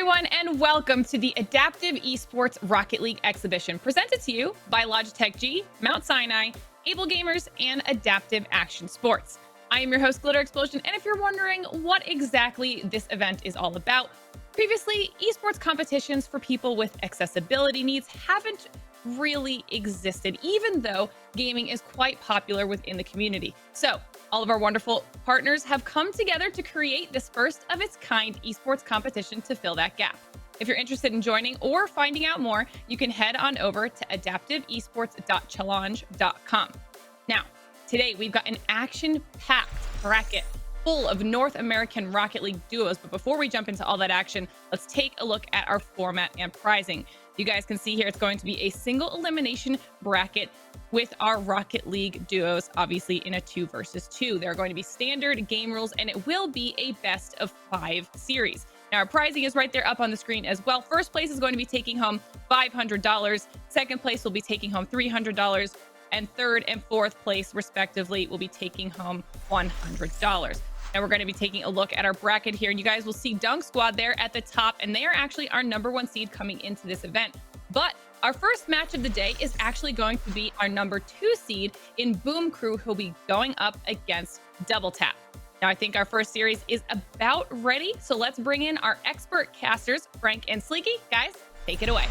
everyone, and welcome to the Adaptive Esports Rocket League exhibition presented to you by Logitech G, Mount Sinai, Able Gamers, and Adaptive Action Sports. I am your host, Glitter Explosion, and if you're wondering what exactly this event is all about, previously, esports competitions for people with accessibility needs haven't really existed, even though gaming is quite popular within the community. So, all of our wonderful partners have come together to create this first of its kind esports competition to fill that gap. If you're interested in joining or finding out more, you can head on over to adaptiveesports.challenge.com. Now, today we've got an action-packed bracket full of North American Rocket League duos. But before we jump into all that action, let's take a look at our format and prizing. You guys can see here, it's going to be a single elimination bracket with our Rocket League duos, obviously in a 2 versus 2. There are going to be standard game rules, and it will be a best of 5 series. Now, our prizing is right there up on the screen as well. First place is going to be taking home $500. Second place will be taking home $300. And third and fourth place, respectively, will be taking home $100. Now we're going to be taking a look at our bracket here, and you guys will see Dunk Squad there at the top, and they are actually our #1 seed coming into this event. But our first match of the day is actually going to be our #2 seed in Boom Crew, who'll be going up against Double Tap. Now I think our first series is about ready, so let's bring in our expert casters, Frank and Sleeky. Guys, take it away.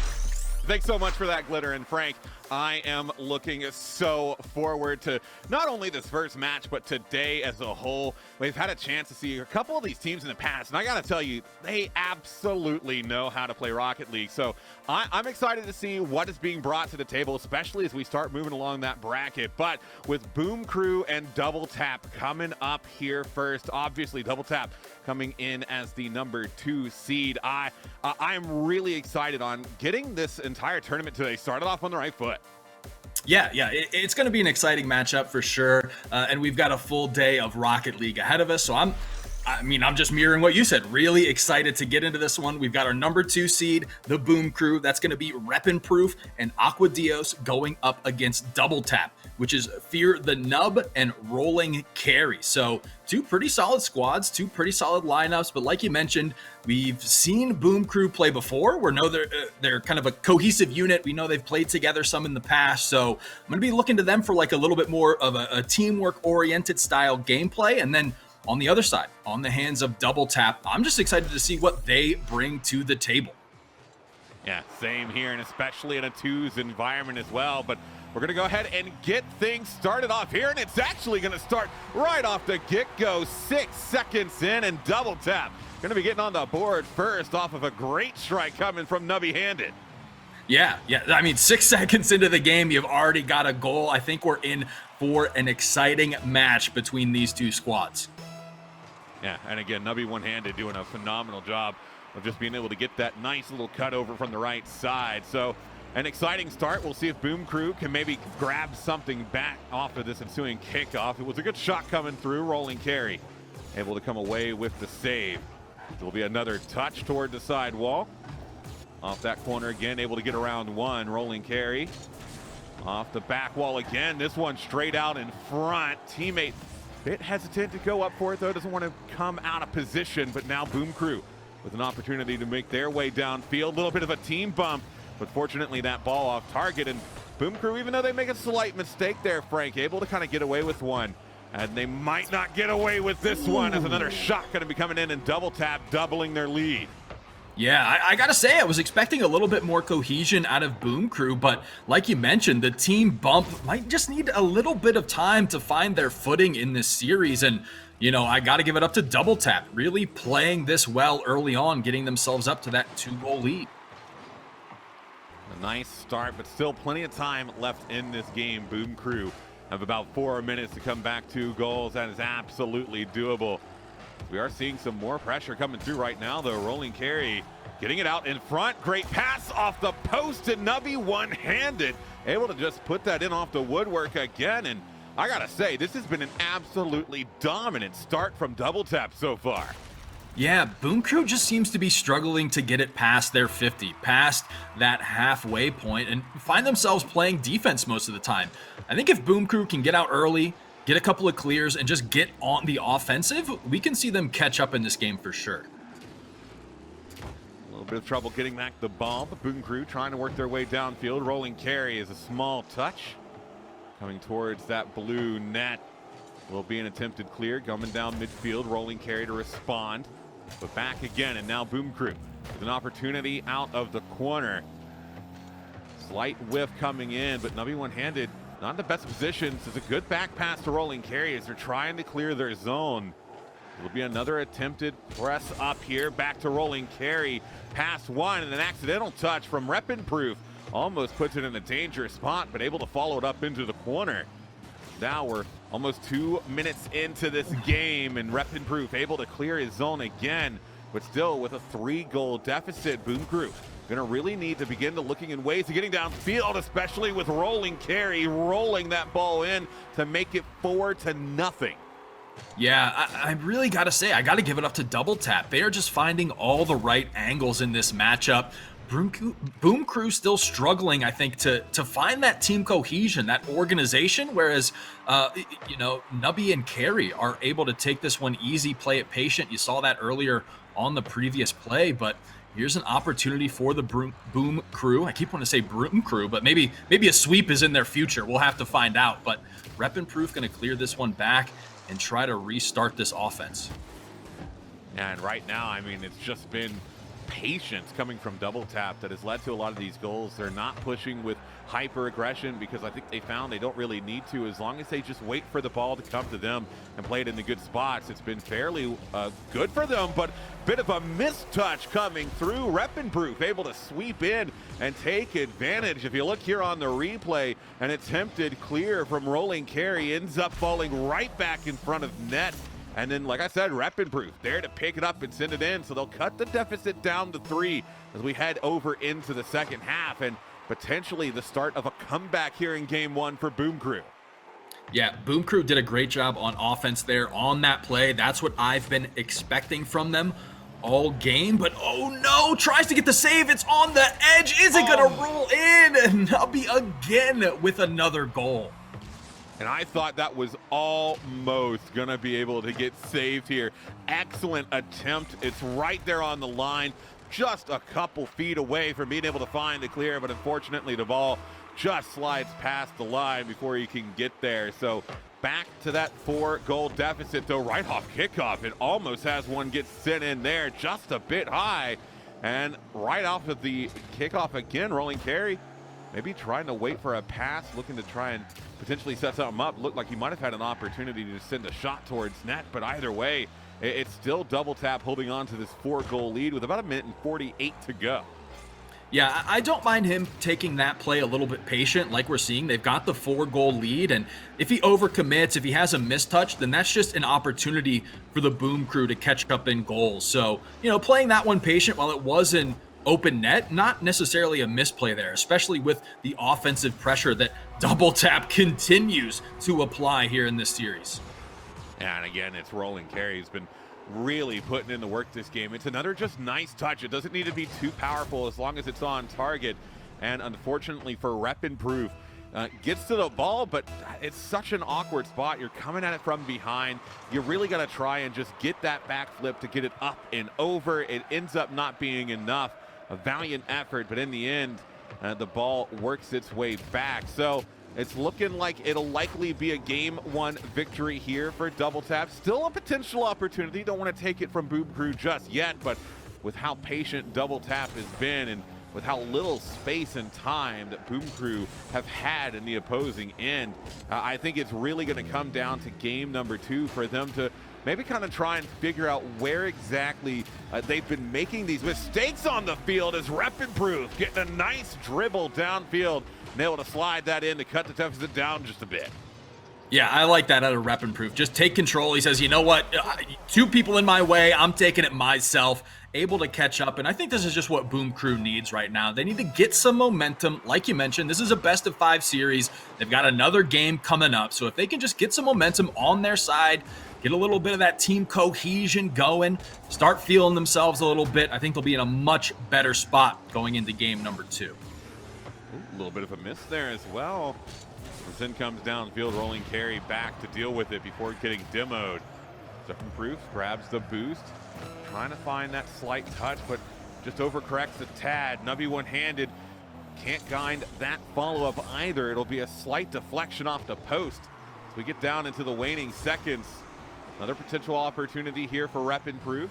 Thanks so much for that, Glitter. And Frank, I am looking so forward to not only this first match, but today as a whole. We've had a chance to see a couple of these teams in the past, and I gotta tell you, they absolutely know how to play Rocket League. So I'm excited to see what is being brought to the table, especially as we start moving along that bracket. But with Boom Crew and Double Tap coming up here first, obviously Double Tap coming in as the #2 seed. I'm really excited on getting this entire tournament today started off on the right foot. Yeah, it's going to be an exciting matchup for sure, and we've got a full day of Rocket League ahead of us. So I'm just mirroring what you said. Really excited to get into this one. We've got our #2 seed, the Boom Crew. That's going to be Reppin' Proof and Aqua Dios going up against Double Tap, which is Fear the Nub and Rolling Carry. So two pretty solid squads, two pretty solid lineups. But like you mentioned, we've seen Boom Crew play before. We know they're kind of a cohesive unit. We know they've played together some in the past. So I'm going to be looking to them for like a little bit more of a teamwork-oriented style gameplay. And then on the other side, on the hands of Double Tap, I'm just excited to see what they bring to the table. Yeah, same here, and especially in a 2s environment as well. But we're going to go ahead and get things started off here, and it's actually going to start right off the get-go. 6 seconds in, and Double Tap going to be getting on the board first off of a great strike coming from Nubby Handed. Yeah. I mean, 6 seconds into the game, you've already got a goal. I think we're in for an exciting match between these two squads. Yeah, and again, Nubby one-handed doing a phenomenal job of just being able to get that nice little cut over from the right side. So an exciting start. We'll see if Boom Crew can maybe grab something back off of this ensuing kickoff. It was a good shot coming through. Rolling Carry able to come away with the save. There will be another touch toward the side wall. Off that corner again, able to get around one. Rolling Carry off the back wall again. This one straight out in front. Teammate a bit hesitant to go up for it, though. Doesn't want to come out of position, but now Boom Crew with an opportunity to make their way downfield. A little bit of a team bump, but fortunately that ball off target. And Boom Crew, even though they make a slight mistake there, Frank, able to kind of get away with one. And they might not get away with this one as another shot going to be coming in, and Double Tap doubling their lead. Yeah, I gotta say, I was expecting a little bit more cohesion out of Boom Crew, but like you mentioned, the team bump might just need a little bit of time to find their footing in this series. And, you know, I gotta give it up to Double Tap, really playing this well early on, getting themselves up to that 2-goal lead. A nice start, but still plenty of time left in this game. Boom Crew have about 4 minutes to come back 2 goals. That is absolutely doable. We are seeing some more pressure coming through right now, though. Rolling Carry getting it out in front. Great pass off the post, and Nubby one-handed, able to just put that in off the woodwork again. And I gotta say, this has been an absolutely dominant start from Double Tap so far. Yeah, Boom Crew just seems to be struggling to get it past their 50, past that halfway point, and find themselves playing defense most of the time. I think if Boom Crew can get out early, get a couple of clears, and just get on the offensive, we can see them catch up in this game for sure. A little bit of trouble getting back the ball. The Boom Crew trying to work their way downfield. Rolling carry is a small touch. Coming towards that blue net. Will be an attempted clear. Coming down midfield. Rolling carry to respond. But back again, and now Boom Crew with an opportunity out of the corner. Slight whiff coming in, but Nubby one-handed. Not in the best positions. It's a good back pass to Rolling carry as they're trying to clear their zone. It'll be another attempted press up here. Back to Rolling carry. Pass one and an accidental touch from Proof. Almost puts it in a dangerous spot, but able to follow it up into the corner. Now we're almost 2 minutes into this game, and Proof able to clear his zone again, but still with a 3-goal deficit. Boom Crew gonna really need to begin to looking in ways of getting downfield, especially with Rolling carry rolling that ball in to make it 4-0. Yeah, I really got to say, I got to give it up to Double Tap. They are just finding all the right angles in this matchup. Boom Crew still struggling, I think, to find that team cohesion, that organization, whereas, Nubby and Carey are able to take this one easy, play it patient. You saw that earlier on the previous play, but here's an opportunity for the Boom Crew. I keep wanting to say Broom Crew, but maybe a sweep is in their future. We'll have to find out, but Proof going to clear this one back and try to restart this offense. And right now, I mean, it's just been patience coming from Double Tap that has led to a lot of these goals. They're not pushing with hyper aggression because I think they found they don't really need to. As long as they just wait for the ball to come to them and play it in the good spots, it's been fairly good for them, but bit of a mistouch coming through. Proof able to sweep in and take advantage. If you look here on the replay, an attempted clear from Rolling carry ends up falling right back in front of net. And then, like I said, Proof there to pick it up and send it in. So they'll cut the deficit down to 3 as we head over into the second half and potentially the start of a comeback here in game 1 for Boom Crew. Yeah, Boom Crew did a great job on offense there on that play. That's what I've been expecting from them all game. But oh no, tries to get the save. It's on the edge. Is it going to roll in? Nubby again with another goal. And I thought that was almost going to be able to get saved here. Excellent attempt. It's right there on the line, just a couple feet away from being able to find the clear, but unfortunately the ball just slides past the line before he can get there. So back to that 4-goal deficit, though, right off kickoff. It almost has one get sent in there, just a bit high. And right off of the kickoff again, Rolling carry. Maybe trying to wait for a pass, looking to try and potentially set something up. Looked like he might have had an opportunity to send a shot towards net, but either way, it's still Double Tap holding on to this 4-goal lead with about 1:48 to go. Yeah, I don't mind him taking that play a little bit patient. Like we're seeing, they've got the 4-goal lead, and if he overcommits, if he has a mistouch, then that's just an opportunity for the Boom Crew to catch up in goals. So, playing that one patient while it was in open net, not necessarily a misplay there, especially with the offensive pressure that Double Tap continues to apply here in this series. And again, it's Rolling carry. He's been really putting in the work this game. It's another just nice touch. It doesn't need to be too powerful as long as it's on target. And unfortunately for Proof, gets to the ball, but it's such an awkward spot. You're coming at it from behind. You really got to try and just get that back flip to get it up and over. It ends up not being enough. A valiant effort, but in the end, the ball works its way back. So it's looking like it'll likely be a game 1 victory here for Double Tap. Still a potential opportunity. Don't want to take it from Boom Crew just yet, but with how patient Double Tap has been and with how little space and time that Boom Crew have had in the opposing end, I think it's really going to come down to game number 2 for them to maybe kind of try and figure out where exactly they've been making these mistakes on the field as Proof getting a nice dribble downfield and able to slide that in to cut the deficit down just a bit. Yeah, I like that out of Proof. Just take control. He says, you know what? 2 people in my way. I'm taking it myself. Able to catch up. And I think this is just what Boom Crew needs right now. They need to get some momentum. Like you mentioned, this is a best of 5 series. They've got another game coming up. So if they can just get some momentum on their side, get a little bit of that team cohesion going, start feeling themselves a little bit, I think they'll be in a much better spot going into game number 2. A little bit of a miss there as well. Then comes downfield, Rolling carry back to deal with it before getting demoed. Proof grabs the boost, trying to find that slight touch, but just overcorrects a tad. Nubby one-handed, can't guide that follow-up either. It'll be a slight deflection off the post. As we get down into the waning seconds, another potential opportunity here for Rep Improve.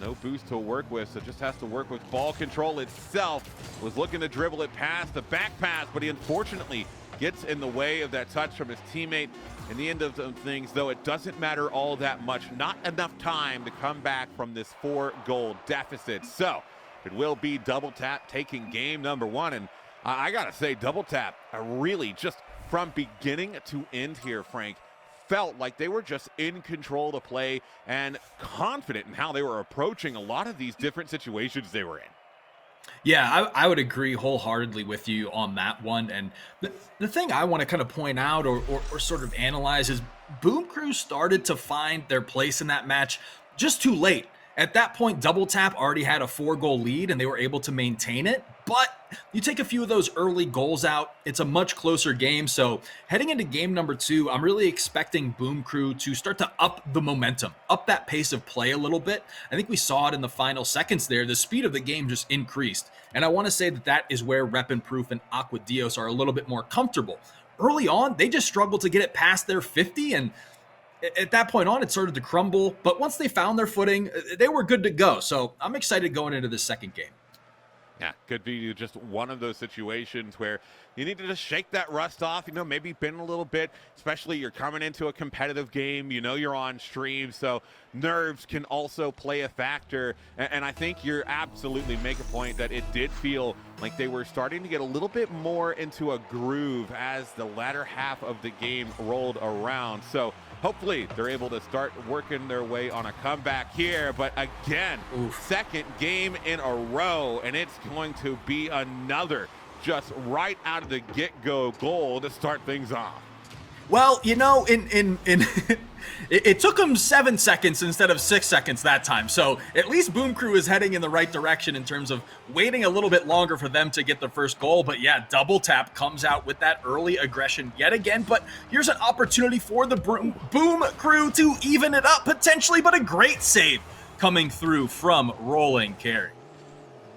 No boost to work with, so just has to work with ball control itself. Was looking to dribble it past the back pass, but he unfortunately gets in the way of that touch from his teammate. In the end of things, though, it doesn't matter all that much. Not enough time to come back from this 4-goal deficit. So it will be Double Tap taking game number 1. And I gotta say, Double Tap really just from beginning to end here, Frank, felt like they were just in control of the play and confident in how they were approaching a lot of these different situations they were in. Yeah, I would agree wholeheartedly with you on that one. And the thing I want to kind of point out or sort of analyze is Boom Crew started to find their place in that match just too late. At that point, Double Tap already had a 4-goal lead and they were able to maintain it. But you take a few of those early goals out, it's a much closer game. So heading into game number 2, I'm really expecting Boom Crew to start to up the momentum, up that pace of play a little bit. I think we saw it in the final seconds there. The speed of the game just increased. And I want to say that that is where Rep Improve and Aqua Dios are a little bit more comfortable. Early on, they just struggled to get it past their 50, and at that point on, it started to crumble. But once they found their footing, they were good to go. So I'm excited going into the second game. Yeah, could be just one of those situations where you need to just shake that rust off, maybe bend a little bit, especially you're coming into a competitive game, you're on stream, so nerves can also play a factor. And I think you're absolutely make a point that it did feel like they were starting to get a little bit more into a groove as the latter half of the game rolled around. So hopefully they're able to start working their way on a comeback here. But again, second game in a row, and it's going to be another just right out of the get-go goal to start things off. Well, it took them 7 seconds instead of 6 seconds that time. So at least Boom Crew is heading in the right direction in terms of waiting a little bit longer for them to get the first goal. But yeah, Double Tap comes out with that early aggression yet again. But here's an opportunity for the Boom Crew to even it up potentially, but a great save coming through from Rolling Carry.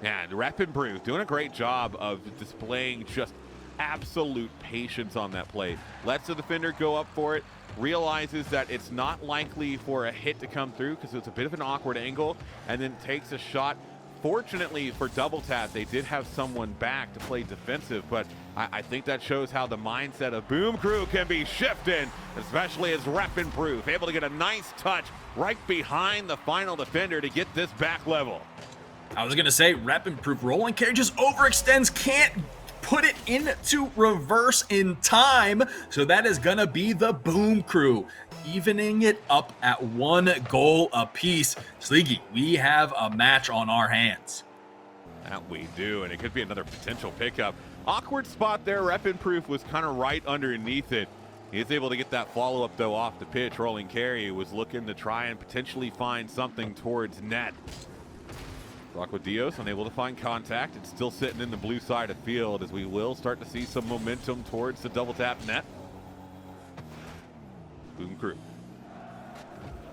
Yeah, Rep Improve doing a great job of displaying just absolute patience on that play. Lets the defender go up for it, realizes that it's not likely for a hit to come through because it's a bit of an awkward angle, and then takes a shot. Fortunately for Double Tap, they did have someone back to play defensive, but I think that shows how the mindset of Boom Crew can be shifted, especially as Rep Improve able to get a nice touch right behind the final defender to get this back level. I was going to say, Rep Improve Rolling Carry just overextends, can't put it into reverse in time. So that is going to be the Boom Crew, evening it up at 1 goal apiece. Sleegy, we have a match on our hands. That we do, and it could be another potential pickup. Awkward spot there. Rep Improve was kind of right underneath it. He is able to get that follow-up, though, off the pitch. Rolling Carry was looking to try and potentially find something towards net. Aqua Dios unable to find contact. It's still sitting in the blue side of field as we will start to see some momentum towards the Double Tap net. Boom Crew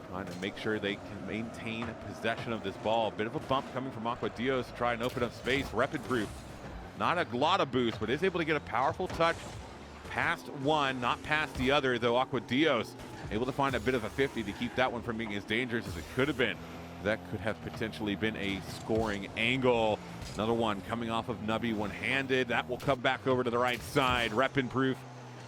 trying to make sure they can maintain possession of this ball. A bit of a bump coming from Aqua Dios to try and open up space. Rep Improve, not a lot of boost, but is able to get a powerful touch past one, not past the other, though Aqua Dios able to find a bit of a 50 to keep that one from being as dangerous as it could have been. That could have potentially been a scoring angle. Another one coming off of Nubby one-handed. That will come back over to the right side. Rep Improve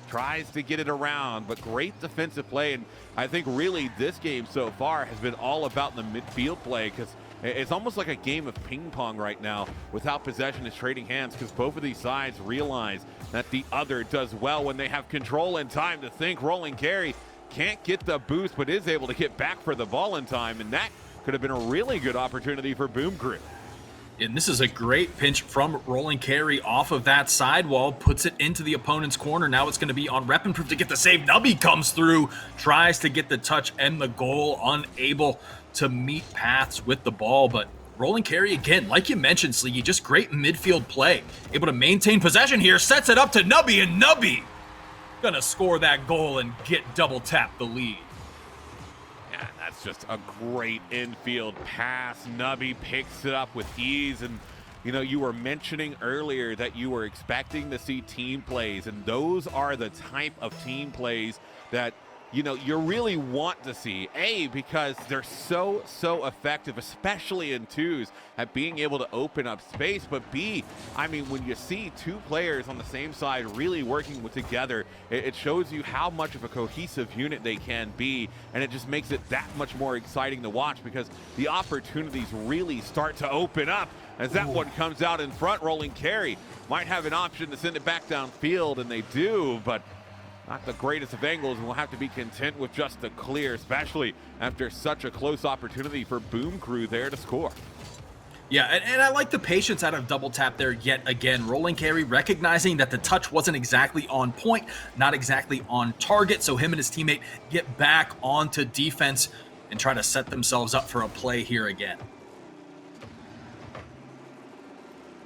tries to get it around, but great defensive play. And I think really this game so far has been all about the midfield play, because it's almost like a game of ping pong right now with how possession is trading hands, because both of these sides realize that the other does well when they have control and time to think. Rolling Carry can't get the boost, but is able to get back for the ball in time, and that could have been a really good opportunity for Boom Crew. And this is a great pinch from Rolling Carry off of that sidewall, puts it into the opponent's corner. Now it's going to be on Rep Improve to get the save. Nubby comes through, tries to get the touch and the goal, unable to meet paths with the ball. But Rolling Carry, again, like you mentioned, Sleegy, just great midfield play. Able to maintain possession here, sets it up to Nubby, and Nubby gonna score that goal and get Double Tap the lead. is just a great infield pass. Nubby picks it up with ease. And, you know, you were mentioning earlier that you were expecting to see team plays, and those are the type of team plays that, you know, you really want to see. A, because they're so effective, especially in twos, at being able to open up space. But B, I mean, when you see two players on the same side really working together, it shows you how much of a cohesive unit they can be, and it just makes it that much more exciting to watch, because the opportunities really start to open up as that one comes out in front. Rolling carry might have an option to send it back downfield, and they do, but not the greatest of angles, and we'll have to be content with just the clear, especially after such a close opportunity for Boom Crew there to score. Yeah, and I like the patience out of double tap there yet again. Rolling carry recognizing that the touch wasn't exactly on point, not exactly on target, so him and his teammate get back onto defense and try to set themselves up for a play here again.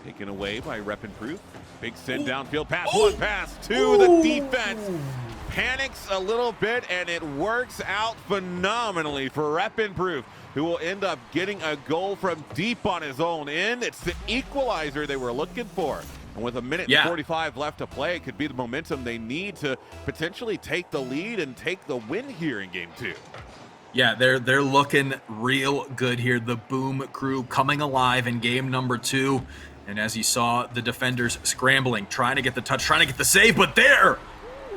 Taken away by Rep and Proof. Big send downfield pass, one pass to the defense. Panics a little bit, and it works out phenomenally for Rep and Proof, who will end up getting a goal from deep on his own end. It's the equalizer they were looking for. And with a minute and 45 left to play, it could be the momentum they need to potentially take the lead and take the win here in game 2. Yeah, they're looking real good here. The Boom Crew coming alive in game number 2. And as you saw, the defenders scrambling, trying to get the touch, trying to get the save, but there,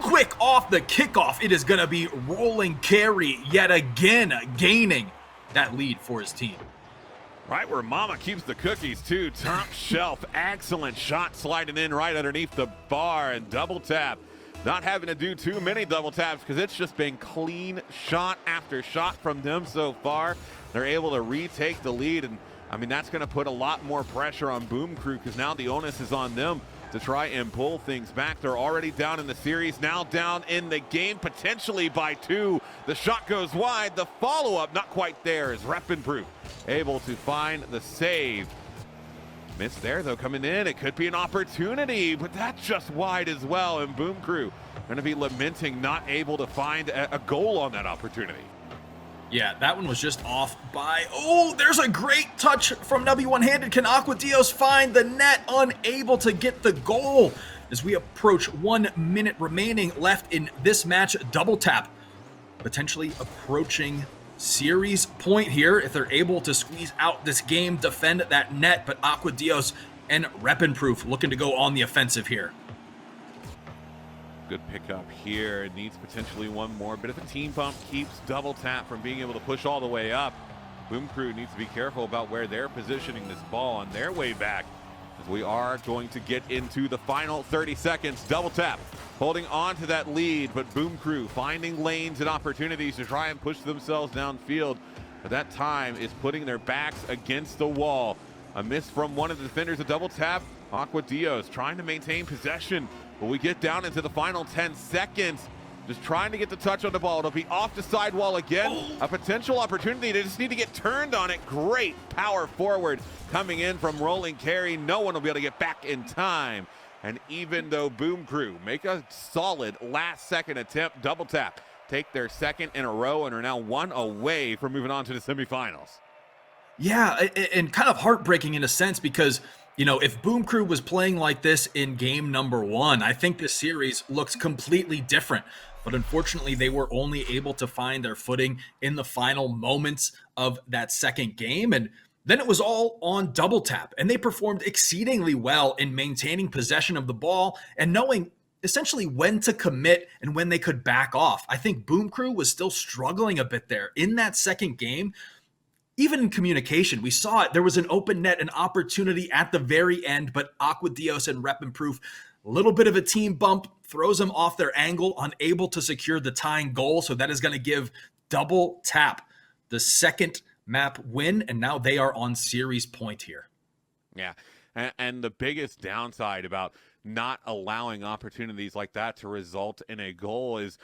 quick off the kickoff, it is going to be Rolling Carry yet again, gaining that lead for his team. Right where Mama keeps the cookies, too. Top shelf, excellent shot sliding in right underneath the bar, and double tap. Not having to do too many double taps, because it's just been clean shot after shot from them so far. They're able to retake the lead, and I mean, that's going to put a lot more pressure on Boom Crew, because now the onus is on them to try and pull things back. They're already down in the series, now down in the game, potentially by 2. The shot goes wide. The follow-up not quite there as Rep and Proof able to find the save. Missed there, though, coming in. It could be an opportunity, but that's just wide as well. And Boom Crew going to be lamenting not able to find a goal on that opportunity. Yeah, that one was just off by... Oh, there's a great touch from Nubby one-handed. Can Aquadios find the net? Unable to get the goal. As we approach 1 minute remaining left in this match, double tap potentially approaching series point here if they're able to squeeze out this game, defend that net. But Aquadios and Rep and Proof looking to go on the offensive here. Good pickup here. It needs potentially one more. Bit of a team bump keeps double tap from being able to push all the way up. Boom Crew needs to be careful about where they're positioning this ball on their way back, as we are going to get into the final 30 seconds. Double tap holding on to that lead, but Boom Crew finding lanes and opportunities to try and push themselves downfield. But that time is putting their backs against the wall. A miss from one of the defenders, a double tap. Aquadios trying to maintain possession. But we get down into the final 10 seconds. Just trying to get the touch on the ball. It'll be off the sidewall again. A potential opportunity. They just need to get turned on it. Great power forward coming in from Rolling Carry. No one will be able to get back in time. And even though Boom Crew make a solid last second attempt, double tap, take their second in a row and are now 1 away from moving on to the semifinals. Yeah, and kind of heartbreaking in a sense, because you know, if Boom Crew was playing like this in game number 1, I think this series looks completely different. But unfortunately, they were only able to find their footing in the final moments of that second game. And then it was all on double tap. And they performed exceedingly well in maintaining possession of the ball and knowing essentially when to commit and when they could back off. I think Boom Crew was still struggling a bit there in that second game. Even in communication, we saw it. There was an open net, an opportunity at the very end, but Aquadios and Rep and Proof, a little bit of a team bump, throws them off their angle, unable to secure the tying goal. So that is going to give double tap the second map win, and now they are on series point here. Yeah, and the biggest downside about not allowing opportunities like that to result in a goal is,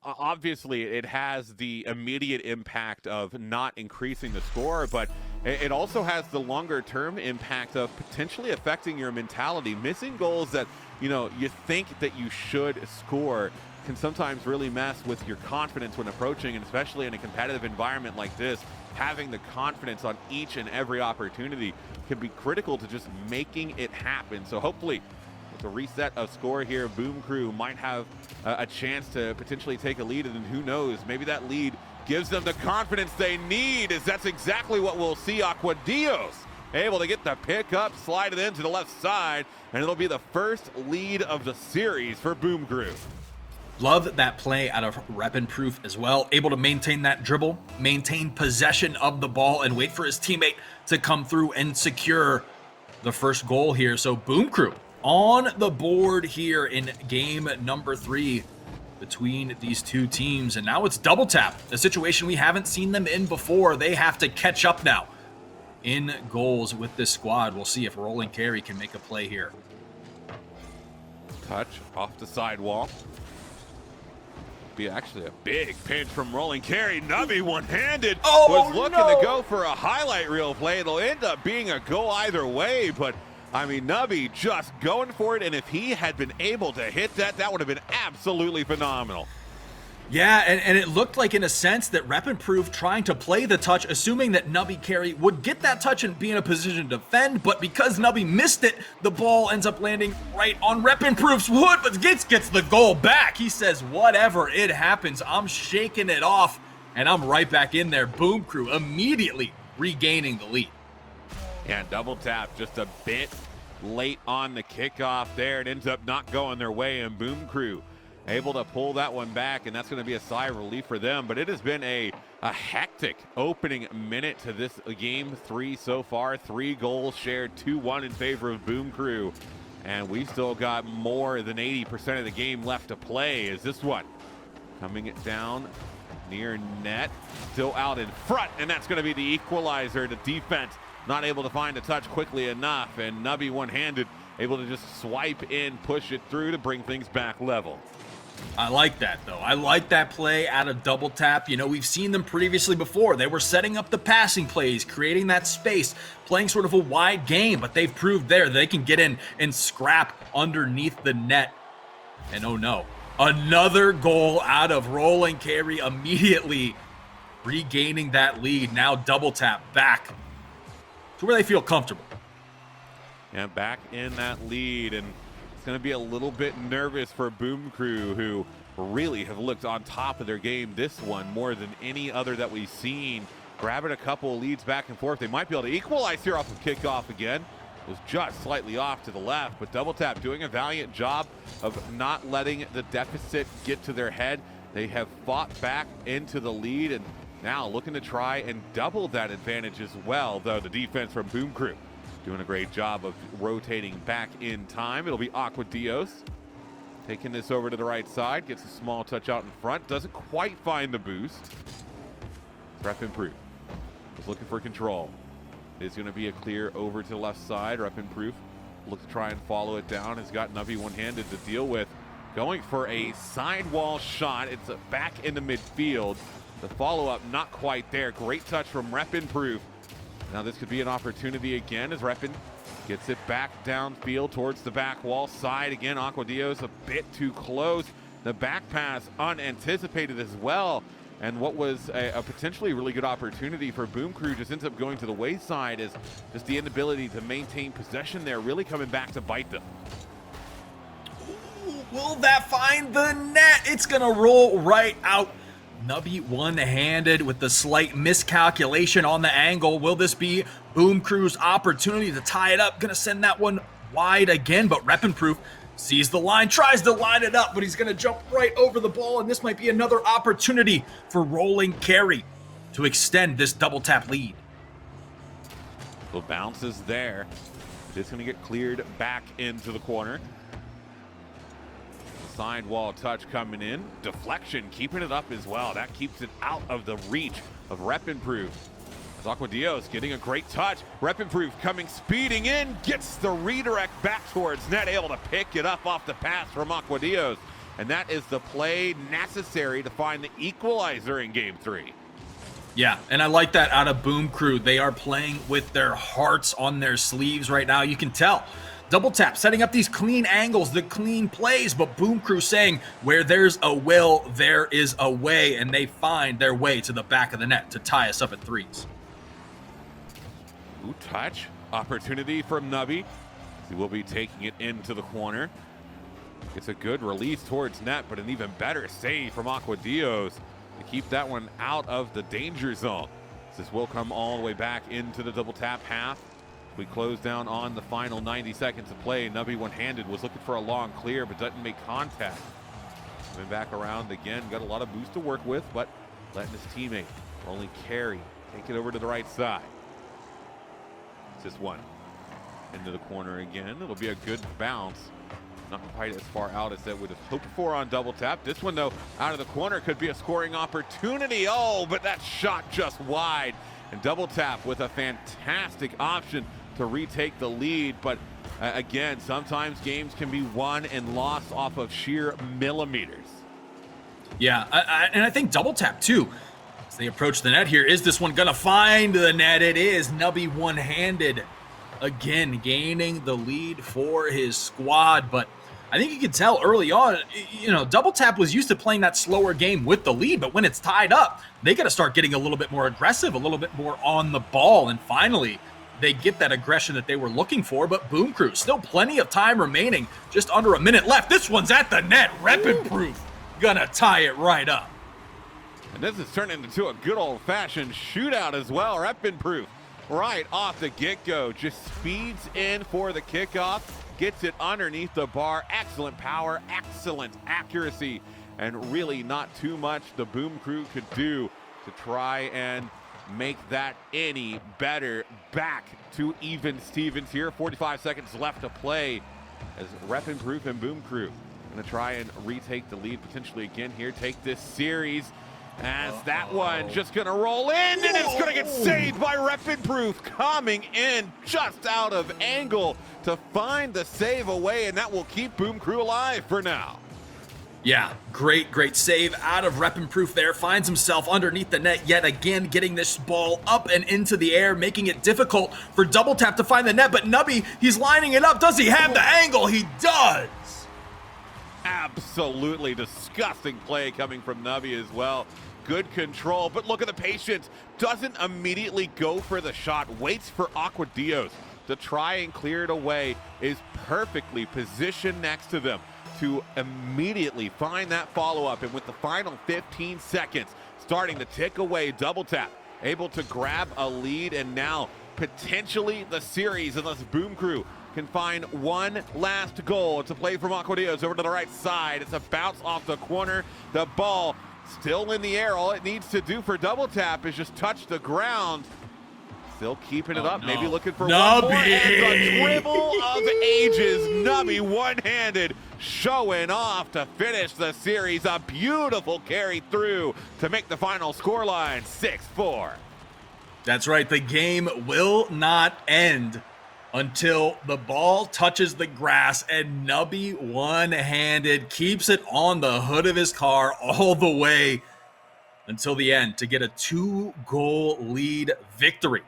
obviously it has the immediate impact of not increasing the score, but it also has the longer term impact of potentially affecting your mentality. Missing goals that, you think that you should score can sometimes really mess with your confidence when approaching, and especially in a competitive environment like this, having the confidence on each and every opportunity can be critical to just making it happen. So hopefully with the reset of score here, Boom Crew might have a chance to potentially take a lead, and who knows, maybe that lead gives them the confidence they need, as that's exactly what we'll see. Aqua Dios able to get the pick up, slide it into the left side, and it'll be the first lead of the series for Boom Crew. Love that play out of Reppin' Proof as well. Able to maintain that dribble, maintain possession of the ball, and wait for his teammate to come through and secure the first goal here. So Boom Crew on the board here in game number 3 between these two teams. And now it's double tap, a situation we haven't seen them in before. They have to catch up now in goals with this squad. We'll see if Rolling Carry can make a play here. Touch off the sidewall. Be actually a big pinch from Rolling Carry. Nubby one-handed was looking to go for a highlight reel play. It'll end up being a goal either way, but I mean, Nubby just going for it, and if he had been able to hit that, that would have been absolutely phenomenal. Yeah, and it looked like, in a sense, that Reppin' Proof trying to play the touch, assuming that Nubby Carry would get that touch and be in a position to defend, but because Nubby missed it, the ball ends up landing right on Reppin' Proof's wood, but gets the goal back. He says, whatever, it happens. I'm shaking it off, and I'm right back in there. Boom Crew immediately regaining the lead. Yeah, double tap just a bit late on the kickoff there. It ends up not going their way, and Boom Crew able to pull that one back, and that's going to be a sigh of relief for them. But it has been a hectic opening minute to this game 3 so far. 3 goals shared, 2-1 in favor of Boom Crew. And we've still got more than 80% of the game left to play. Is this one coming it down near net, still out in front, and that's going to be the equalizer. The defense not able to find a touch quickly enough, and Nubby one-handed able to just swipe in, push it through to bring things back level. I like that, though. I like that play out of double tap. We've seen them previously before. They were setting up the passing plays, creating that space, playing sort of a wide game, but they've proved there they can get in and scrap underneath the net. And oh no, another goal out of Rolling Carry, immediately regaining that lead. Now double tap back to where they feel comfortable. And back in that lead, and it's going to be a little bit nervous for Boom Crew, who really have looked on top of their game this one more than any other that we've seen. Grabbing a couple of leads back and forth. They might be able to equalize here off of kickoff again. It was just slightly off to the left, but double tap doing a valiant job of not letting the deficit get to their head. They have fought back into the lead, and now looking to try and double that advantage as well, though the defense from Boom Crew doing a great job of rotating back in time. It'll be Aqua Dios taking this over to the right side, gets a small touch out in front, doesn't quite find the boost. Reppin' Proof was looking for control. It's going to be a clear over to the left side. Reppin' Proof look to try and follow it down. Has got Nubby one-handed to deal with. Going for a sidewall shot. It's back in the midfield. The follow-up not quite there. Great touch from Reppin' Proof. Now this could be an opportunity again as Reppin' gets it back downfield towards the back wall side. Again, Aqua Dios a bit too close. The back pass unanticipated as well. And what was a potentially really good opportunity for Boom Crew just ends up going to the wayside, as just the inability to maintain possession there really coming back to bite them. Ooh, will that find the net? It's going to roll right out. Nubby one-handed with the slight miscalculation on the angle. Will this be Boom Crew's opportunity to tie it up? Gonna send that one wide again, but Reppin' Proof sees the line, tries to line it up, but he's gonna jump right over the ball, and this might be another opportunity for Rolling Carry to extend this double tap lead. The bounce is there. It's gonna get cleared back into the corner. Sidewall touch coming in. Deflection, keeping it up as well. That keeps it out of the reach of Reppin' Proof. Aquadios getting a great touch. Rep Improve coming speeding in, gets the redirect back towards net, able to pick it up off the pass from Aquadios. And that is the play necessary to find the equalizer in game 3. Yeah, and I like that out of Boom Crew. They are playing with their hearts on their sleeves right now. You can tell. Double Tap setting up these clean angles, the clean plays, but Boom Crew saying where there's a will, there is a way, and they find their way to the back of the net to tie us up at 3s. Ooh, touch. Opportunity from Nubby. He will be taking it into the corner. It's a good release towards net, but an even better save from Aquadios to keep that one out of the danger zone. This will come all the way back into the double tap half. We close down on the final 90 seconds of play. Nubby one-handed was looking for a long clear, but doesn't make contact. Coming back around again, got a lot of boost to work with, but letting his teammate only carry, take it over to the right side. It's just one. Into the corner again. It'll be a good bounce. Not quite as far out as that would have hoped for on double tap. This one, though, out of the corner could be a scoring opportunity. Oh, but that shot just wide. And double tap with a fantastic option to retake the lead. But again, sometimes games can be won and lost off of sheer millimeters. Yeah, and I think double tap too. As they approach the net here, is this one gonna find the net? It is. Nubby one-handed again, gaining the lead for his squad. But I think you could tell early on, double tap was used to playing that slower game with the lead, but when it's tied up, they got to start getting a little bit more aggressive, a little bit more on the ball, and finally they get that aggression that they were looking for. But Boom Crew, still plenty of time remaining, just under a minute left. This one's at the net. Rep Improve gonna tie it right up. And this is turning into a good old-fashioned shootout as well. Rep Improve right off the get-go just speeds in for the kickoff. Gets it underneath the bar. Excellent power, excellent accuracy, and really not too much the Boom Crew could do to try and make that any better. Back to even Stevens here. 45 seconds left to play as Rep Improve and Boom Crew going to try and retake the lead potentially again here. Take this series as that one just going to roll in, and it's going to get saved by Rep Improve, coming in just out of angle to find the save away, and that will keep Boom Crew alive for now. Yeah, great save out of Rep Improve there. Finds himself underneath the net yet again, getting this ball up and into the air, making it difficult for double tap to find the net. But Nubby, he's lining it up. Does he have the angle? He does. Absolutely disgusting play coming from Nubby as well. Good control, but look at the patience. Doesn't immediately go for the shot. Waits for Aquadios to try and clear it away. Is perfectly positioned next to them to immediately find that follow-up. And with the final 15 seconds starting to tick away, double tap able to grab a lead, and now potentially the series, unless Boom Crew can find one last goal. To play from Aquadios over to the right side. It's a bounce off the corner. The ball still in the air. All it needs to do for double tap is just touch the ground. Still keeping it up. No. Maybe looking for Nubby. one more. And the dribble of ages. Nubby one-handed showing off to finish the series. A beautiful carry through to make the final scoreline 6-4. That's right. The game will not end until the ball touches the grass, and Nubby one-handed keeps it on the hood of his car all the way until the end to get a 2-goal lead victory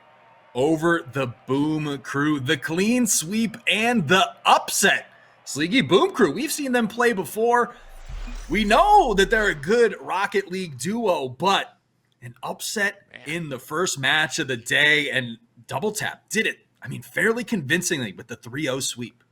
over the Boom Crew. The clean sweep and the upset. Sleeky Boom Crew, we've seen them play before. We know that they're a good Rocket League duo, but an upset in the first match of the day, and Double Tap did it, fairly convincingly with the 3-0 sweep.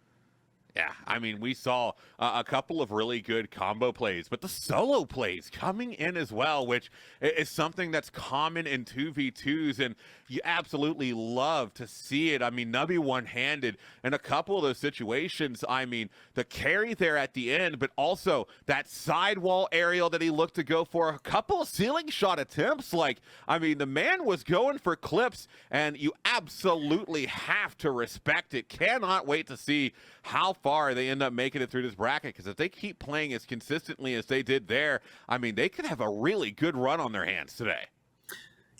Yeah, we saw a couple of really good combo plays, but the solo plays coming in as well, which is something that's common in 2v2s, and you absolutely love to see it. Nubby one-handed in a couple of those situations. The carry there at the end, but also that sidewall aerial that he looked to go for, a couple of ceiling shot attempts. The man was going for clips, and you absolutely have to respect it. Cannot wait to see how far they end up making it through this bracket, because if they keep playing as consistently as they did there, they could have a really good run on their hands today.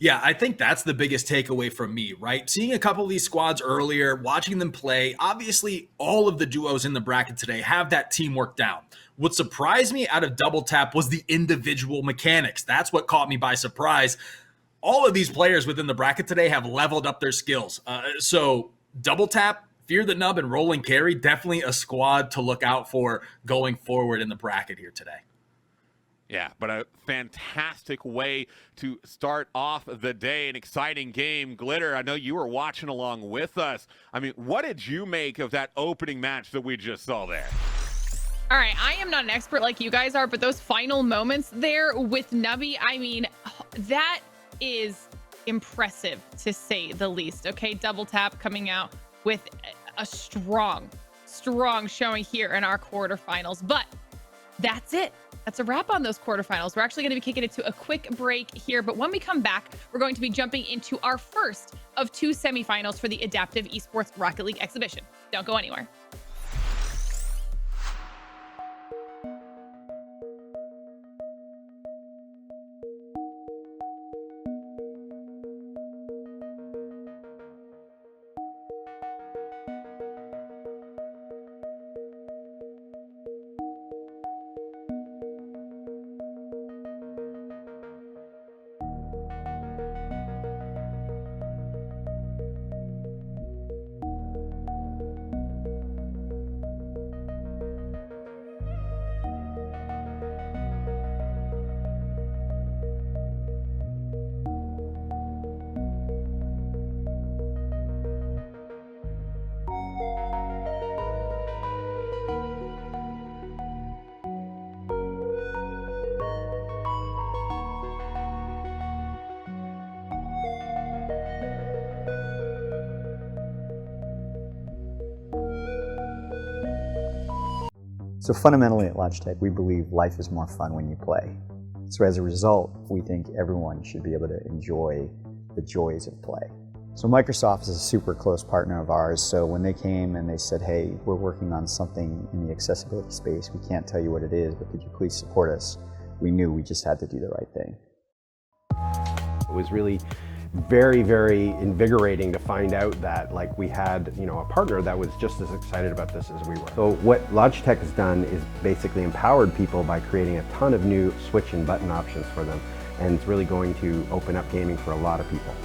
Yeah, I think that's the biggest takeaway from me, right? Seeing a couple of these squads earlier, watching them play, obviously all of the duos in the bracket today have that teamwork down. What surprised me out of Double Tap was the individual mechanics. That's what caught me by surprise. All of these players within the bracket today have leveled up their skills. So Double Tap, Fear the Nub, and Rolling Carry, definitely a squad to look out for going forward in the bracket here today. Yeah, but a fantastic way to start off the day. An exciting game. Glitter, I know you were watching along with us. I mean, what did you make of that opening match that we just saw there? All right, I am not an expert like you guys are, but those final moments there with Nubby, I mean, that is impressive to say the least. Okay, Double Tap coming out with a strong showing here in our quarterfinals. But that's it. That's a wrap on those quarterfinals. We're actually going to be kicking it to a quick break here, but when we come back, we're going to be jumping into our first of 2 semifinals for the Adaptive Esports Rocket League exhibition. Don't go anywhere. So fundamentally at Logitech, we believe life is more fun when you play. So as a result, we think everyone should be able to enjoy the joys of play. So Microsoft is a super close partner of ours, so when they came and they said, hey, we're working on something in the accessibility space, we can't tell you what it is, but could you please support us? We knew we just had to do the right thing. It was really very, very invigorating to find out that we had, a partner that was just as excited about this as we were. So what Logitech has done is basically empowered people by creating a ton of new switch and button options for them, and it's really going to open up gaming for a lot of people.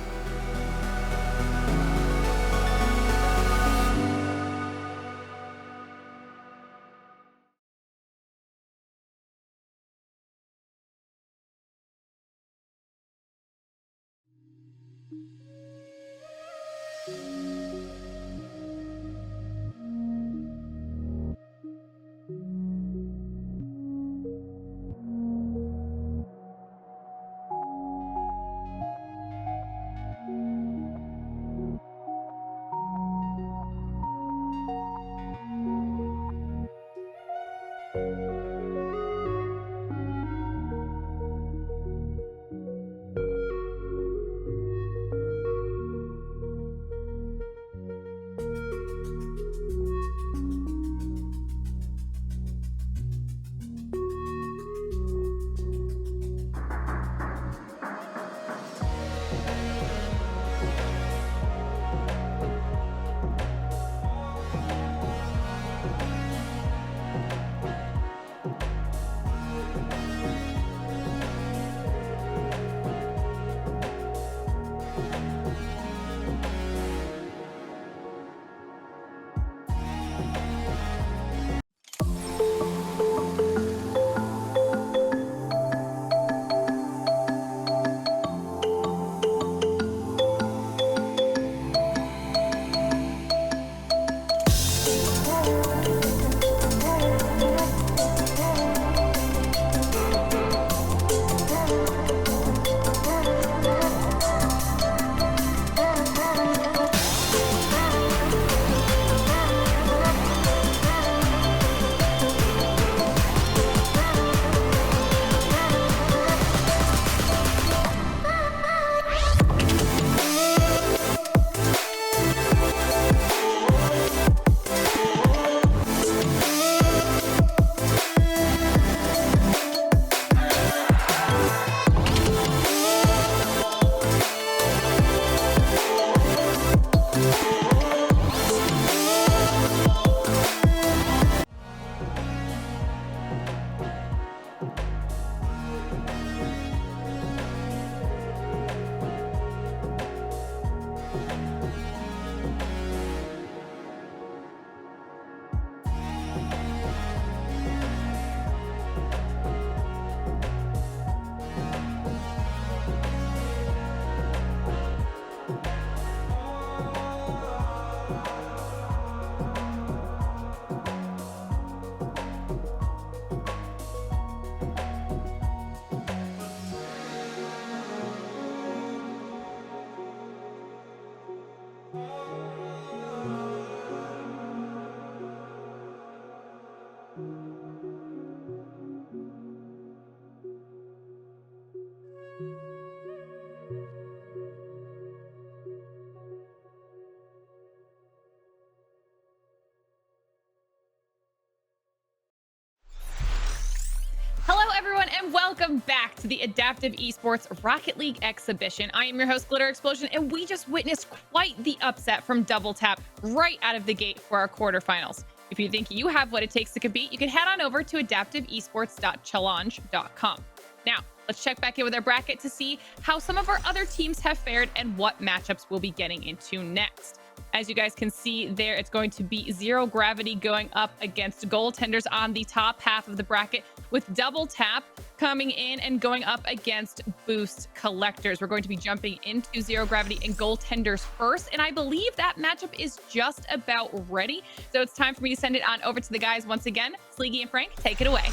Welcome back to the Adaptive Esports Rocket League exhibition. I am your host, Glitter Explosion, and we just witnessed quite the upset from Double Tap right out of the gate for our quarterfinals. If you think you have what it takes to compete, you can head on over to adaptiveesports.challenge.com. Now, let's check back in with our bracket to see how some of our other teams have fared and what matchups we'll be getting into next. As you guys can see there, it's going to be Zero Gravity going up against Goaltenders on the top half of the bracket, with Double Tap coming in and going up against Boost Collectors. We're going to be jumping into Zero Gravity and Goaltenders first, and I believe that matchup is just about ready. So it's time for me to send it on over to the guys once again. Sleegy and Frank, take it away.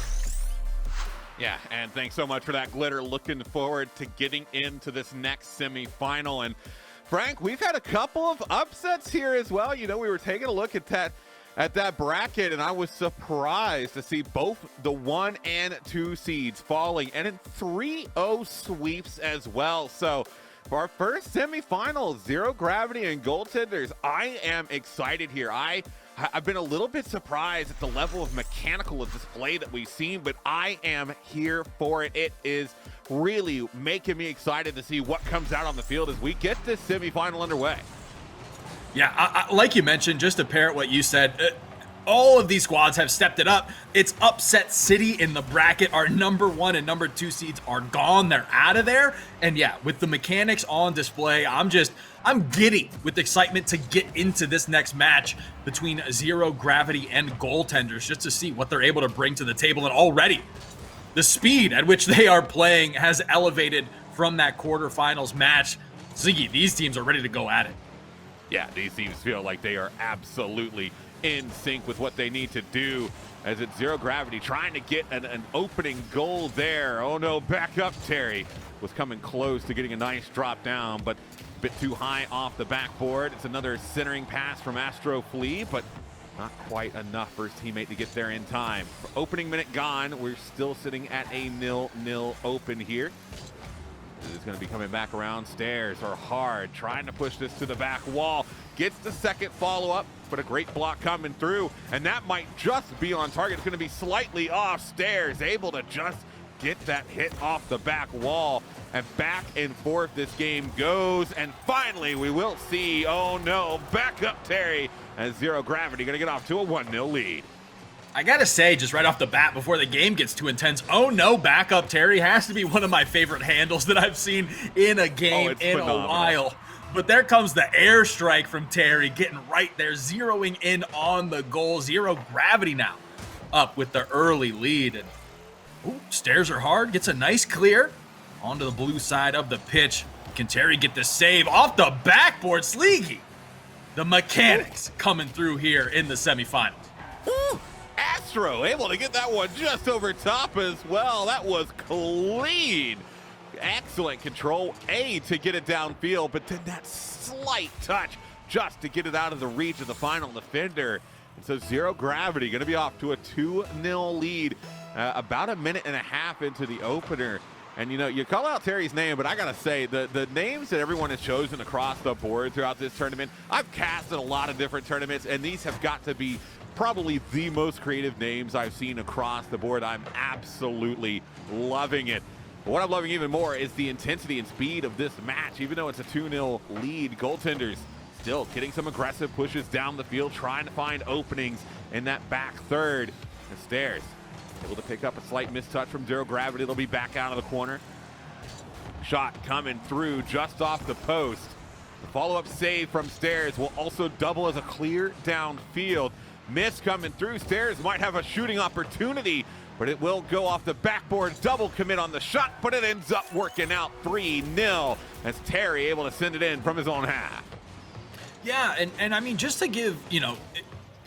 Yeah, and thanks so much for that, Glitter. Looking forward to getting into this next semifinal. And Frank, we've had a couple of upsets here as well. You know, we were taking a look at that bracket, and I was surprised to see both the 1 and 2 seeds falling, and in 3-0 sweeps as well. So for our first semifinal, Zero Gravity and Goaltenders, I am excited here. I've been a little bit surprised at the level of mechanical display that we've seen, but I am here for it. It is really making me excited to see what comes out on the field as we get this semifinal underway. Yeah, I, like you mentioned, just to parrot what you said, all of these squads have stepped it up. It's upset city in the bracket. Our number 1 and number 2 seeds are gone. They're out of there. And yeah, with the mechanics on display, I'm giddy with excitement to get into this next match between Zero Gravity and Goaltenders, just to see what they're able to bring to the table. And already, the speed at which they are playing has elevated from that quarterfinals match. Ziggy, these teams are ready to go at it. Yeah, these teams feel like they are absolutely in sync with what they need to do, as it's Zero Gravity trying to get an opening goal there. Oh no, back up. Terry was coming close to getting a nice drop down, but a bit too high off the backboard. It's another centering pass from Astro Flea, but not quite enough for his teammate to get there in time. For opening minute gone, we're still sitting at a 0-0 open here. Is going to be coming back around. Stairs are hard, trying to push this to the back wall. Gets the second follow-up, but a great block coming through, and that might just be on target. It's going to be slightly off. Stairs able to just get that hit off the back wall, and back and forth this game goes, and finally we will see, oh no, back up Terry, as Zero Gravity going to get off to a 1-0 lead. I gotta say, just right off the bat, before the game gets too intense, oh no, backup Terry has to be one of my favorite handles that I've seen in a game in phenomenal. A while. But there comes the airstrike from Terry, getting right there, zeroing in on the goal. Zero Gravity now up with the early lead. And stairs are hard, gets a nice clear onto the blue side of the pitch. Can Terry get the save off the backboard? Sleegy, the mechanics coming through here in the semifinals. Ooh. Astro able to get that one just over top as well. That was clean. Excellent control, to get it downfield, but then that slight touch just to get it out of the reach of the final defender. And so Zero Gravity going to be off to a 2-0 lead about a minute and a half into the opener. And you know, you call out Terry's name, but I gotta say, the names that everyone has chosen across the board throughout this tournament, I've cast in a lot of different tournaments, and these have got to be probably the most creative names I've seen across the board. I'm absolutely loving it. But what I'm loving even more is the intensity and speed of this match. Even though it's a 2-0 lead, Goaltenders still getting some aggressive pushes down the field, trying to find openings in that back third. And Stairs able to pick up a slight mistouch from Zero Gravity. They'll be back out of the corner. Shot coming through just off the post. The follow-up save from Stairs will also double as a clear downfield. Miss coming through. Stairs might have a shooting opportunity, but it will go off the backboard. Double commit on the shot, but it ends up working out 3-0 as Terry able to send it in from his own half. Yeah, and I mean, just to give, you know,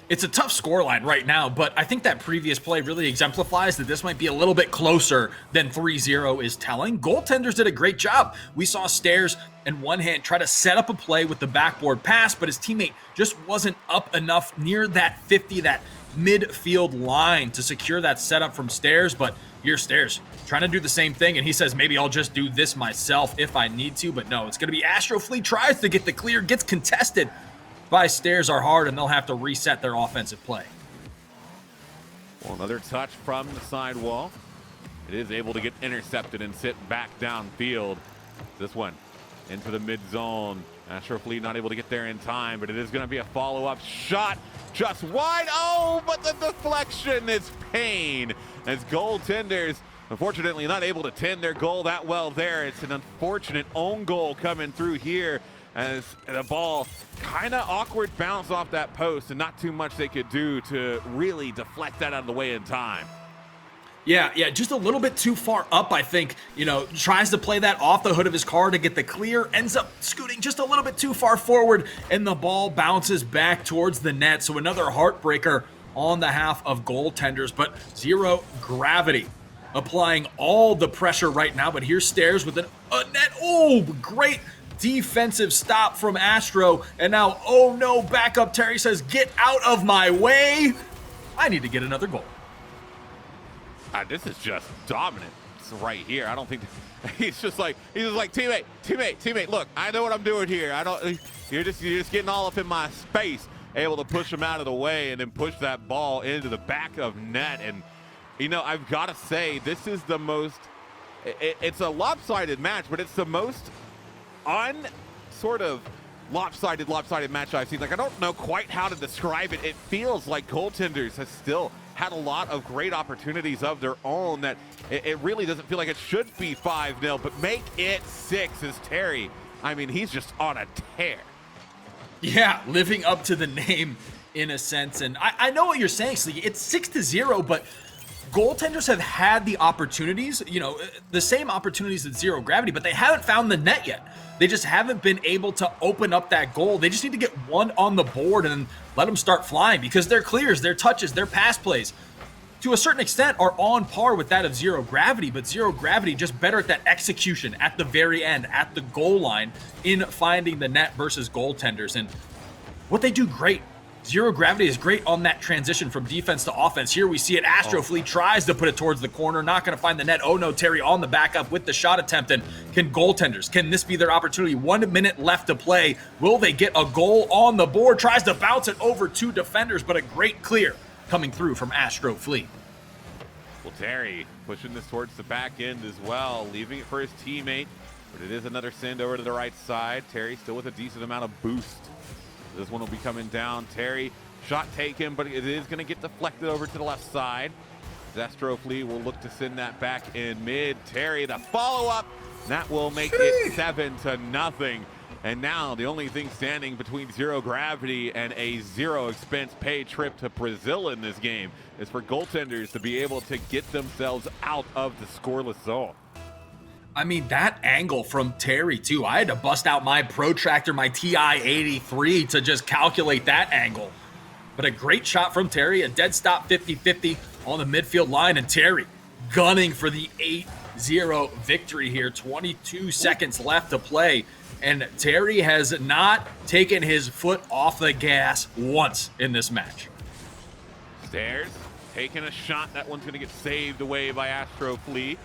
it's a tough scoreline right now, but I think that previous play really exemplifies that this might be a little bit closer than 3-0 is telling. Goaltenders did a great job. We saw Stairs in one hand try to set up a play with the backboard pass, but his teammate just wasn't up enough near that 50, that midfield line to secure that setup from Stairs. But here's Stairs trying to do the same thing, and he says, maybe I'll just do this myself if I need to, but no, it's going to be Astro Flea tries to get the clear, gets contested by Stairs are hard, and they'll have to reset their offensive play. Well, another touch from the sidewall. It is able to get intercepted and sit back downfield. This one into the mid zone. Astro Fleet not able to get there in time, but it is going to be a follow-up shot just wide. Oh, but the deflection is pain as goaltenders, unfortunately, not able to tend their goal that well there. It's an unfortunate own goal coming through here as the ball kind of awkward bounce off that post and not too much they could do to really deflect that out of the way in time. Yeah, just a little bit too far up, I think. Tries to play that off the hood of his car to get the clear, ends up scooting just a little bit too far forward, and the ball bounces back towards the net. So another heartbreaker on the half of goaltenders, but Zero Gravity applying all the pressure right now. But here's Stairs with a net. Oh, great defensive stop from Astro. And now, oh no, backup. Terry says, get out of my way. I need to get another goal. This is just dominant right here. I don't think he's just like teammate. Look, I know what I'm doing here. You're just getting all up in my space. Able to push him out of the way and then push that ball into the back of net. And I've got to say, this is the most. It's a lopsided match, but it's the most lopsided match I've seen. Like, I don't know quite how to describe it. It feels like goaltenders has still had a lot of great opportunities of their own that it really doesn't feel like it should be 5-0, but make it 6 as Terry. I mean, he's just on a tear. Yeah, living up to the name in a sense. And I know what you're saying, Sleeky. It's 6-0, but goaltenders have had the opportunities, the same opportunities as Zero Gravity, but they haven't found the net yet. They just haven't been able to open up that goal. They just need to get one on the board and let them start flying, because their clears, their touches, their pass plays, to a certain extent, are on par with that of Zero Gravity, but Zero Gravity just better at that execution at the very end, at the goal line, in finding the net versus goaltenders. And what they do great. Zero Gravity is great on that transition from defense to offense. Here we see it. Astro Fleet tries to put it towards the corner. Not going to find the net. Oh no, Terry on the backup with the shot attempt. And can this be their opportunity? 1 minute left to play. Will they get a goal on the board? Tries to bounce it over 2 defenders, but a great clear coming through from Astro Fleet. Well, Terry pushing this towards the back end as well, leaving it for his teammate. But it is another send over to the right side. Terry still with a decent amount of boost. This one will be coming down. Terry, shot taken, but it is going to get deflected over to the left side. Astro Fleet will look to send that back in mid. Terry, the follow-up. That will make it 7-0. And now the only thing standing between Zero Gravity and a zero expense paid trip to Brazil in this game is for goaltenders to be able to get themselves out of the scoreless zone. I mean, that angle from Terry, too. I had to bust out my protractor, my TI-83, to just calculate that angle. But a great shot from Terry, a dead stop 50-50 on the midfield line, and Terry gunning for the 8-0 victory here. 22 seconds left to play, and Terry has not taken his foot off the gas once in this match. Stairs taking a shot. That one's going to get saved away by Astro Fleet.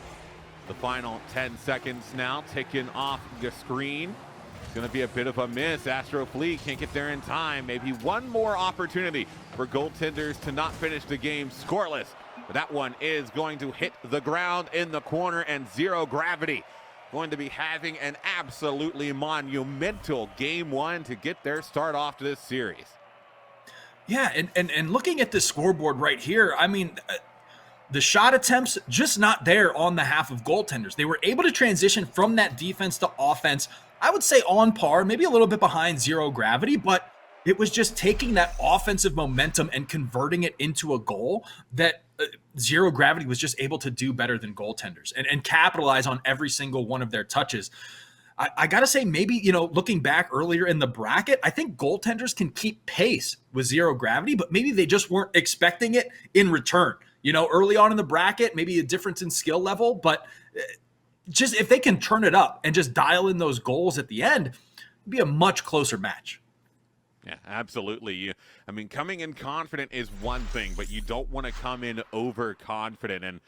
The final 10 seconds now ticking off the screen. It's going to be a bit of a miss. Astro Fleet can't get there in time. Maybe one more opportunity for goaltenders to not finish the game scoreless. But that one is going to hit the ground in the corner, and Zero Gravity going to be having an absolutely monumental game 1 to get their start off to this series. Yeah, and looking at this scoreboard right here, I mean, the shot attempts just not there on the half of goaltenders. They were able to transition from that defense to offense, I would say on par, maybe a little bit behind Zero Gravity, but it was just taking that offensive momentum and converting it into a goal that Zero Gravity was just able to do better than goaltenders and capitalize on every single one of their touches. I got to say, maybe, looking back earlier in the bracket, I think goaltenders can keep pace with Zero Gravity, but maybe they just weren't expecting it in return. Early on in the bracket, maybe a difference in skill level, but just if they can turn it up and just dial in those goals at the end, it'd be a much closer match. Yeah, absolutely. I mean, coming in confident is one thing, but you don't want to come in overconfident. And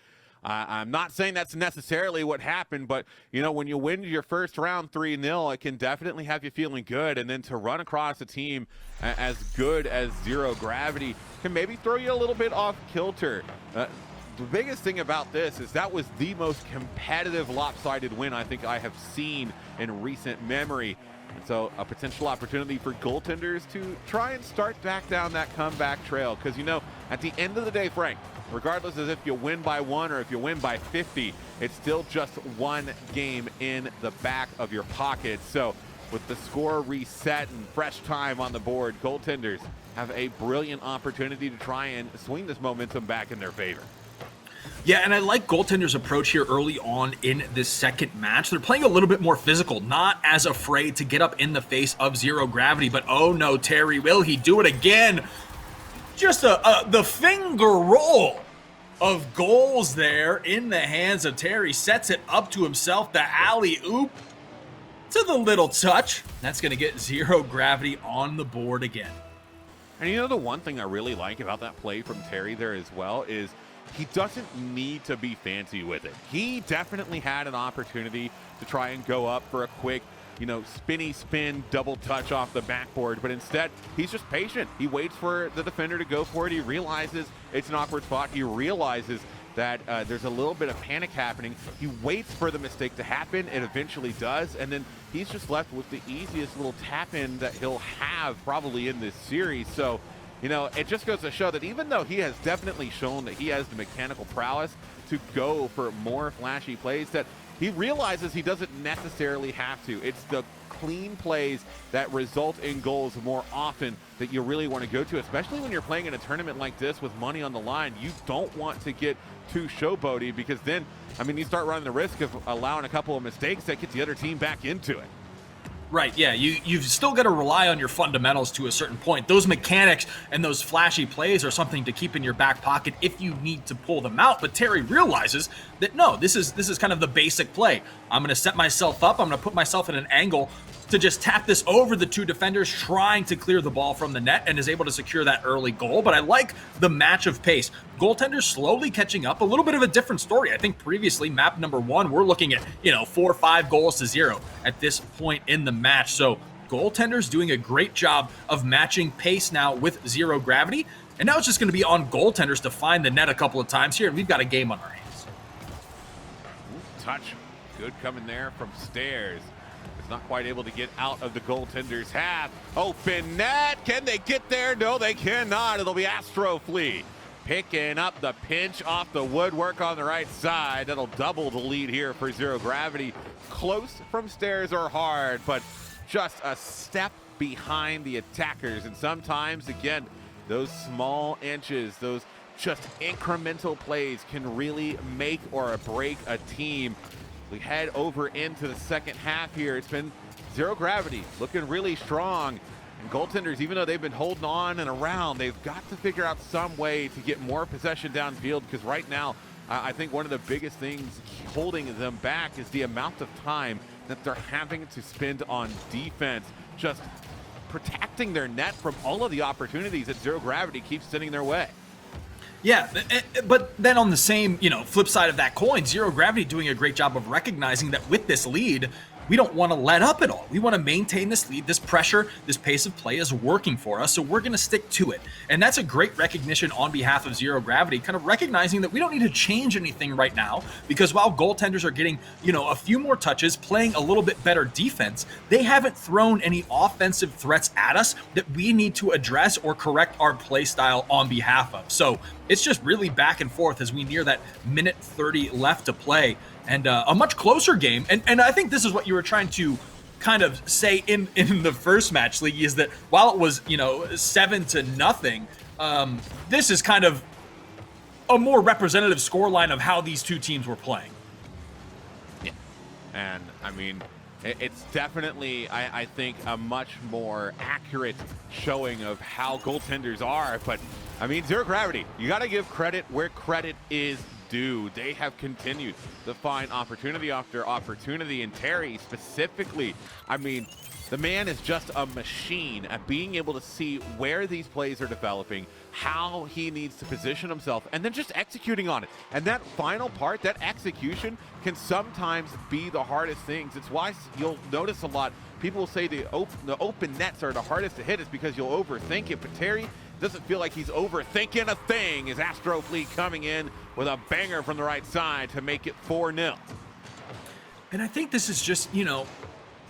I'm not saying that's necessarily what happened, but, when you win your first round 3-0, it can definitely have you feeling good. And then to run across a team as good as Zero Gravity can maybe throw you a little bit off kilter. the biggest thing about this is that was the most competitive lopsided win I think I have seen in recent memory. And so a potential opportunity for goaltenders to try and start back down that comeback trail. Because, you know, at the end of the day, Frank, regardless of if you win by 1 or if you win by 50, it's still just one game in the back of your pocket. So with the score reset and fresh time on the board, goaltenders have a brilliant opportunity to try and swing this momentum back in their favor. Yeah, and I like goaltenders' approach here early on in this second match. They're playing a little bit more physical, not as afraid to get up in the face of zero gravity. But oh no, Terry, will he do it again? Just the finger roll of goals there in the hands of Terry. Sets it up to himself, the alley-oop to the little touch. That's going to get zero gravity on the board again. And you know, the one thing I really like about that play from Terry there as well is he doesn't need to be fancy with it. He definitely had an opportunity to try and go up for a quick, you know, spinny spin, double touch off the backboard, but instead he's just patient. He waits for the defender to go for it. He realizes it's an awkward spot. He realizes that there's a little bit of panic happening. He waits for the mistake to happen. It eventually does, and then he's just left with the easiest little tap in that he'll have probably in this series. So, you know, it just goes to show that even though he has definitely shown that he has the mechanical prowess to go for more flashy plays, that he realizes he doesn't necessarily have to. It's the clean plays that result in goals more often that you really want to go to, especially when you're playing in a tournament like this with money on the line. You don't want to get too showboaty, because then, I mean, you start running the risk of allowing a couple of mistakes that get the other team back into it. Right, yeah, you've still got to rely on your fundamentals to a certain point. Those mechanics and those flashy plays are something to keep in your back pocket if you need to pull them out. But Terry realizes that no, this is kind of the basic play. I'm going to set myself up. I'm going to put myself in an angle to just tap this over the two defenders, trying to clear the ball from the net, and is able to secure that early goal. But I like the match of pace. Goaltenders slowly catching up. A little bit of a different story. I think previously, map number 1, we're looking at, 4 or 5 goals to 0 at this point in the match. So goaltenders doing a great job of matching pace now with zero gravity. And now it's just going to be on goaltenders to find the net a couple of times here, and we've got a game on our hands. Touch. Good coming there from Stairs. It's not quite able to get out of the goaltender's half. Open net. Can they get there? No, they cannot. It'll be Astro Flea picking up the pinch off the woodwork on the right side. That'll double the lead here for zero gravity. Close from Stairs or hard, but just a step behind the attackers. And sometimes, again, those small inches, those just incremental plays can really make or break a team. We head over into the second half here. It's been zero gravity, looking really strong. And goaltenders, even though they've been holding on and around, they've got to figure out some way to get more possession downfield, because right now, I think one of the biggest things holding them back is the amount of time that they're having to spend on defense, just protecting their net from all of the opportunities that zero gravity keeps sending their way. Yeah, but then on the same, flip side of that coin, zero gravity doing a great job of recognizing that with this lead, we don't want to let up at all. We want to maintain this lead. This pressure, this pace of play is working for us, so we're going to stick to it. And that's a great recognition on behalf of zero gravity, kind of recognizing that we don't need to change anything right now, because while goaltenders are getting, a few more touches, playing a little bit better defense, they haven't thrown any offensive threats at us that we need to address or correct our play style on behalf of. So it's just really back and forth as we near that minute 30 left to play. And a much closer game. And I think this is what you were trying to kind of say in the first match, League, is that while it was, 7-0, this is kind of a more representative scoreline of how these two teams were playing. Yeah. And, I mean, it's definitely, I think, a much more accurate showing of how goaltenders are. But, I mean, zero gravity, you got to give credit where credit is due. They have continued to find opportunity after opportunity, and Terry specifically, I mean, the man is just a machine at being able to see where these plays are developing, how he needs to position himself, and then just executing on it. And that final part, that execution, can sometimes be the hardest things. It's why you'll notice a lot, people will say the open nets are the hardest to hit, is because you'll overthink it. But Terry Doesn't feel like he's overthinking a thing as Astro Fleet coming in with a banger from the right side to make it 4-0. And I think this is just,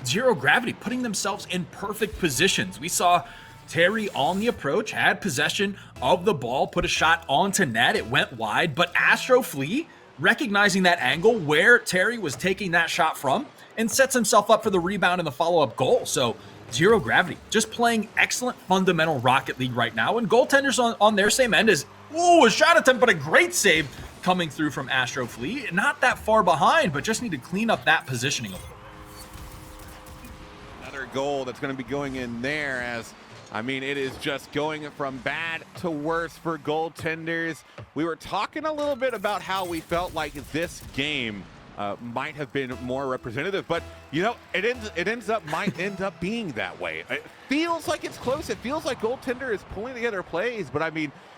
Zero Gravity putting themselves in perfect positions. We saw Terry on the approach, had possession of the ball, put a shot onto net. It went wide, but Astro Fleet recognizing that angle where Terry was taking that shot from and sets himself up for the rebound and the follow-up goal. So Zero Gravity just playing excellent fundamental Rocket League right now. And goaltenders on their same end is, a shot attempt, but a great save coming through from Astro Fleet. Not that far behind, but just need to clean up that positioning a little. Another goal that's going to be going in there it is just going from bad to worse for goaltenders. We were talking a little bit about how we felt like this game might have been more representative, but it might end up being that way. It feels like it's close. It feels like goaltender is pulling together plays, but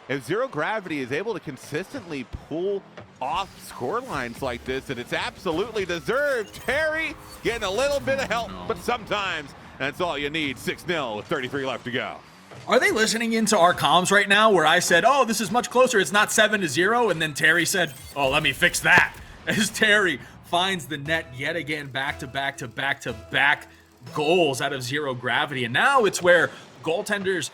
if Zero Gravity is able to consistently pull off score lines like this, then it's absolutely deserved. Terry getting a little bit of help, but sometimes that's all you need. 6-0 with 33 left to go. Are they listening into our comms right now where I said, this is much closer, it's not 7-0, and then Terry said, let me fix that, as Terry finds the net yet again, back-to-back goals out of Zero Gravity. And now it's where goaltenders'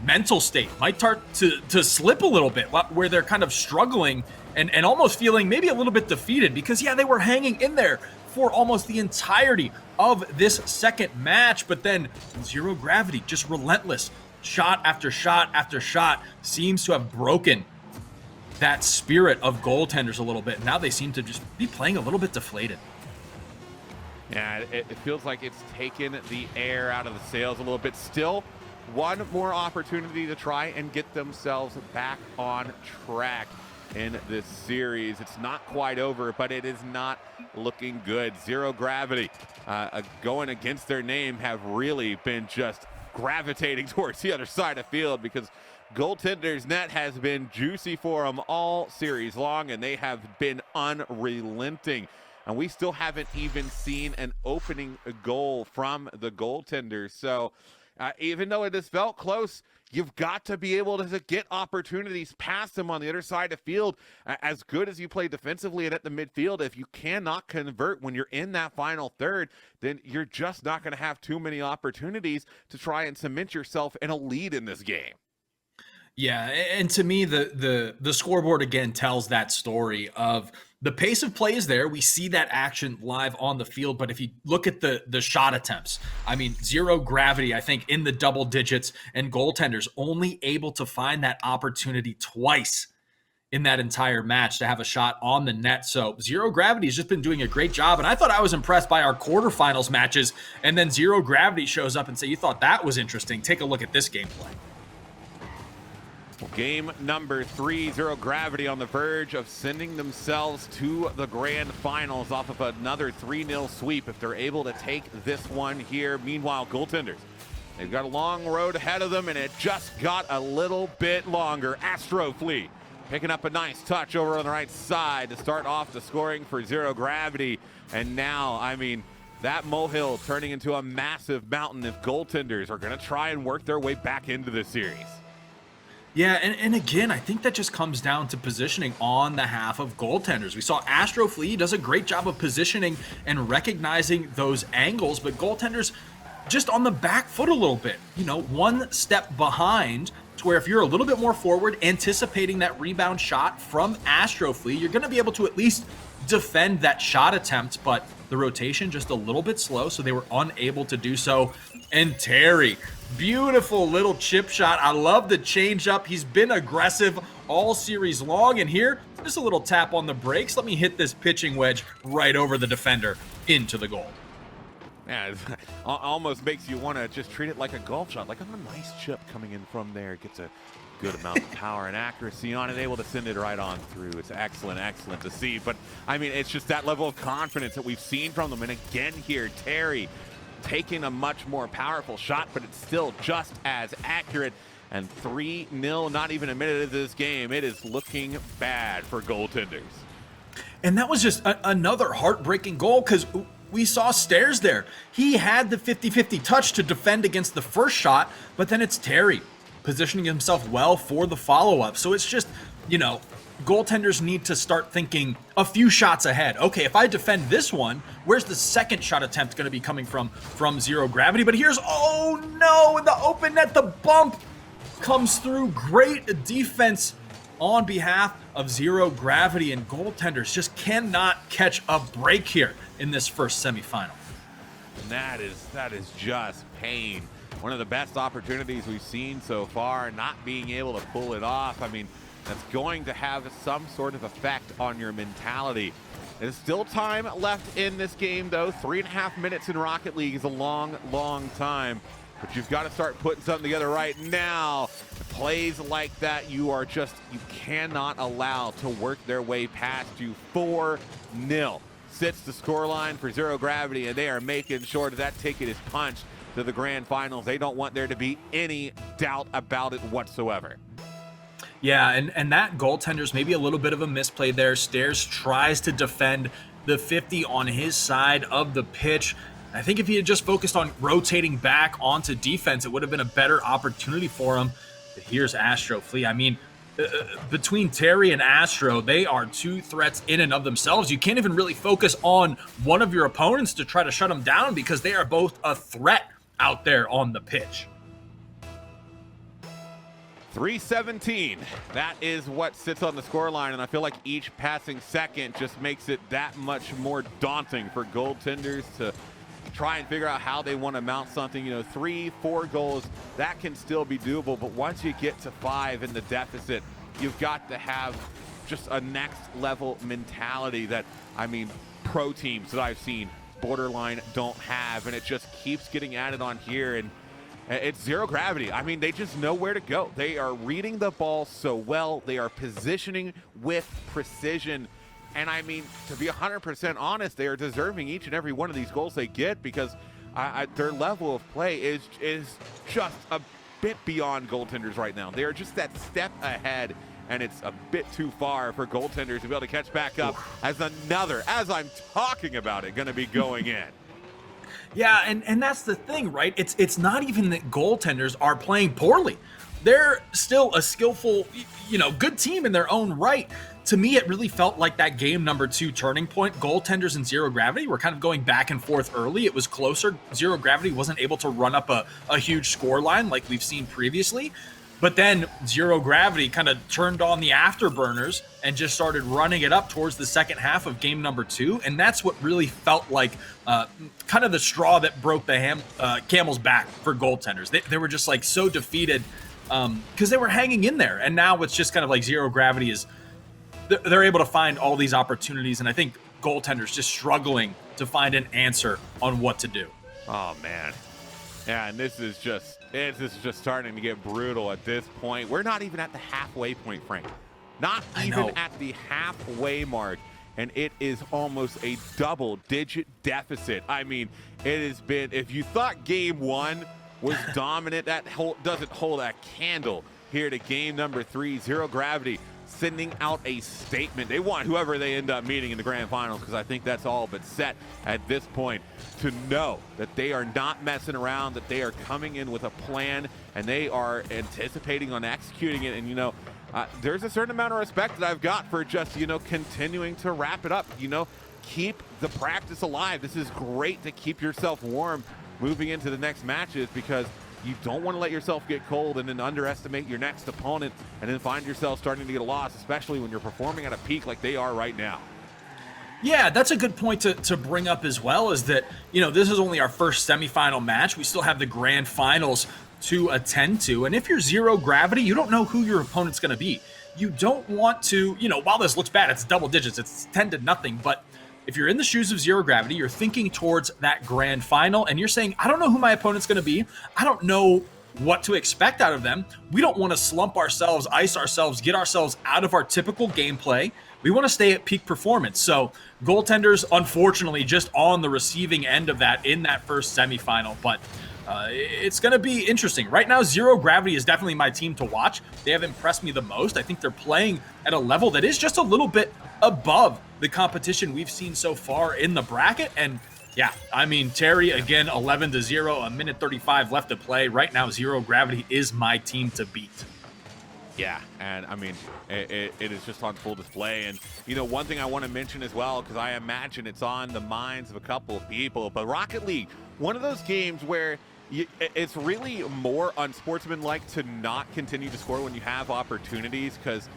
mental state might start to slip a little bit, where they're kind of struggling and almost feeling maybe a little bit defeated, because they were hanging in there for almost the entirety of this second match. But then Zero Gravity, just relentless, shot after shot after shot, seems to have broken that spirit of goaltenders a little bit. Now they seem to just be playing a little bit deflated. Yeah, it feels like it's taken the air out of the sails a little bit. Still, one more opportunity to try and get themselves back on track in this series. It's not quite over, but it is not looking good. Zero Gravity going against their name have really been just gravitating towards the other side of field, because goaltender's net has been juicy for them all series long, and they have been unrelenting. And we still haven't even seen an opening goal from the goaltenders. So even though it has felt close, you've got to be able to get opportunities past them on the other side of field. As good as you play defensively and at the midfield, if you cannot convert when you're in that final third, then you're just not going to have too many opportunities to try and cement yourself in a lead in this game. Yeah, and to me, the scoreboard again tells that story of the pace of play is there. We see that action live on the field, but if you look at the shot attempts, Zero Gravity, I think, in the double digits, and goaltenders only able to find that opportunity twice in that entire match to have a shot on the net. So Zero Gravity has just been doing a great job, and I thought I was impressed by our quarterfinals matches, and then Zero Gravity shows up and say, you thought that was interesting? Take a look at this gameplay. Game number 3, Zero Gravity on the verge of sending themselves to the grand finals off of another 3-0 sweep if they're able to take this one here. Meanwhile, goaltenders, they've got a long road ahead of them, and it just got a little bit longer. Astro Fleet picking up a nice touch over on the right side to start off the scoring for Zero Gravity. And now, that molehill turning into a massive mountain if goaltenders are going to try and work their way back into this series. Yeah, and again, I think that just comes down to positioning on the half of goaltenders. We saw Astro Fleet does a great job of positioning and recognizing those angles, but goaltenders just on the back foot a little bit, one step behind, to where if you're a little bit more forward, anticipating that rebound shot from Astro Fleet, you're going to be able to at least defend that shot attempt, but the rotation just a little bit slow, so they were unable to do so. And Terry, beautiful little chip shot. I love the change up. He's been aggressive all series long, and here, just a little tap on the brakes. Let me hit this pitching wedge right over the defender into the goal. Yeah, it almost makes you want to just treat it like a golf shot, like a nice chip coming in from there. Gets a good amount of power and accuracy on it, able to send it right on through. It's excellent to see. But, it's just that level of confidence that we've seen from them. And again here, Terry taking a much more powerful shot, but it's still just as accurate. And 3-0, not even a minute into this game. It is looking bad for goaltenders. And that was just another heartbreaking goal, because we saw Stairs there. He had the 50-50 touch to defend against the first shot, but then it's Terry positioning himself well for the follow-up. So it's just, goaltenders need to start thinking a few shots ahead. Okay, if I defend this one, where's the second shot attempt going to be coming from zero gravity? But here's, oh no, in the open net, the bump comes through. Great defense on behalf of zero gravity, and goaltenders just cannot catch a break here in this first semifinal. And that is just pain. One of the best opportunities we've seen so far, not being able to pull it off. I mean, that's going to have some sort of effect on your mentality. There's still time left in this game, though. 3.5 minutes in Rocket League is a long, long time. But you've got to start putting something together right now. Plays like that, you cannot allow to work their way past you. 4-0 sits the scoreline for Zero Gravity, and they are making sure that ticket is punched to the grand finals. They don't want there to be any doubt about it whatsoever. Yeah, and that goaltender's maybe a little bit of a misplay there. Stairs tries to defend the 50 on his side of the pitch. I think if he had just focused on rotating back onto defense, it would have been a better opportunity for him. But here's Astro Flea. I mean, between Terry and Astro, they are two threats in and of themselves. You can't even really focus on one of your opponents to try to shut them down because they are both a threat out there on the pitch. 3:17. That is what sits on the scoreline, and I feel like each passing second just makes it that much more daunting for goaltenders to try and figure out how they want to mount something. 3-4 goals, that can still be doable, but once you get to 5 in the deficit, you've got to have just a next level mentality that, pro teams that I've seen borderline don't have, and it just keeps getting added on here. And it's Zero Gravity. They just know where to go. They are reading the ball so well. They are positioning with precision. And to be 100% honest, they are deserving each and every one of these goals they get because their level of play is just a bit beyond goaltenders right now. They are just that step ahead, and it's a bit too far for goaltenders to be able to catch back up as I'm talking about it, going to be going in. Yeah, and that's the thing, right? It's not even that goaltenders are playing poorly. They're still a skillful, good team in their own right. To me, it really felt like that game number 2 turning point. Goaltenders and Zero Gravity were kind of going back and forth early. It was closer. Zero Gravity wasn't able to run up a huge score line like we've seen previously. But then Zero Gravity kind of turned on the afterburners and just started running it up towards the second half of game number 2. And that's what really felt like kind of the straw that broke the camel's back for goaltenders. They were just like so defeated because they were hanging in there. And now it's just kind of like Zero Gravity they're able to find all these opportunities. And I think goaltenders just struggling to find an answer on what to do. Oh, man. Yeah, and this is just starting to get brutal at this point. We're not even at the halfway point, Frank. Not even at the halfway mark. And it is almost a double-digit deficit. It has been, if you thought game 1 was dominant, that doesn't hold a candle here to game number 3. Zero Gravity sending out a statement. They want whoever they end up meeting in the grand finals, because I think that's all but set at this point, to know that they are not messing around, that they are coming in with a plan, and they are anticipating on executing it. And, there's a certain amount of respect that I've got for just, continuing to wrap it up. Keep the practice alive. This is great to keep yourself warm moving into the next matches, because you don't want to let yourself get cold and then underestimate your next opponent and then find yourself starting to get a loss, especially when you're performing at a peak like they are right now. Yeah, that's a good point to bring up as well, is that, this is only our first semifinal match. We still have the grand finals to attend to. And if you're Zero Gravity, you don't know who your opponent's going to be. You don't want to, while this looks bad, it's double digits, it's 10-0, but if you're in the shoes of Zero Gravity, you're thinking towards that grand final, and you're saying, I don't know who my opponent's going to be. I don't know what to expect out of them. We don't want to slump ourselves, ice ourselves, get ourselves out of our typical gameplay. We want to stay at peak performance. So goaltenders, unfortunately, just on the receiving end of that in that first semifinal. But it's going to be interesting. Right now, Zero Gravity is definitely my team to watch. They have impressed me the most. I think they're playing at a level that is just a little bit above the competition we've seen so far in the bracket. And Yeah, I mean, Terry, again, 11-0, a minute 35 left to play. Right now, Zero Gravity is my team to beat. Yeah, and I mean, it is just on full display. And, you know, one thing I want to mention as well, because I imagine it's on the minds of a couple of people, but Rocket League, one of those games where it's really more unsportsmanlike to not continue to score when you have opportunities, because,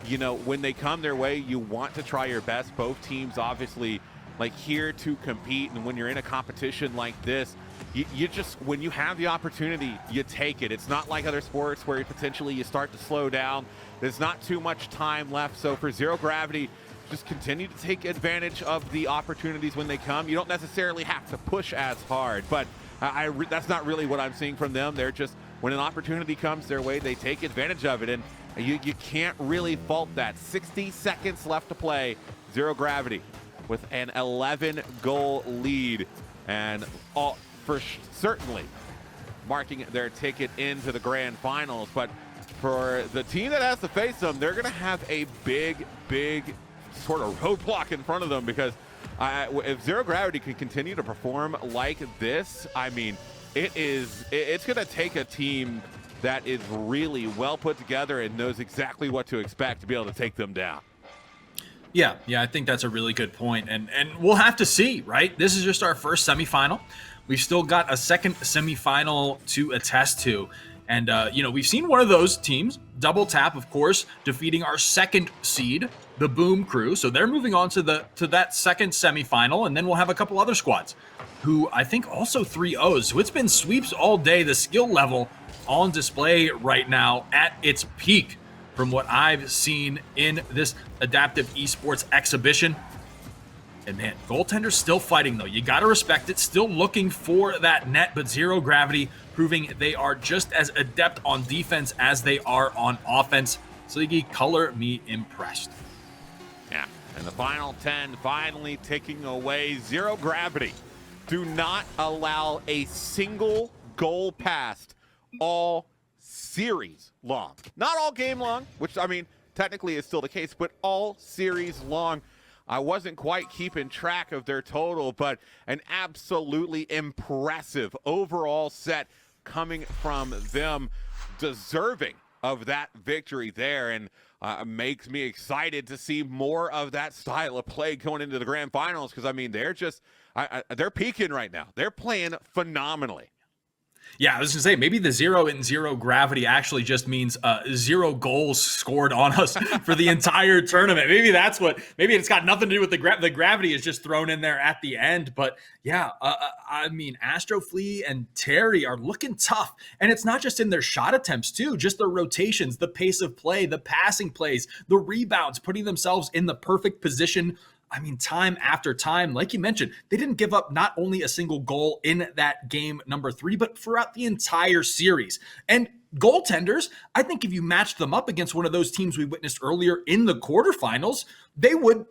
you know, when they come their way, you want to try your best. Both teams obviously like here to compete, and when you're in a competition like this, you just, when you have the opportunity, you take it. It's not like other sports where potentially you start to slow down. There's not too much time left. So for Zero Gravity, just continue to take advantage of the opportunities when they come. You don't necessarily have to push as hard, but that's not really what I'm seeing from them. They're just, when an opportunity comes their way, they take advantage of it, and you can't really fault that. 60 seconds left to play. Zero Gravity with an 11-goal lead, and certainly marking their ticket into the grand finals. But for the team that has to face them, they're going to have a big sort of roadblock in front of them, because if Zero Gravity can continue to perform like this, I mean, it's going to take a team that is really well put together and knows exactly what to expect to be able to take them down. Yeah, I think that's a really good point. And we'll have to see, right? This is just our first semifinal. We've still got a second semifinal to attest to. And, you know, we've seen one of those teams, Double Tap, of course, defeating our second seed, the Boom Crew. So they're moving on to that second semifinal. And then we'll have a couple other squads who I think also 3-0s. So it's been sweeps all day. The skill level on display right now at its peak from what I've seen in this Adaptive Esports exhibition. And man, goaltenders still fighting though. You got to respect it. Still looking for that net, but Zero Gravity proving they are just as adept on defense as they are on offense. So you color me impressed. Yeah, and the final 10 finally taking away Zero Gravity. Do not allow a single goal passed all series long. Not all game long, which I mean technically is still the case, but all series long. I wasn't quite keeping track of their total, but an absolutely impressive overall set coming from them, deserving of that victory there, and makes me excited to see more of that style of play going into the grand finals, because I mean they're just they're peaking right now. They're playing phenomenally. Yeah, I was gonna say maybe the 0 in Zero Gravity actually just means 0 goals scored on us for the entire tournament. Maybe that's what. Maybe it's got nothing to do with the gravity is just thrown in there at the end. But yeah, I mean, Astroflea and Terry are looking tough, and it's not just in their shot attempts too. Just the rotations, the pace of play, the passing plays, the rebounds, putting themselves in the perfect position. I mean, time after time, like you mentioned, they didn't give up not only a single goal in that game number 3, but throughout the entire series. And goaltenders, I think if you matched them up against one of those teams we witnessed earlier in the quarterfinals, they would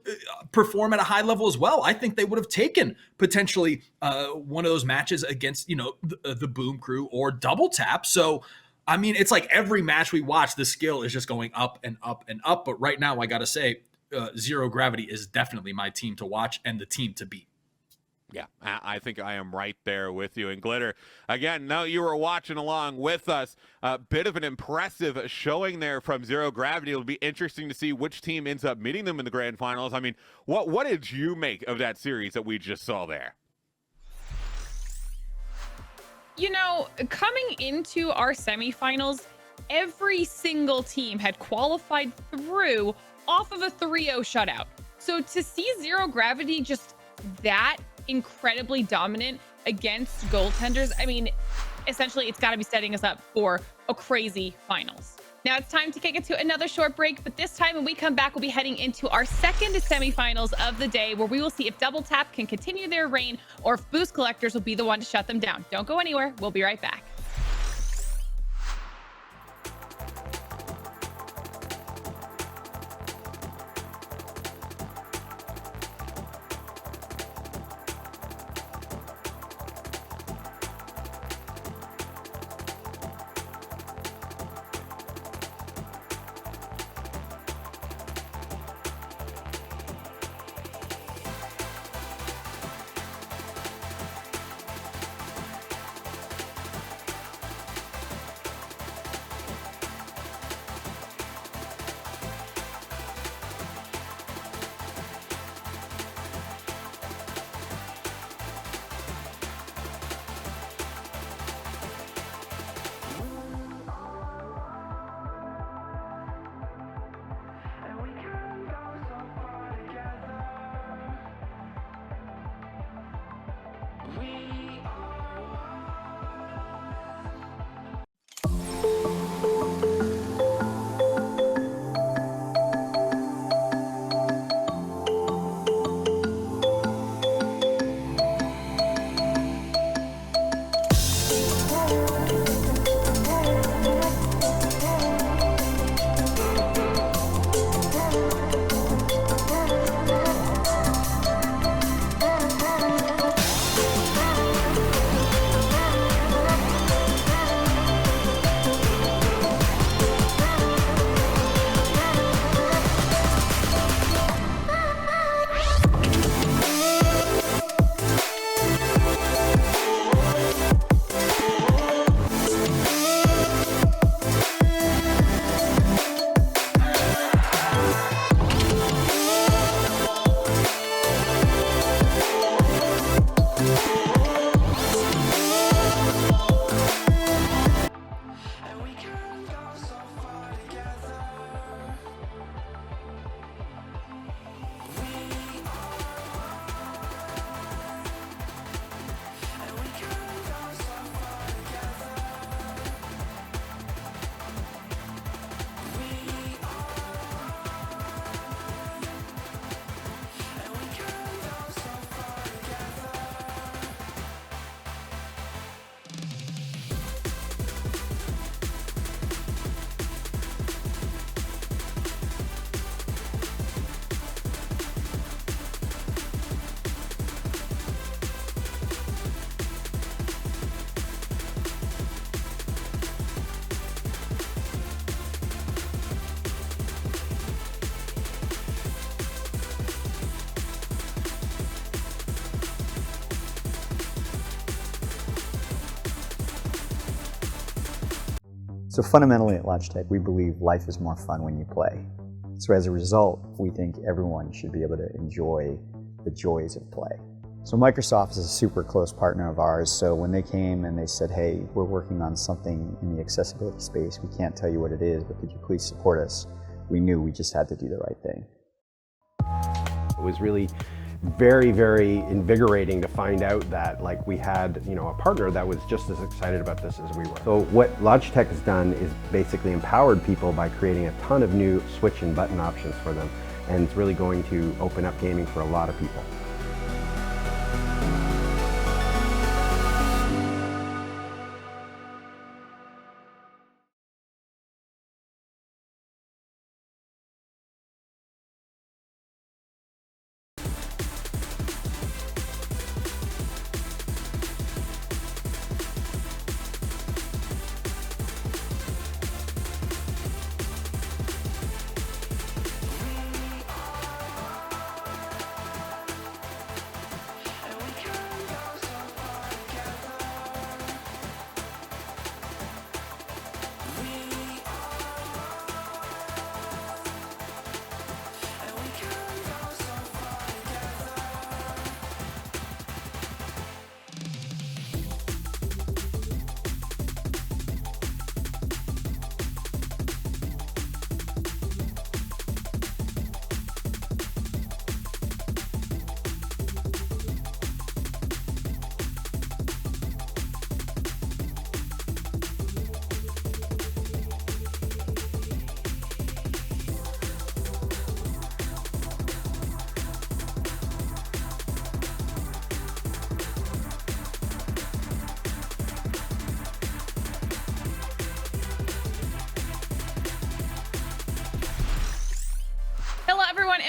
perform at a high level as well. I think they would have taken potentially one of those matches against, you know, the Boom Crew or Double Tap. So, I mean, it's like every match we watch, the skill is just going up and up and up. But right now, I got to say, Zero Gravity is definitely my team to watch and the team to beat. Yeah, I think I am right there with you. And Glitter, again, now you were watching along with us. A bit of an impressive showing there from Zero Gravity. It'll be interesting to see which team ends up meeting them in the grand finals. I mean, what did you make of that series that we just saw there? You know, coming into our semifinals, every single team had qualified through off of a 3-0 shutout. So to see Zero Gravity just that incredibly dominant against goaltenders, I mean, essentially it's got to be setting us up for a crazy finals. Now it's time to kick it to another short break, but this time when we come back, we'll be heading into our second semifinals of the day, where we will see if Double Tap can continue their reign or if Boost Collectors will be the one to shut them down. Don't go anywhere. We'll be right back. So fundamentally at Logitech, we believe life is more fun when you play. So as a result, we think everyone should be able to enjoy the joys of play. So Microsoft is a super close partner of ours, so when they came and they said, hey, we're working on something in the accessibility space, we can't tell you what it is, but could you please support us? We knew we just had to do the right thing. It was really very, very invigorating to find out that like we had, a partner that was just as excited about this as we were. So what Logitech has done is basically empowered people by creating a ton of new switch and button options for them, and it's really going to open up gaming for a lot of people.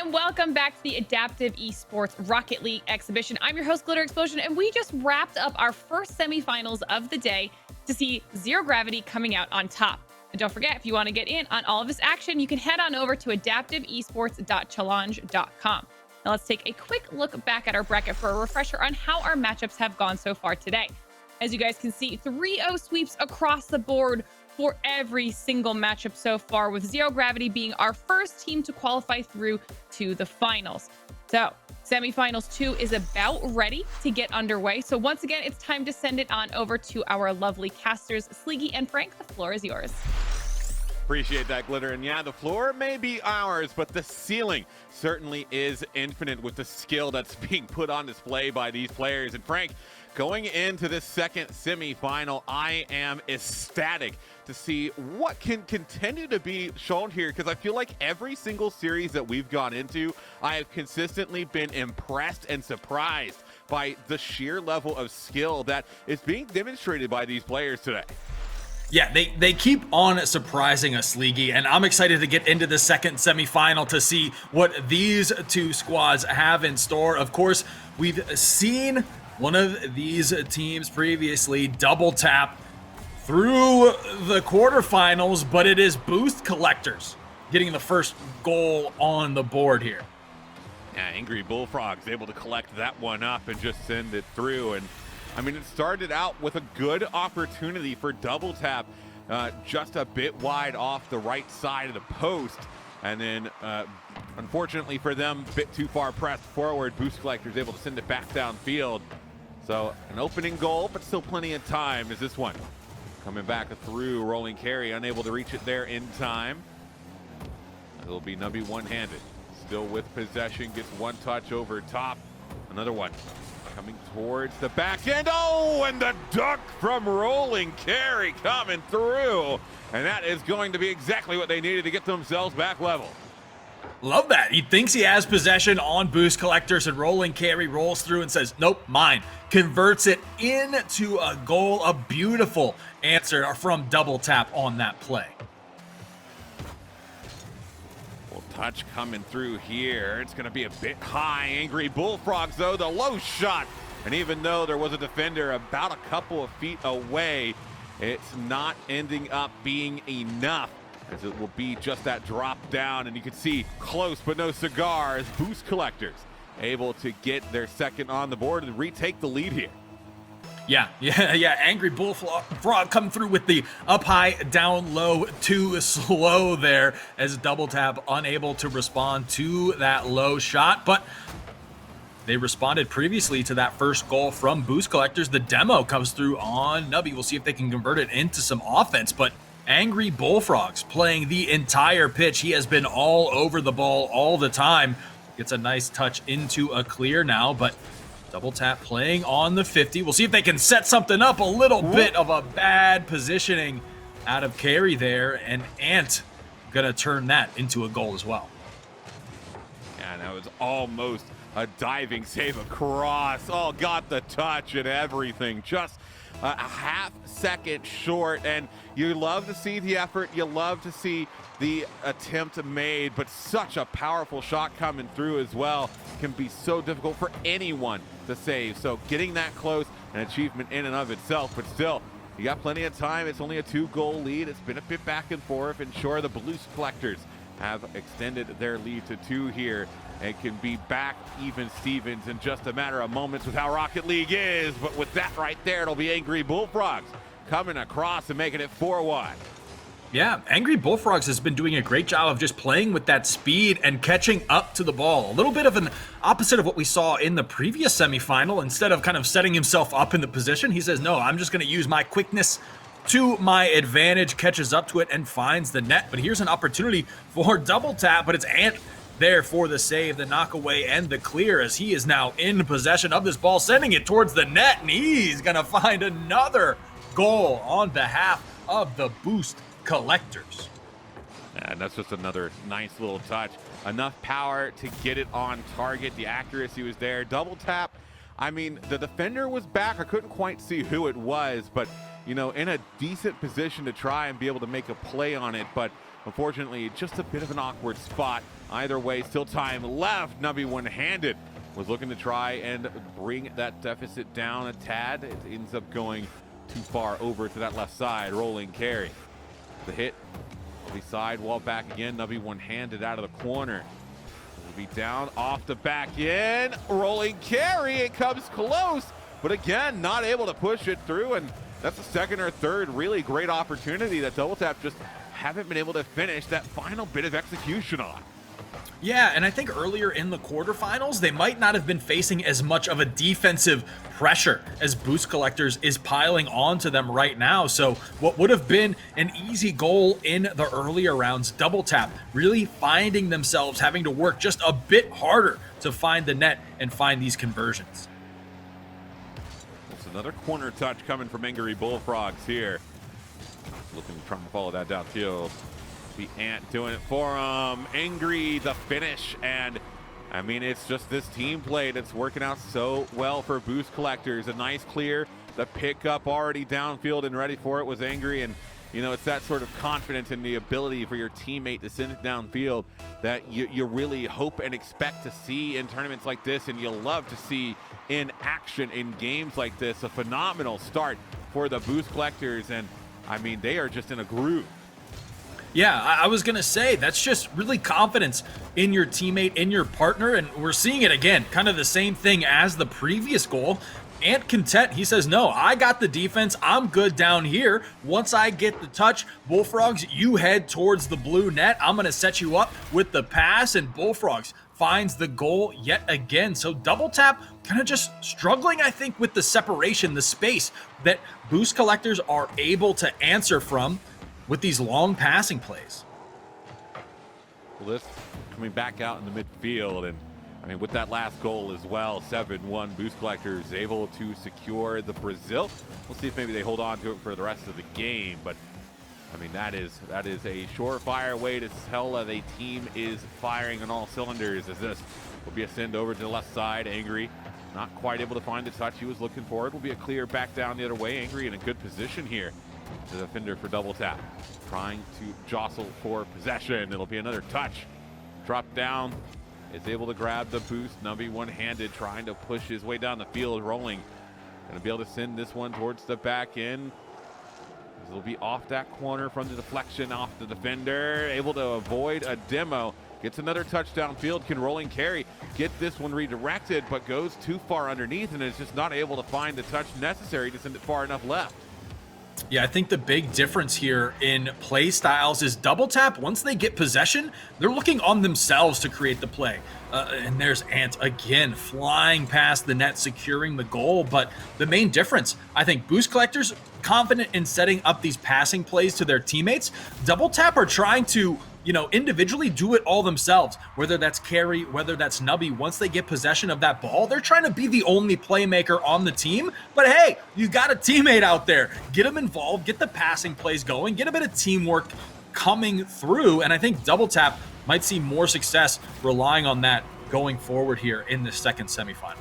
And welcome back to the Adaptive Esports Rocket League exhibition. I'm your host, Glitter Explosion, and we just wrapped up our first semifinals of the day to see Zero Gravity coming out on top. And don't forget, if you want to get in on all of this action, you can head on over to adaptiveesports.challenge.com. Now let's take a quick look back at our bracket for a refresher on how our matchups have gone so far today. As you guys can see, 3-0 sweeps across the board for every single matchup so far, with Zero Gravity being our first team to qualify through to the finals. So semifinals 2 is about ready to get underway. So once again, it's time to send it on over to our lovely casters, Sleegy and Frank. The floor is yours. Appreciate that, Glitter. And yeah, the floor may be ours, but the ceiling certainly is infinite with the skill that's being put on display by these players. And Frank, Going into this second semifinal, I am ecstatic to see what can continue to be shown here, because I feel like every single series that we've gone into, I have consistently been impressed and surprised by the sheer level of skill that is being demonstrated by these players today. Yeah, they keep on surprising us, Leaguey, and I'm excited to get into the second semifinal to see what these two squads have in store. Of course, we've seen one of these teams previously double tap through the quarterfinals, but it is Boost Collectors getting the first goal on the board here. Yeah, Angry Bullfrog's able to collect that one up and just send it through. And I mean, it started out with a good opportunity for double tap, just a bit wide off the right side of the post. And then, unfortunately for them, a bit too far pressed forward. Boost Collector's able to send it back downfield. So an opening goal, but still plenty of time as this one coming back through. Rolling carry, unable to reach it there in time. It'll be Nubby one-handed. Still with possession, gets one touch over top. Another one coming towards the back end. Oh, and the duck from Rolling Carry coming through. And that is going to be exactly what they needed to get themselves back level. Love that. He thinks he has possession on Boost Collectors, and Rolling Carry rolls through and says, nope, mine. Converts it into a goal. A beautiful answer from Double Tap on that play. Touch coming through here. It's going to be a bit high. Angry Bullfrogs, though, the low shot. And even though there was a defender about a couple of feet away, it's not ending up being enough, as it will be just that drop down. And you can see close but no cigar as Boost Collectors able to get their second on the board and retake the lead here. Yeah. Angry Bullfrog come through with the up high, down low, too slow there, as Double Tap unable to respond to that low shot. But they responded previously to that first goal from Boost Collectors. The demo comes through on Nubby. We'll see if they can convert it into some offense. But Angry Bullfrogs playing the entire pitch. He has been all over the ball all the time. Gets a nice touch into a clear now, but Double Tap playing on the 50. We'll see if they can set something up. A little bit of a bad positioning out of carry there, and Ant gonna turn that into a goal as well. Yeah, that was almost a diving save across. Oh, got the touch and everything. Just a half second short, and you love to see the effort. You love to see the attempt made, but such a powerful shot coming through as well can be so difficult for anyone to save. So getting that close, an achievement in and of itself, but still, you got plenty of time. It's only a 2-goal lead. It's been a bit back and forth, and sure, the Boost Collectors have extended their lead to 2 here. It can be back even Stevens in just a matter of moments with how Rocket League is, but with that right there, it'll be Angry Bullfrogs coming across and making it 4-1. Yeah, Angry Bullfrogs has been doing a great job of just playing with that speed and catching up to the ball. A little bit of an opposite of what we saw in the previous semifinal. Instead of kind of setting himself up in the position, he says, no, I'm just going to use my quickness to my advantage, catches up to it and finds the net. But here's an opportunity for Double Tap, but it's Ant there for the save, the knockaway, and the clear, as he is now in possession of this ball, sending it towards the net, and he's going to find another goal on behalf of the Boost Collectors. And that's just another nice little touch. Enough power to get it on target. The accuracy was there. Double Tap, I mean, the defender was back. I couldn't quite see who it was, but, you know, in a decent position to try and be able to make a play on it. But unfortunately, just a bit of an awkward spot. Either way, still time left. Nubby one-handed was looking to try and bring that deficit down a tad. It ends up going too far over to that left side. Rolling carry. The hit will be sidewall back again. Nubby one-handed out of the corner. Will be down off the back end. Rolling carry. It comes close, but again, not able to push it through. And that's the second or third really great opportunity that Double Tap just haven't been able to finish that final bit of execution on. Yeah, and I think earlier in the quarterfinals, they might not have been facing as much of a defensive pressure as Boost Collectors is piling onto them right now. So what would have been an easy goal in the earlier rounds, Double Tap really finding themselves having to work just a bit harder to find the net and find these conversions. This Another corner touch coming from Angry Bullfrogs here. Looking to try and follow that downfield. The Ant doing it for him. Angry, the finish. And I mean, it's just this team play that's working out so well for Boost Collectors. A nice clear. The pickup already downfield and ready for it was Angry. And, you know, it's that sort of confidence in the ability for your teammate to send it downfield that you really hope and expect to see in tournaments like this. And you'll love to see in action in games like this. A phenomenal start for the Boost Collectors. And, I mean, they are just in a groove. Yeah, I was going to say, that's just really confidence in your teammate, in your partner, and we're seeing it again, kind of the same thing as the previous goal. Ant content, he says, no, I got the defense, I'm good down here. Once I get the touch, Bullfrogs, you head towards the blue net. I'm going to set you up with the pass, and Bullfrogs finds the goal yet again. So Double Tap kind of just struggling, I think, with the separation, the space that Boost Collectors are able to answer from with these long passing plays. Well, this coming back out in the midfield, and I mean, with that last goal as well, 7-1, Boost Collectors able to secure the Brazil. We'll see if maybe they hold on to it for the rest of the game, but I mean, that is a surefire way to tell the team is firing on all cylinders, as this will be a send over to the left side. Angry, not quite able to find the touch he was looking for. It will be a clear back down the other way. Angry in a good position here. The defender for Double Tap, trying to jostle for possession. It'll be another touch. Drop down, is able to grab the boost. Nubby one-handed, trying to push his way down the field, rolling. Gonna be able to send this one towards the back end. It'll be off that corner from the deflection off the defender. Able to avoid a demo. Gets another touchdown field, can rolling carry, get this one redirected, but goes too far underneath and is just not able to find the touch necessary to send it far enough left. Yeah, I think the big difference here in play styles is Double Tap, once they get possession, they're looking on themselves to create the play. And there's Ant again, flying past the net, securing the goal. But the main difference, I think Boost Collectors, confident in setting up these passing plays to their teammates. Double Tap are trying to, you know, individually do it all themselves, whether that's Carry, whether that's Nubby. Once they get possession of that ball, they're trying to be the only playmaker on the team. But hey, you got a teammate out there. Get them involved, get the passing plays going, get a bit of teamwork coming through. And I think Double Tap might see more success relying on that going forward here in the second semifinal.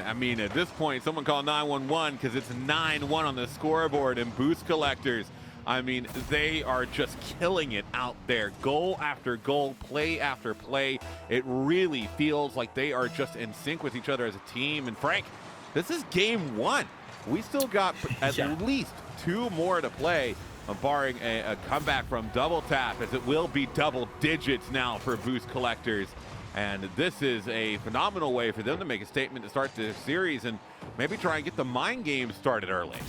I mean, at this point, someone call 911 because it's 9-1 on the scoreboard, and Boost Collectors, I mean, they are just killing it out there. Goal after goal, play after play. It really feels like they are just in sync with each other as a team. And Frank, this is game one. We still got at least two more to play, barring a comeback from Double Tap, as it will be double digits now for Boost Collectors. And this is a phenomenal way for them to make a statement to start the series and maybe try and get the mind game started early.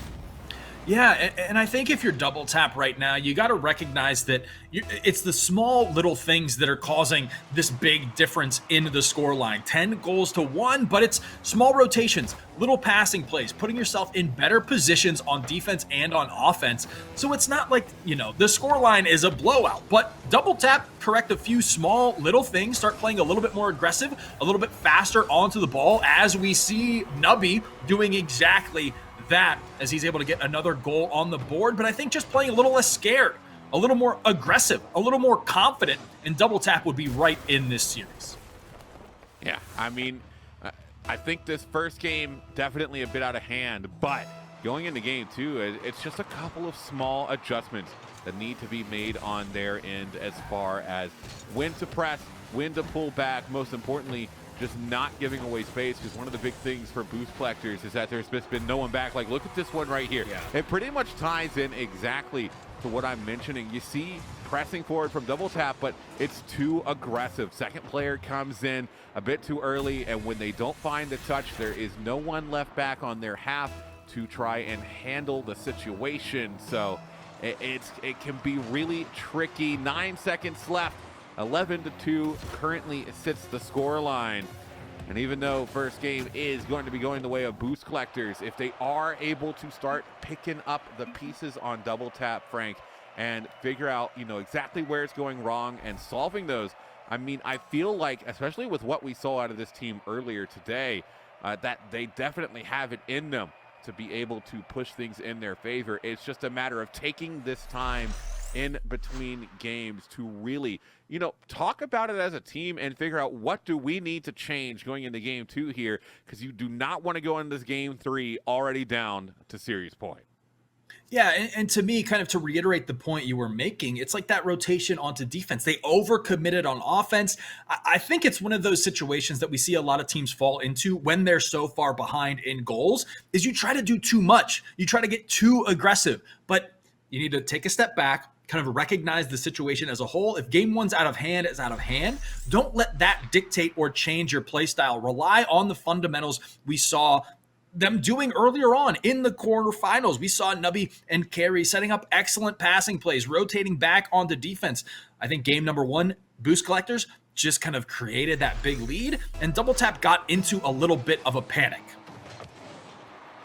Yeah, and I think if you're Double Tap right now, you got to recognize that it's the small little things that are causing this big difference in the scoreline. 10 goals to 1, but it's small rotations, little passing plays, putting yourself in better positions on defense and on offense. So it's not like, you know, the scoreline is a blowout, but Double Tap, correct a few small little things, start playing a little bit more aggressive, a little bit faster onto the ball, as we see Nubby doing exactly that as he's able to get another goal on the board. But I think just playing a little less scared, a little more aggressive, a little more confident, and Double Tap would be right in this series. Yeah, I mean, I think this first game definitely a bit out of hand, but going into game two, it's just a couple of small adjustments that need to be made on their end as far as when to press, when to pull back, most importantly, just not giving away space, because one of the big things for Boost Collectors is that there's just been no one back. Like, look at this one right here. Yeah. It pretty much ties in exactly to what I'm mentioning. You see pressing forward from Double Tap, but it's too aggressive. Second player comes in a bit too early, and when they don't find the touch, there is no one left back on their half to try and handle the situation. So it can be really tricky. 9 seconds left. 11-2 currently sits the score line. And even though first game is going to be going the way of Boost Collectors, if they are able to start picking up the pieces on Double Tap, Frank, and figure out, you know, exactly where it's going wrong and solving those, I mean, I feel like, especially with what we saw out of this team earlier today, that they definitely have it in them to be able to push things in their favor. It's just a matter of taking this time in between games to really, talk about it as a team and figure out what do we need to change going into game 2 here, because you do not want to go into this game 3 already down to series point. Yeah, and to me, kind of to reiterate the point you were making, it's like that rotation onto defense. They overcommitted on offense. I think it's one of those situations that we see a lot of teams fall into when they're so far behind in goals, is you try to do too much. You try to get too aggressive, but you need to take a step back, kind of recognize the situation as a whole. If game 1's out of hand, it's out of hand. Don't let that dictate or change your play style. Rely on the fundamentals we saw them doing earlier on in the quarterfinals. We saw Nubby and Carey setting up excellent passing plays, rotating back onto defense. I think game number 1, Boost Collectors just kind of created that big lead, and Double Tap got into a little bit of a panic.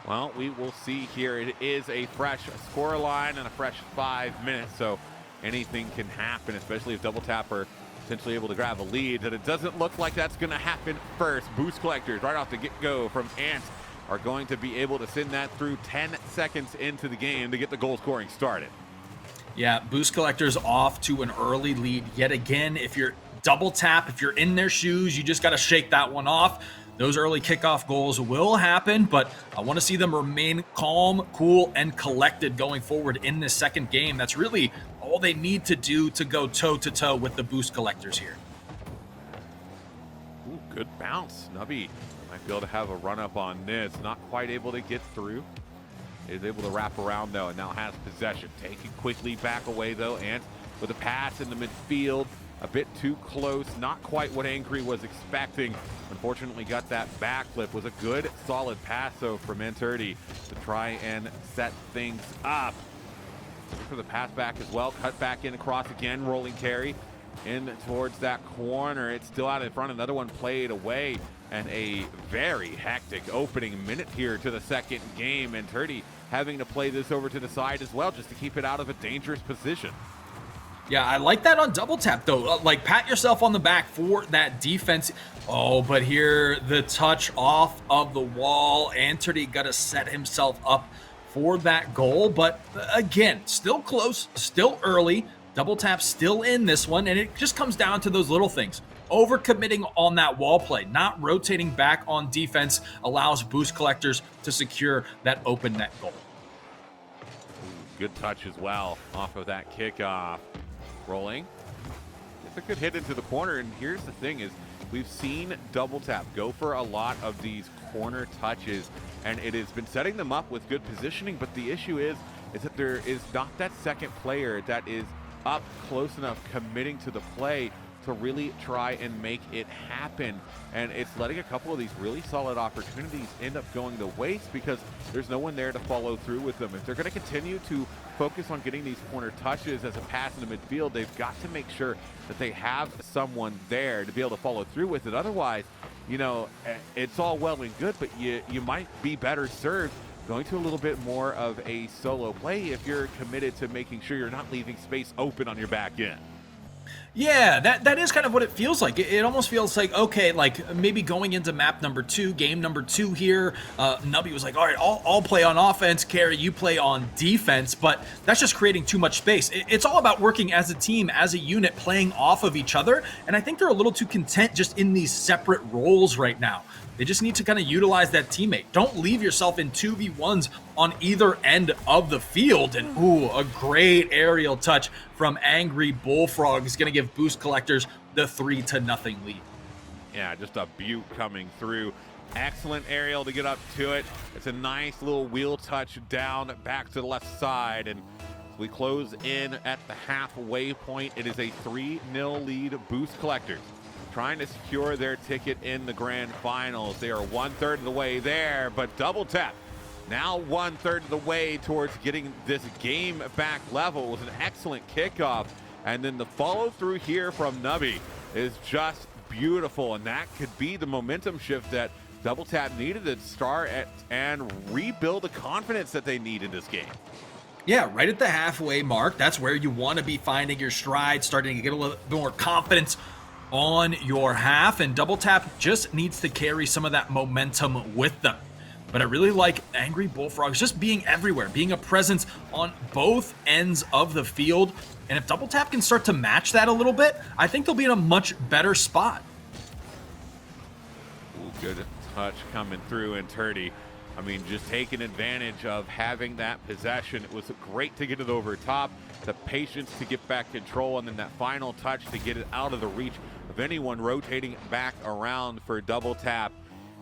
Well, we will see here. It is a fresh score line and a fresh 5 minutes, so anything can happen, especially if Double Tap are potentially able to grab a lead. But it doesn't look like that's going to happen first. Boost Collectors right off the get-go from Ant are going to be able to send that through 10 seconds into the game to get the goal scoring started. Yeah, Boost Collectors off to an early lead yet again. If you're Double Tap, if you're in their shoes, you just got to shake that one off. Those early kickoff goals will happen, but I want to see them remain calm, cool, and collected going forward in this second game. That's really all they need to do to go toe-to-toe with the Boost Collectors here. Ooh, good bounce. Nubby might be able to have a run-up on this. Not quite able to get through. Is able to wrap around, though, and now has possession. Taken quickly back away, though, and with a pass in the midfield. A bit too close, not quite what Angry was expecting. Unfortunately got that backflip. Was a good, solid pass, though, from Enturdy to try and set things up. Looking for the pass back as well. Cut back in across again, rolling carry in towards that corner. It's still out in front. Another one played away, and a very hectic opening minute here to the second game. Enturdy having to play this over to the side as well, just to keep it out of a dangerous position. Yeah, I like that on Double Tap, though. Like, pat yourself on the back for that defense. Oh, but here, the touch off of the wall. Anthony got to set himself up for that goal. But again, still close, still early. Double Tap still in this one. And it just comes down to those little things. Overcommitting on that wall play, not rotating back on defense, allows Boost Collectors to secure that open net goal. Good touch as well off of that kickoff. Rolling. It's a good hit into the corner, and here's the thing is we've seen Double Tap go for a lot of these corner touches, and it has been setting them up with good positioning, but the issue is that there is not that second player that is up close enough committing to the play to really try and make it happen. And it's letting a couple of these really solid opportunities end up going to waste because there's no one there to follow through with them. If they're going to continue to focus on getting these corner touches as a pass in the midfield, they've got to make sure that they have someone there to be able to follow through with it. Otherwise, it's all well and good, but you might be better served going to a little bit more of a solo play if you're committed to making sure you're not leaving space open on your back end. Yeah, that is kind of what it feels like. It almost feels like, okay, like maybe going into map number 2, game number 2 here, Nubby was like, all right, I'll play on offense, Carey, you play on defense, but that's just creating too much space. It's all about working as a team, as a unit, playing off of each other, and I think they're a little too content just in these separate roles right now. They just need to kind of utilize that teammate. Don't leave yourself in 2v1s on either end of the field. And ooh, a great aerial touch from Angry Bullfrog is going to give Boost Collectors the 3-0 lead. Yeah, just a beaut coming through. Excellent aerial to get up to it. It's a nice little wheel touch down back to the left side. And we close in at the halfway point. It is a 3-0 lead. Boost Collectors trying to secure their ticket in the grand finals. They are 1/3 of the way there, but Double Tap now 1/3 of the way towards getting this game back level. It was an excellent kickoff, and then the follow through here from Nubby is just beautiful, and that could be the momentum shift that Double Tap needed to start and rebuild the confidence that they need in this game. Yeah, right at the halfway mark, that's where you want to be finding your stride, starting to get a little bit more confidence on your half, and Double Tap just needs to carry some of that momentum with them. But I really like Angry Bullfrogs just being everywhere, being a presence on both ends of the field. And if Double Tap can start to match that a little bit, I think they'll be in a much better spot. Ooh, good touch coming through, and Turdy, I mean, just taking advantage of having that possession. It was great to get it over top, the patience to get back control, and then that final touch to get it out of the reach of anyone rotating back around for Double Tap.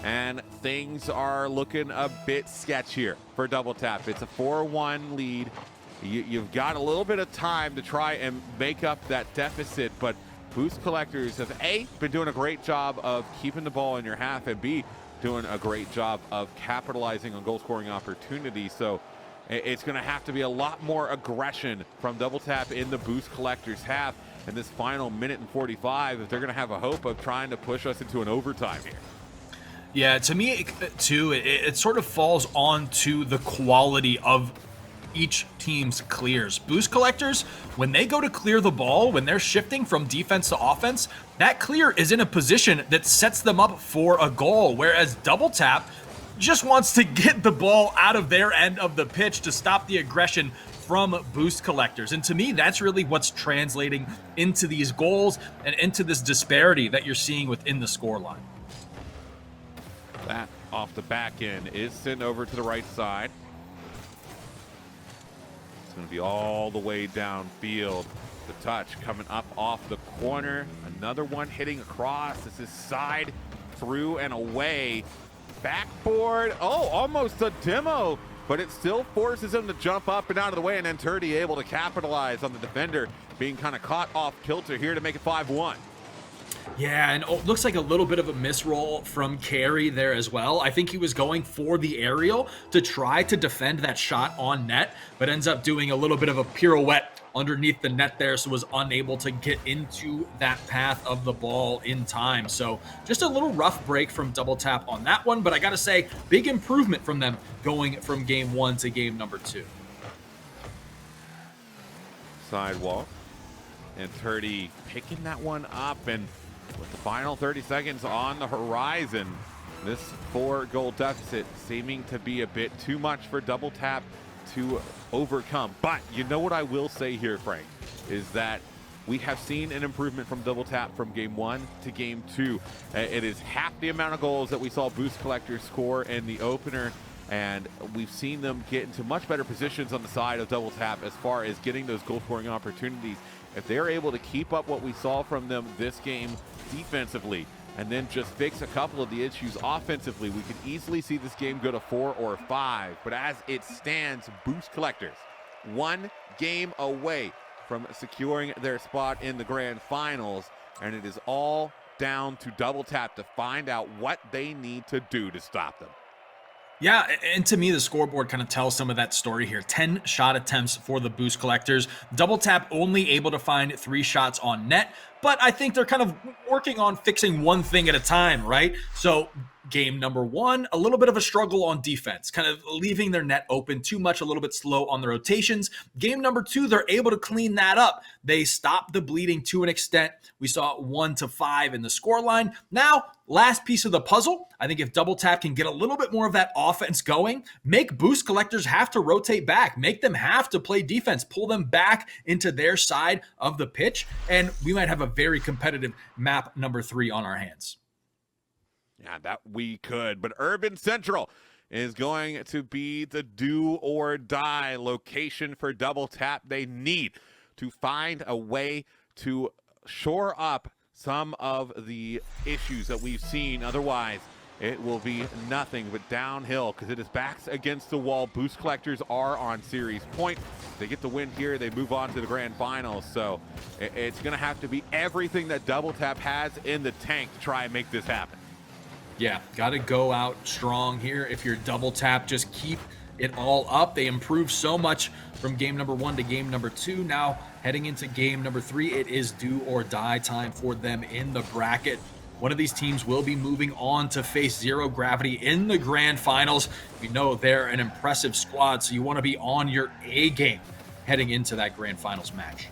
And things are looking a bit sketchier for Double Tap. It's a 4-1 lead. You've got a little bit of time to try and make up that deficit, but Boost Collectors have A, been doing a great job of keeping the ball in your half, and B, doing a great job of capitalizing on goal scoring opportunities. So it's going to have to be a lot more aggression from Double Tap in the Boost Collectors half in this final minute and 45 if they're going to have a hope of trying to push us into an overtime here. Yeah, to me, too, it sort of falls on to the quality of each team's clears. Boost Collectors, when they go to clear the ball, when they're shifting from defense to offense, that clear is in a position that sets them up for a goal, whereas Double Tap just wants to get the ball out of their end of the pitch to stop the aggression from Boost Collectors. And to me, that's really what's translating into these goals and into this disparity that you're seeing within the scoreline. That off the back end is sent over to the right side. It's going to be all the way downfield. The touch coming up off the corner. Another one hitting across. This is side, through, and away. Backboard. Oh, almost a demo, but it still forces him to jump up and out of the way, and then Turdy able to capitalize on the defender being kind of caught off kilter here to make it 5-1. Yeah, and it looks like a little bit of a misroll from Carey there as well. I think he was going for the aerial to try to defend that shot on net, but ends up doing a little bit of a pirouette underneath the net there, so was unable to get into that path of the ball in time. So just a little rough break from Double Tap on that one, but I gotta say, big improvement from them going from game 1 to game number 2. Sidewalk, and Turdy picking that one up, and with the final 30 seconds on the horizon, this 4-goal deficit seeming to be a bit too much for Double Tap to overcome. But you know what I will say here, Frank, is that we have seen an improvement from Double Tap from game 1 to game 2. It is half the amount of goals that we saw Boost Collectors score in the opener, and we've seen them get into much better positions on the side of Double Tap as far as getting those goal scoring opportunities. If they're able to keep up what we saw from them this game defensively, and then just fix a couple of the issues offensively, we could easily see this game go to 4 or 5. But as it stands, Boost Collectors, 1 game away from securing their spot in the grand finals, and it is all down to Double Tap to find out what they need to do to stop them. Yeah, and to me, the scoreboard kind of tells some of that story here. 10 shot attempts for the Boost Collectors. Double Tap only able to find 3 shots on net, but I think they're kind of working on fixing one thing at a time, right? So game number 1, a little bit of a struggle on defense, kind of leaving their net open too much, a little bit slow on the rotations. Game number 2, they're able to clean that up. They stopped the bleeding to an extent. We saw 1-5 in the scoreline. Now, last piece of the puzzle, I think if Double Tap can get a little bit more of that offense going, make Boost Collectors have to rotate back, make them have to play defense, pull them back into their side of the pitch, and we might have a very competitive map number 3 on our hands. Yeah, that we could, but Urban Central is going to be the do or die location for Double Tap. They need to find a way to shore up some of the issues that we've seen. Otherwise, it will be nothing but downhill because it is backs against the wall. Boost Collectors are on series point. They get the win here. They move on to the grand finals. So it's going to have to be everything that Double Tap has in the tank to try and make this happen. Yeah, got to go out strong here. If you're Double Tap, just keep it all up. They improved so much from game number 1 to game number 2. Now heading into game number 3, it is do or die time for them in the bracket. One of these teams will be moving on to face Zero Gravity in the grand finals. We know they're an impressive squad, so you want to be on your A game heading into that grand finals match.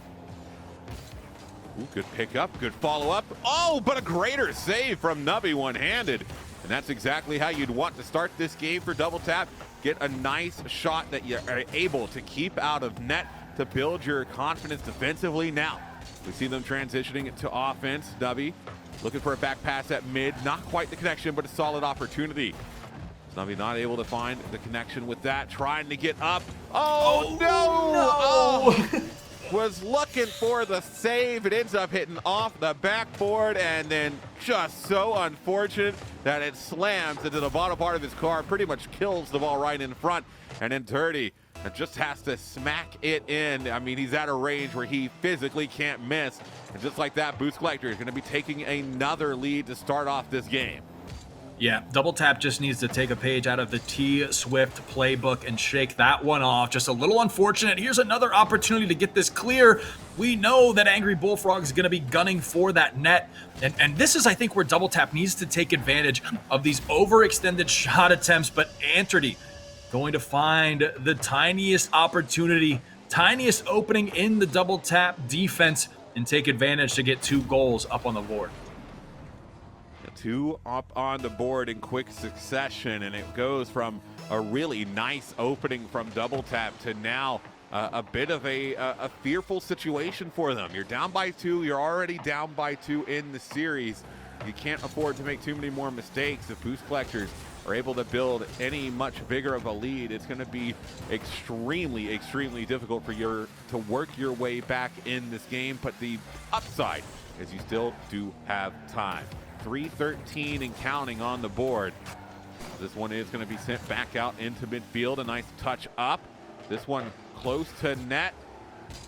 Ooh, good pickup, good follow-up. Oh, but a greater save from Nubby one-handed. And that's exactly how you'd want to start this game for Double Tap. Get a nice shot that you are able to keep out of net to build your confidence defensively. Now, we see them transitioning to offense. Nubby looking for a back pass at mid. Not quite the connection, but a solid opportunity. Nubby not able to find the connection with that. Trying to get up. Oh, no! Was looking for the save. It ends up hitting off the backboard, and then just so unfortunate that it slams into the bottom part of his car, pretty much kills the ball right in front. And then Dirty just has to smack it in. I mean, he's at a range where he physically can't miss. And just like that, Boost Collector is going to be taking another lead to start off this game. Yeah, Double Tap just needs to take a page out of the T-Swift playbook and shake that one off. Just a little unfortunate. Here's another opportunity to get this clear. We know that Angry Bullfrog is going to be gunning for that net. And this is, I think, where Double Tap needs to take advantage of these overextended shot attempts. But Anthony going to find the tiniest opportunity, tiniest opening in the Double Tap defense and take advantage to get 2 goals up on the board. 2 up on the board in quick succession, and it goes from a really nice opening from Double Tap to now a bit of a fearful situation for them. You're down by 2. You're already down by 2 in the series. You can't afford to make too many more mistakes. If Boost Collectors are able to build any much bigger of a lead, it's going to be extremely, extremely difficult for you to work your way back in this game. But the upside is you still do have time. 3:13 and counting on the board. This one is going to be sent back out into midfield. A nice touch up. This one close to net.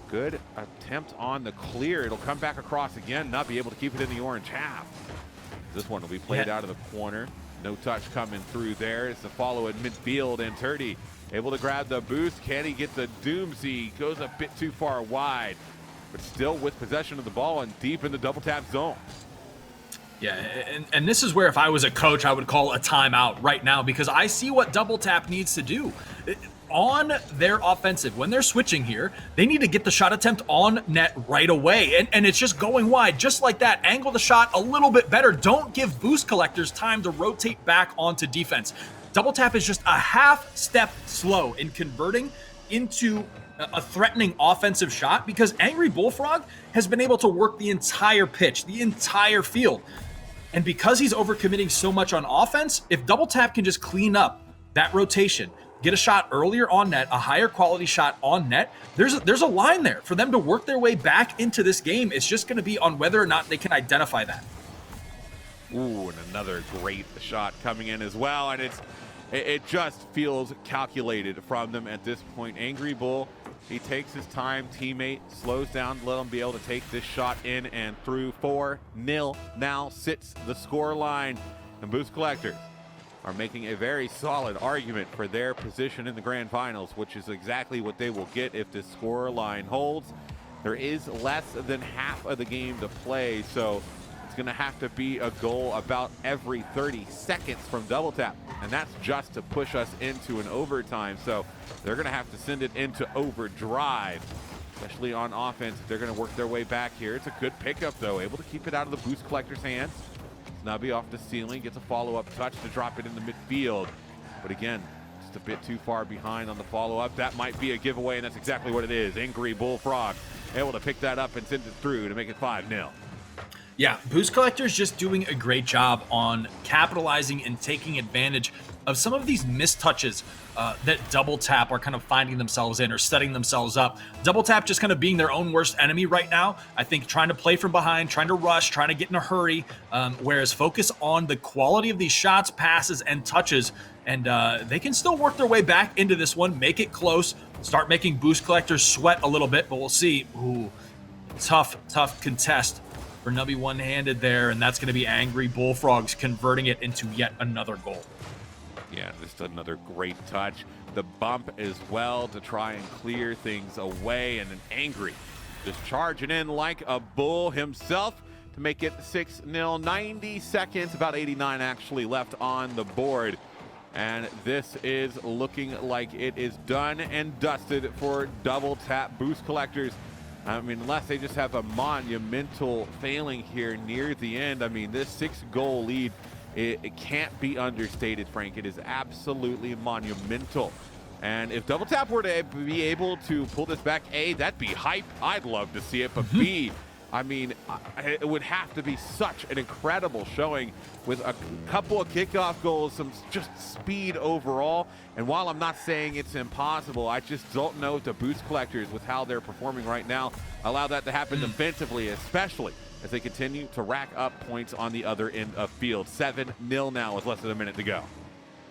Good attempt on the clear. It'll come back across again, not be able to keep it in the orange half. This one will be played out of the corner. No touch coming through there. It's the follow at midfield, and Turdy able to grab the boost. Can he get the Doomsy? Goes a bit too far wide, but still with possession of the ball and deep in the Double Tap zone. Yeah, and this is where if I was a coach, I would call a timeout right now, because I see what Double Tap needs to do. On their offensive, when they're switching here, they need to get the shot attempt on net right away. And it's just going wide, just like that. Angle the shot a little bit better. Don't give Boost Collectors time to rotate back onto defense. Double Tap is just a half step slow in converting into a threatening offensive shot, because Angry Bullfrog has been able to work the entire pitch, the entire field. And because he's overcommitting so much on offense, if Double Tap can just clean up that rotation, get a shot earlier on net, a higher quality shot on net, there's a line there for them to work their way back into this game. It's just going to be on whether or not they can identify that. Ooh, and another great shot coming in as well. And it just feels calculated from them at this point. Angry Bull, he takes his time. Teammate slows down to let him be able to take this shot in and through. 4-0 now sits the score line. And Boost Collectors are making a very solid argument for their position in the grand finals, which is exactly what they will get if this score line holds. There is less than half of the game to play, so it's going to have to be a goal about every 30 seconds from Double Tap, and that's just to push us into an overtime. So they're going to have to send it into overdrive, especially on offense. They're going to work their way back here. It's a good pickup, though, able to keep it out of the Boost Collector's hands. Snubby off the ceiling, gets a follow-up touch to drop it in the midfield. But again, just a bit too far behind on the follow-up. That might be a giveaway, and that's exactly what it is. Angry Bullfrog able to pick that up and send it through to make it 5-0. Yeah, Boost Collector's just doing a great job on capitalizing and taking advantage of some of these mistouches that Double Tap are kind of finding themselves in or setting themselves up. Double Tap just kind of being their own worst enemy right now. I think trying to play from behind, trying to rush, trying to get in a hurry, whereas focus on the quality of these shots, passes, and touches, and they can still work their way back into this one, make it close, start making Boost Collectors sweat a little bit, but we'll see. Ooh, tough contest for Nubby one-handed there, and that's going to be Angry Bullfrogs converting it into yet another goal. Yeah, just another great touch. The bump as well to try and clear things away, and an Angry just charging in like a bull himself to make it 6-0. 90 seconds, about 89 actually left on the board. And this is looking like it is done and dusted for Double Tap. Boost Collectors I mean, unless they just have a monumental failing here near the end. I mean, this 6-goal lead, it can't be understated, Frank. It is absolutely monumental. And if Double Tap were to be able to pull this back, A, that'd be hype. I'd love to see it. But B, I mean, it would have to be such an incredible showing with a couple of kickoff goals, some just speed overall. And while I'm not saying it's impossible, I just don't know if the Boost Collectors, with how they're performing right now, allow that to happen defensively, especially as they continue to rack up points on the other end of field. 7-0 now with less than a minute to go.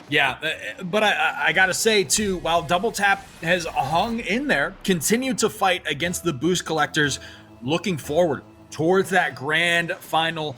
Yeah, but I got to say, too, while Double Tap has hung in there, continued to fight against the Boost Collectors, looking forward towards that grand final.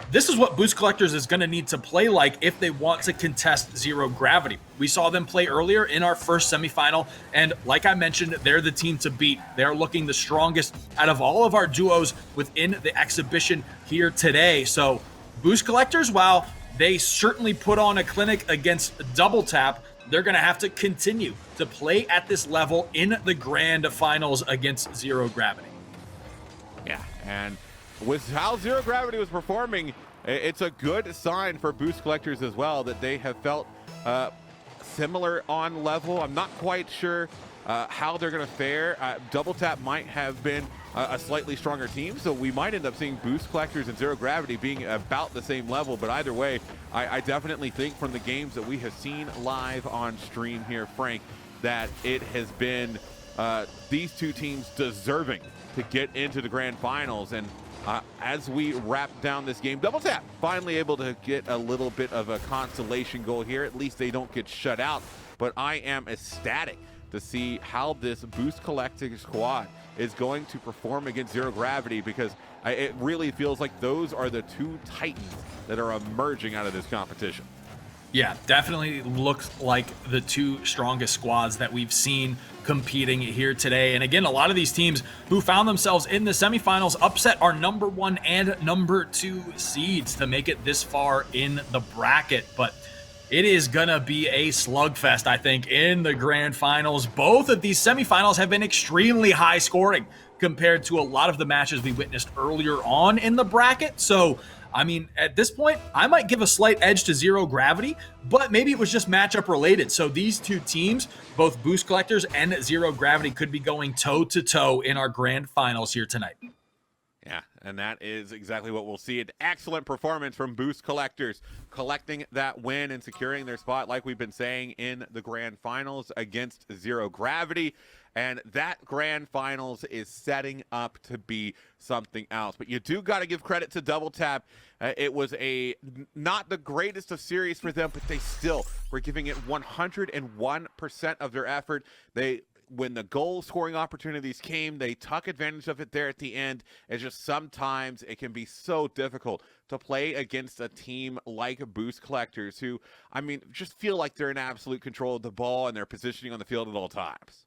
This is what Boost Collectors is going to need to play like if they want to contest Zero Gravity. We saw them play earlier in our first semifinal, and like I mentioned, they're the team to beat. They're looking the strongest out of all of our duos within the exhibition here today. So Boost Collectors, while they certainly put on a clinic against Double Tap, they're going to have to continue to play at this level in the grand finals against Zero Gravity. Yeah, and with how Zero Gravity was performing, it's a good sign for Boost Collectors as well that they have felt similar on level. I'm not quite sure how they're going to fare. Double Tap might have been a slightly stronger team, so we might end up seeing Boost Collectors and Zero Gravity being about the same level. But either way, I definitely think from the games that we have seen live on stream here, Frank, that it has been these two teams deserving to get into the grand finals. And as we wrap down this game, Double Tap finally able to get a little bit of a consolation goal here. At least they don't get shut out. But I am ecstatic to see how this Boost Collective squad is going to perform against Zero Gravity, because it really feels like those are the two titans that are emerging out of this competition. Yeah, definitely looks like the two strongest squads that we've seen competing here today. And again, a lot of these teams who found themselves in the semifinals upset our number 1 and number 2 seeds to make it this far in the bracket. But it is going to be a slugfest, I think, in the grand finals. Both of these semifinals have been extremely high scoring compared to a lot of the matches we witnessed earlier on in the bracket. So, I mean, at this point, I might give a slight edge to Zero Gravity, but maybe it was just matchup related. So these two teams, both Boost Collectors and Zero Gravity, could be going toe-to-toe in our grand finals here tonight. Yeah, and that is exactly what we'll see. An excellent performance from Boost Collectors, collecting that win and securing their spot, like we've been saying, in the grand finals against Zero Gravity. And that grand finals is setting up to be something else. But you do got to give credit to Double Tap. It was not the greatest of series for them, but they still were giving it 101% of their effort. When the goal scoring opportunities came, they took advantage of it there at the end. It's just sometimes it can be so difficult to play against a team like Boost Collectors, who, I mean, just feel like they're in absolute control of the ball and their positioning on the field at all times.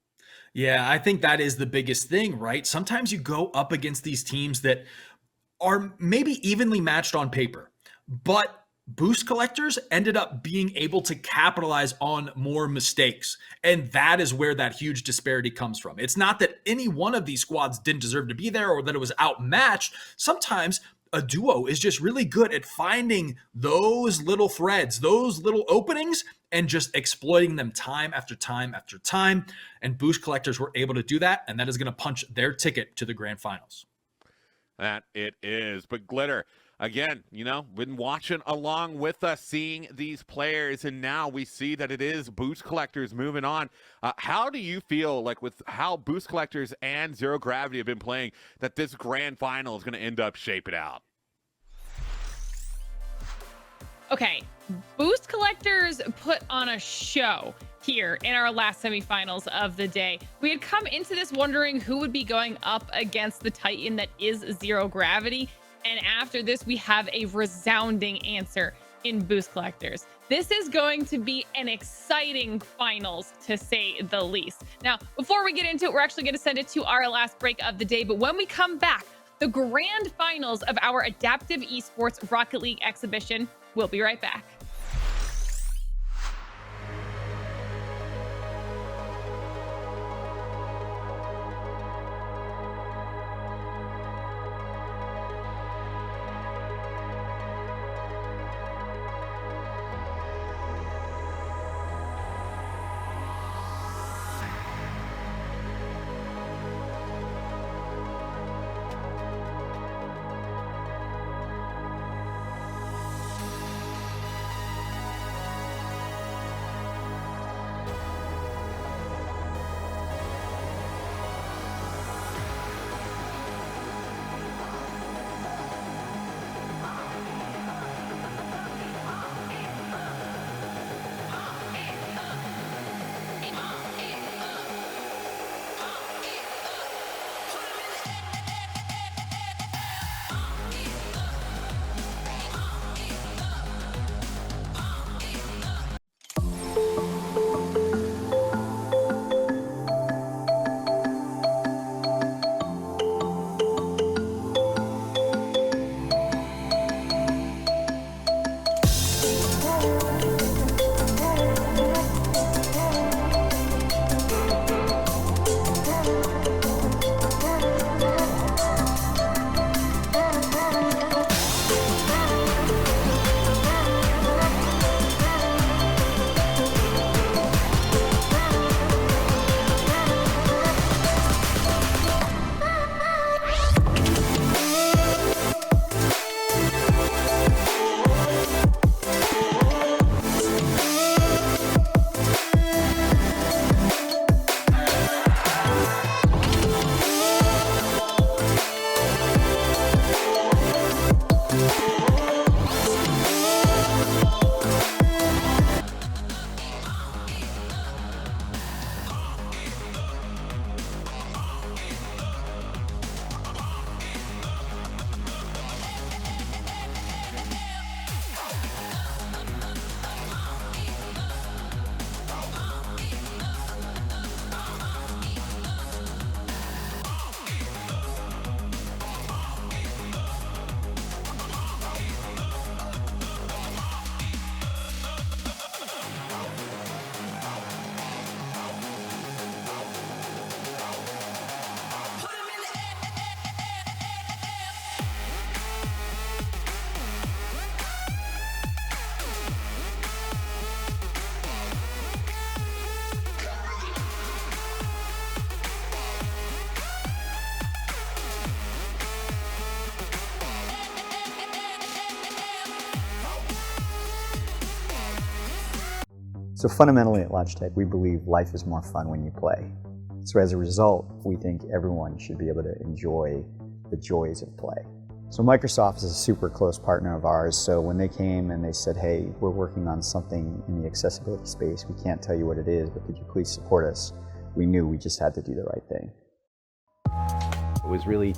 Yeah, I think that is the biggest thing, right? Sometimes you go up against these teams that are maybe evenly matched on paper, but Boost Collectors ended up being able to capitalize on more mistakes. And that is where that huge disparity comes from. It's not that any one of these squads didn't deserve to be there or that it was outmatched. Sometimes a duo is just really good at finding those little threads, those little openings, and just exploiting them time after time after time. And Boost Collectors were able to do that, and that is going to punch their ticket to the grand finals. That it is. But Glitter, again, been watching along with us, seeing these players, and now we see that it is Boost Collectors moving on. How do you feel like with how Boost Collectors and Zero Gravity have been playing that this grand final is going to end up shaping out? Okay, Boost Collectors put on a show here in our last semifinals of the day. We had come into this wondering who would be going up against the Titan that is Zero Gravity. And after this, we have a resounding answer in Boost Collectors. This is going to be an exciting finals, to say the least. Now, before we get into it, we're actually going to send it to our last break of the day. But when we come back, the grand finals of our Adaptive Esports Rocket League exhibition. We'll be right back. So fundamentally at Logitech, we believe life is more fun when you play. So as a result, we think everyone should be able to enjoy the joys of play. So Microsoft is a super close partner of ours, so when they came and they said, hey, we're working on something in the accessibility space, we can't tell you what it is, but could you please support us? We knew we just had to do the right thing. It was really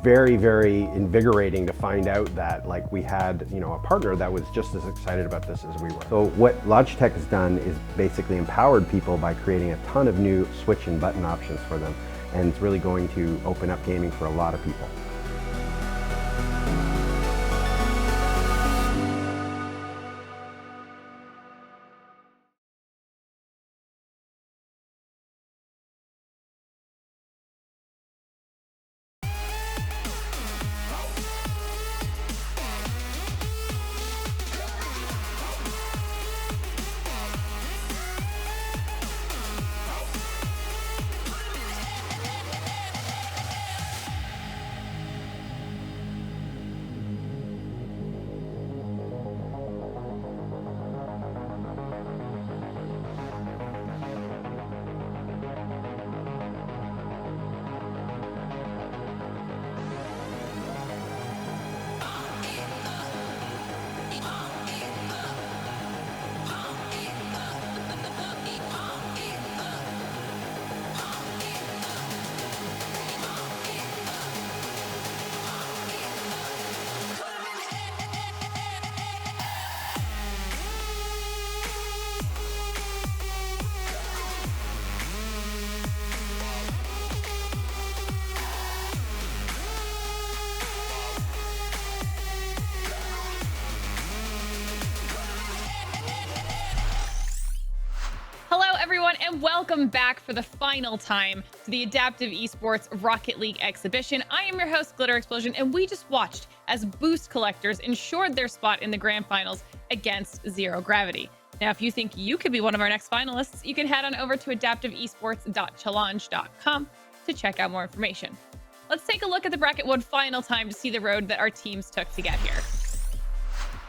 very, very invigorating to find out that like we had, a partner that was just as excited about this as we were. So what Logitech has done is basically empowered people by creating a ton of new switch and button options for them, and it's really going to open up gaming for a lot of people. Everyone, and welcome back for the final time to the Adaptive Esports Rocket League exhibition. I am your host, Glitter Explosion, and we just watched as boost collectors ensured their spot in the grand finals against Zero Gravity. Now, if you think you could be one of our next finalists, you can head on over to adaptiveesports.g.logi.link to check out more information. Let's take a look at the bracket one final time to see the road that our teams took to get here.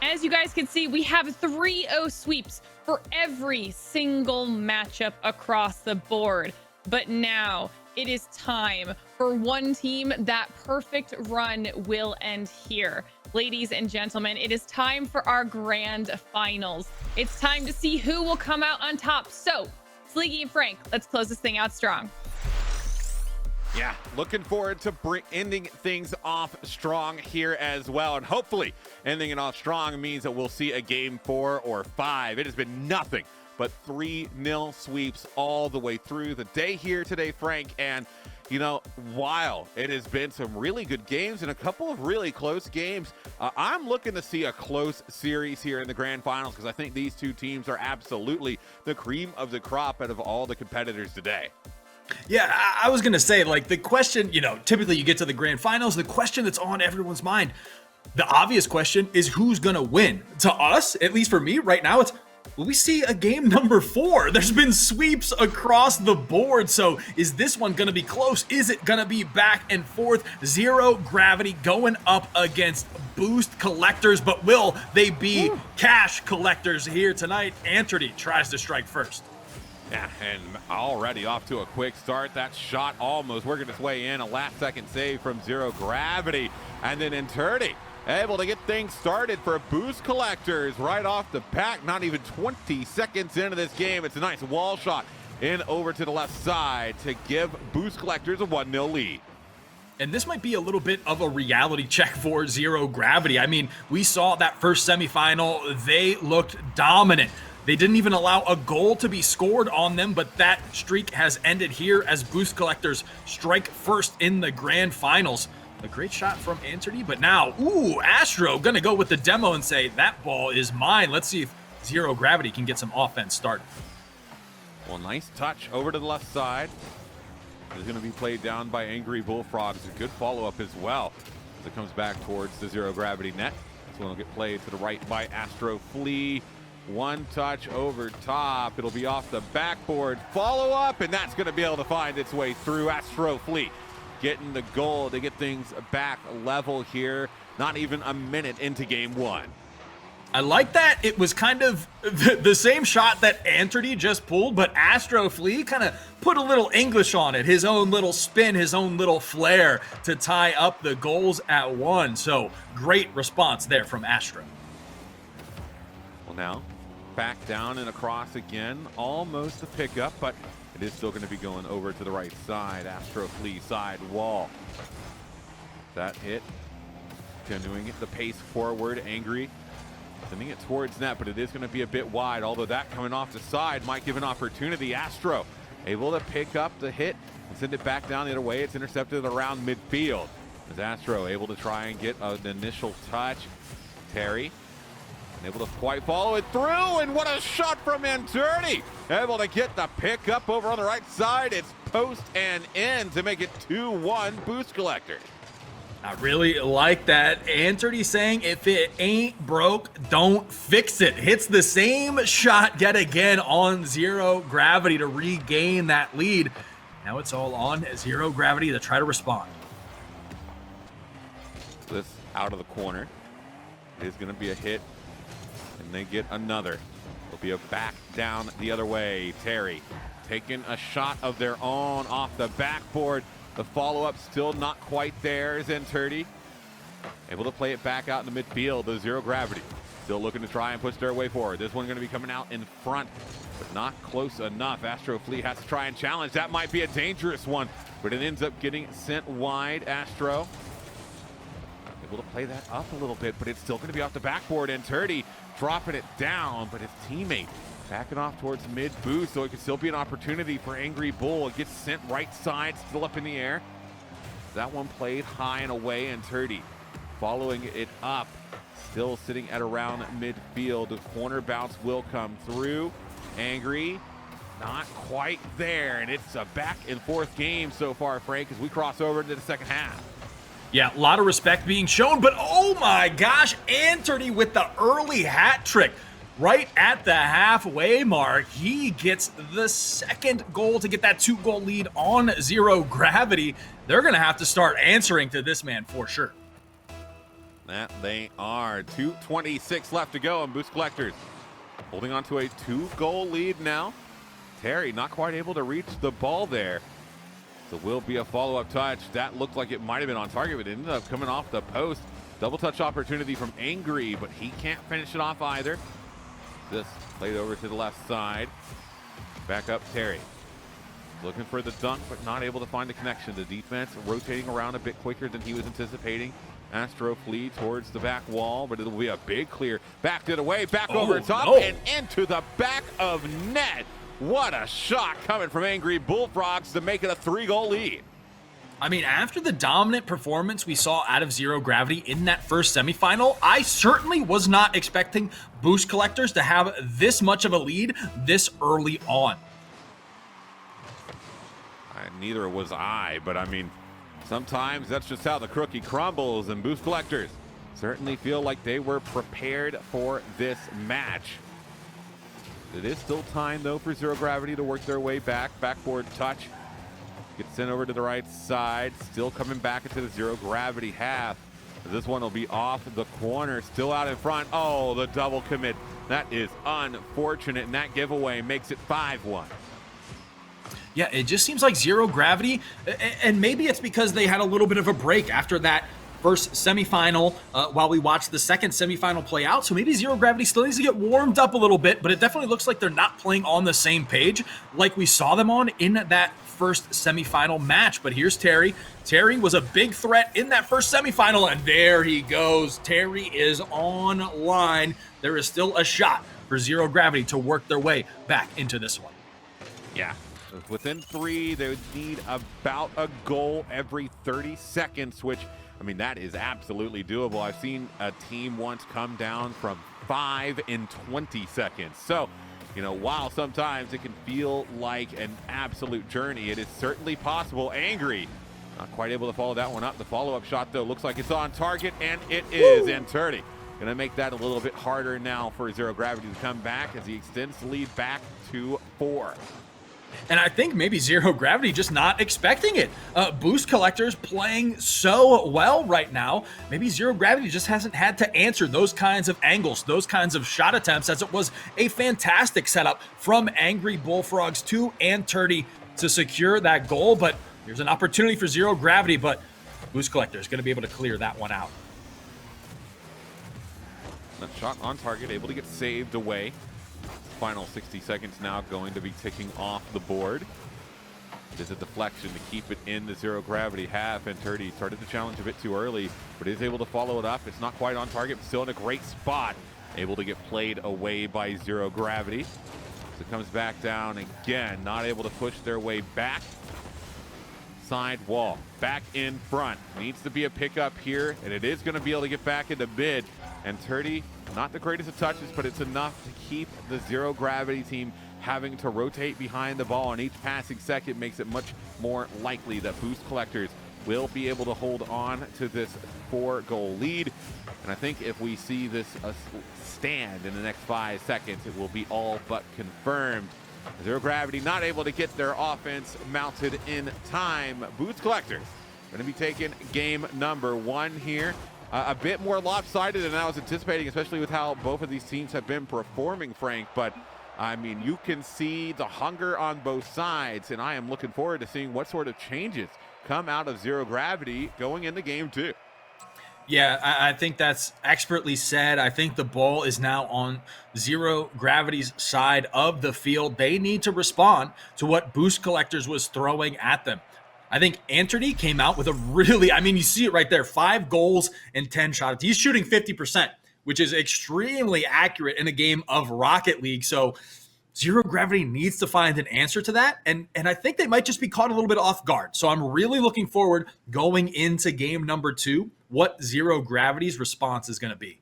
As you guys can see, we have 3-0 sweeps for every single matchup across the board. But now it is time for one team. That perfect run will end here. Ladies and gentlemen, it is time for our grand finals. It's time to see who will come out on top. So, Sleeky and Frank, let's close this thing out strong. Yeah, looking forward to ending things off strong here as well. And hopefully ending it off strong means that we'll see a game 4 or 5. It has been nothing but 3-0 sweeps all the way through the day here today, Frank. And, while it has been some really good games and a couple of really close games, I'm looking to see a close series here in the grand finals because I think these two teams are absolutely the cream of the crop out of all the competitors today. Yeah, I was going to say, like, the question, typically you get to the grand finals, the question that's on everyone's mind, the obvious question is who's going to win? To us, at least for me right now, it's, will we see a game number 4? There's been sweeps across the board. So is this one going to be close? Is it going to be back and forth? Zero Gravity going up against boost collectors, but will they be cash collectors here tonight? Anthony tries to strike first. Yeah, and already off to a quick start. That shot almost working its way in. A last-second save from Zero Gravity. And then Interdi able to get things started for Boost Collectors right off the bat. Not even 20 seconds into this game. It's a nice wall shot in over to the left side to give Boost Collectors a 1-0 lead. And this might be a little bit of a reality check for Zero Gravity. I mean, we saw that first semifinal. They looked dominant. They didn't even allow a goal to be scored on them, but that streak has ended here as Boost Collectors strike first in the grand finals. A great shot from Anthony, but now, Astro gonna go with the demo and say, that ball is mine. Let's see if Zero Gravity can get some offense started. Well, nice touch over to the left side. It's gonna be played down by Angry Bullfrogs. A good follow-up as well as it comes back towards the Zero Gravity net. This one will get played to the right by Astro Flea. One touch over top. It'll be off the backboard. Follow up, and that's going to be able to find its way through. Astro Fleet getting the goal to get things back level here. Not even a minute into game 1. I like that it was kind of the same shot that Anthony just pulled, but Astro Flea kind of put a little English on it, his own little spin, his own little flair to tie up the goals at one. So great response there from Astro. Well, now back down and across again, almost a pickup, but it is still going to be going over to the right side. Astro Flea side wall. That hit, continuing the pace forward. Angry sending it towards net, but it is going to be a bit wide, although that coming off the side might give an opportunity. Astro able to pick up the hit and send it back down the other way. It's intercepted around midfield. As Astro able to try and get an initial touch. Terry able to quite follow it through, and what a shot from Manturdi. Able to get the pick up over on the right side. It's post and in to make it 2-1 Boost Collector. I really like that. Anthony saying, if it ain't broke, don't fix it. Hits the same shot yet again on zero gravity to regain that lead. Now it's all on zero gravity to try to respond. This out of the corner. It is going to be a hit, and they get another. It'll be a back down the other way. Terry taking a shot of their own off the backboard. The follow-up still not quite there. Zenturdi able to play it back out in the midfield. The zero gravity still looking to try and push their way forward. This one going to be coming out in front, but not close enough. Astro Flea has to try and challenge. That might be a dangerous one, but it ends up getting sent wide. Astro able to play that up a little bit, but it's still going to be off the backboard. And Turdy dropping it down, but his teammate backing off towards mid boost, so it could still be an opportunity for Angry Bull. It gets sent right side, still up in the air. That one played high and away, and Turdy following it up, still sitting at around midfield. The corner bounce will come through. Angry, not quite there, and it's a back and forth game so far, Frank, as we cross over into the second half. Yeah, a lot of respect being shown, but oh my gosh, Anthony with the early hat trick. Right at the halfway mark, he gets the second goal to get that 2-goal lead on zero gravity. They're going to have to start answering to this man for sure. That they are. 2:26 left to go, and Boost Collectors holding on to a 2-goal lead now. Terry not quite able to reach the ball there. So will be a follow-up touch. That looked like it might have been on target, but it ended up coming off the post. Double touch opportunity from Angry, but he can't finish it off either. This played over to the left side. Back up Terry. Looking for the dunk, but not able to find the connection. The defense rotating around a bit quicker than he was anticipating. Astro Flea towards the back wall, but it'll be a big clear. Backed it away, back over top, and into the back of net. What a shot coming from Angry Bullfrogs to make it a 3-goal lead. I mean, after the dominant performance we saw out of Zero Gravity in that first semifinal, I certainly was not expecting Boost Collectors to have this much of a lead this early on. Neither was I, but I mean, sometimes that's just how the cookie crumbles, and Boost Collectors certainly feel like they were prepared for this match. It is still time, though, for Zero Gravity to work their way back. Backboard touch. Gets sent over to the right side. Still coming back into the Zero Gravity half. This one will be off the corner. Still out in front. Oh, the double commit. That is unfortunate, and that giveaway makes it 5-1. Yeah, it just seems like Zero Gravity, and maybe it's because they had a little bit of a break after that first semifinal while we watched the second semifinal play out. So maybe Zero Gravity still needs to get warmed up a little bit, but it definitely looks like they're not playing on the same page like we saw them on in that first semifinal match. But here's Terry. Terry was a big threat in that first semifinal, and there he goes. Terry is online. There is still a shot for Zero Gravity to work their way back into this one. Yeah. Within 3, they would need about a goal every 30 seconds, which, I mean, that is absolutely doable. I've seen a team once come down from 5 in 20 seconds. So, you know, while sometimes it can feel like an absolute journey, it is certainly possible. Angry, not quite able to follow that one up. The follow-up shot, though, looks like it's on target, and it is. And Turdy going to make that a little bit harder now for Zero Gravity to come back as he extends the lead back to 4. And I think maybe Zero Gravity just not expecting it. Boost Collectors playing so well right now. Maybe Zero Gravity just hasn't had to answer those kinds of angles, those kinds of shot attempts, as it was a fantastic setup from Angry Bullfrogs 2 and Turdy to secure that goal. But there's an opportunity for Zero Gravity, but Boost Collector is going to be able to clear that one out. That shot on target, able to get saved away. Final 60 seconds now going to be ticking off the board. It is a deflection to keep it in the Zero Gravity half, and Turdy started the challenge a bit too early, but is able to follow it up. It's not quite on target, but still in a great spot. Able to get played away by Zero Gravity. So it comes back down again, not able to push their way back. Side wall, back in front. Needs to be a pickup here, and it is going to be able to get back into mid. And Turdy, not the greatest of touches, but it's enough to keep the Zero Gravity team having to rotate behind the ball, and each passing second makes it much more likely that Boost Collectors will be able to hold on to this 4-goal lead. And I think if we see this stand in the next 5 seconds, it will be all but confirmed. Zero Gravity not able to get their offense mounted in time. Boost Collectors going to be taking game number 1 here. A bit more lopsided than I was anticipating, especially with how both of these teams have been performing, Frank. But, I mean, you can see the hunger on both sides, and I am looking forward to seeing what sort of changes come out of Zero Gravity going into game 2. Yeah, I think that's expertly said. I think the ball is now on Zero Gravity's side of the field. They need to respond to what Boost Collectors was throwing at them. I think Anthony came out with a really, I mean, you see it right there, 5 goals and 10 shots. He's shooting 50%, which is extremely accurate in a game of Rocket League. So Zero Gravity needs to find an answer to that. And I think they might just be caught a little bit off guard. So I'm really looking forward going into game number 2, what Zero Gravity's response is going to be.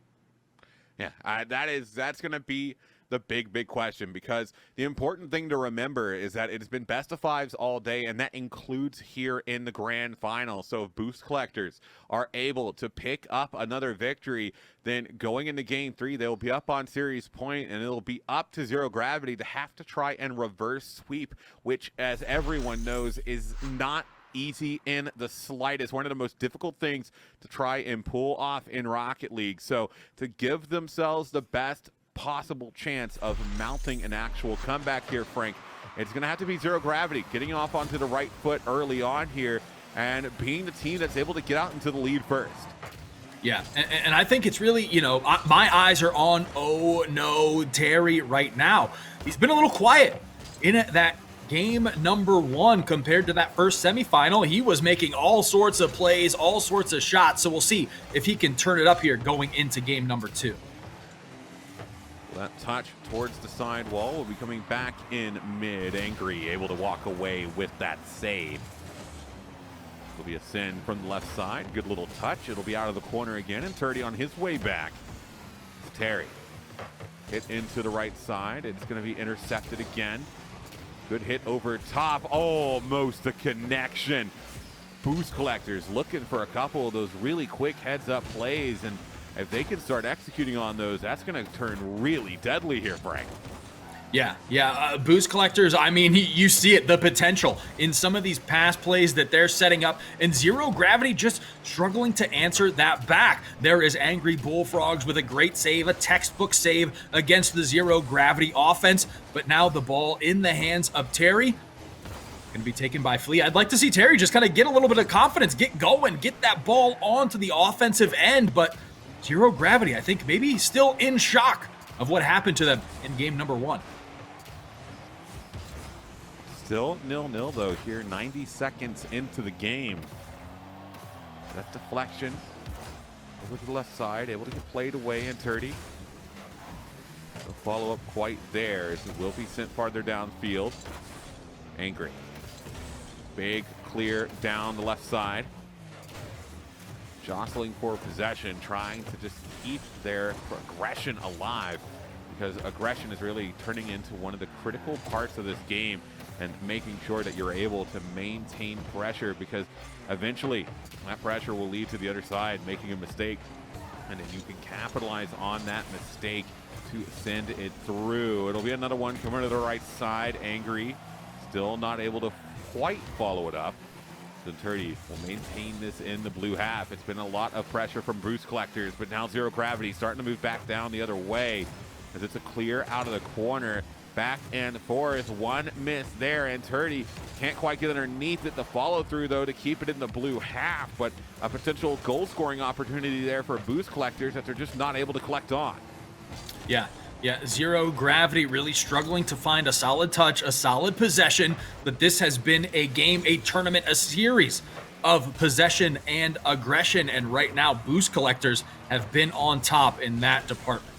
Yeah, that's going to be the big question, because the important thing to remember is that it's been best of 5s all day, and that includes here in the grand final. So if Boost Collectors are able to pick up another victory, then going into game 3, they'll be up on series point, and it'll be up to Zero Gravity to have to try and reverse sweep, which, as everyone knows, is not easy in the slightest. One of the most difficult things to try and pull off in Rocket League. So to give themselves the best possible chance of mounting an actual comeback here, Frank, it's going to have to be Zero Gravity getting off onto the right foot early on here and being the team that's able to get out into the lead first. Yeah, and I think it's really, my eyes are on, oh no, Terry right now. He's been a little quiet in that game number 1 compared to that first semifinal. He was making all sorts of plays, all sorts of shots. So we'll see if he can turn it up here going into game number 2. That touch towards the side wall will be coming back in mid. Angry able to walk away with that save. It'll be a send from the left side. Good little touch. It'll be out of the corner again, and Turdy on his way back. It's Terry. Hit into the right side. It's going to be intercepted again. Good hit over top. Almost a connection. Boost Collectors looking for a couple of those really quick heads-up plays, and if they can start executing on those, that's going to turn really deadly here, Frank. Yeah. Boost Collectors, I mean, you see it, the potential in some of these pass plays that they're setting up, and Zero Gravity just struggling to answer that back. There is Angry Bullfrogs with a great save, a textbook save against the Zero Gravity offense, but now the ball in the hands of Terry. Going to be taken by Flea. I'd like to see Terry just kind of get a little bit of confidence, get going, get that ball onto the offensive end, but Zero Gravity, I think, maybe still in shock of what happened to them in game number 1. Still 0-0 though here, 90 seconds into the game. That deflection over to the left side, able to get played away in Turdy. No follow-up quite there, as it will be sent farther downfield. Angry. Big clear down the left side. Jostling for possession, trying to just keep their aggression alive, because aggression is really turning into one of the critical parts of this game, and making sure that you're able to maintain pressure, because eventually that pressure will lead to the other side making a mistake, and then you can capitalize on that mistake to send it through. It'll be another one coming to the right side. Angry Still not able to quite follow it up. Turdy will maintain this in the blue half. It's been a lot of pressure from Boost Collectors, but now Zero Gravity starting to move back down the other way as it's a clear out of the corner. Back and forth, one miss there, and Turdy can't quite get underneath it. The follow through though to keep it in the blue half, but a potential goal scoring opportunity there for Boost Collectors that they're just not able to collect on. Yeah, Zero Gravity really struggling to find a solid touch, a solid possession, but this has been a game, a tournament, a series of possession and aggression, and right now Boost Collectors have been on top in that department.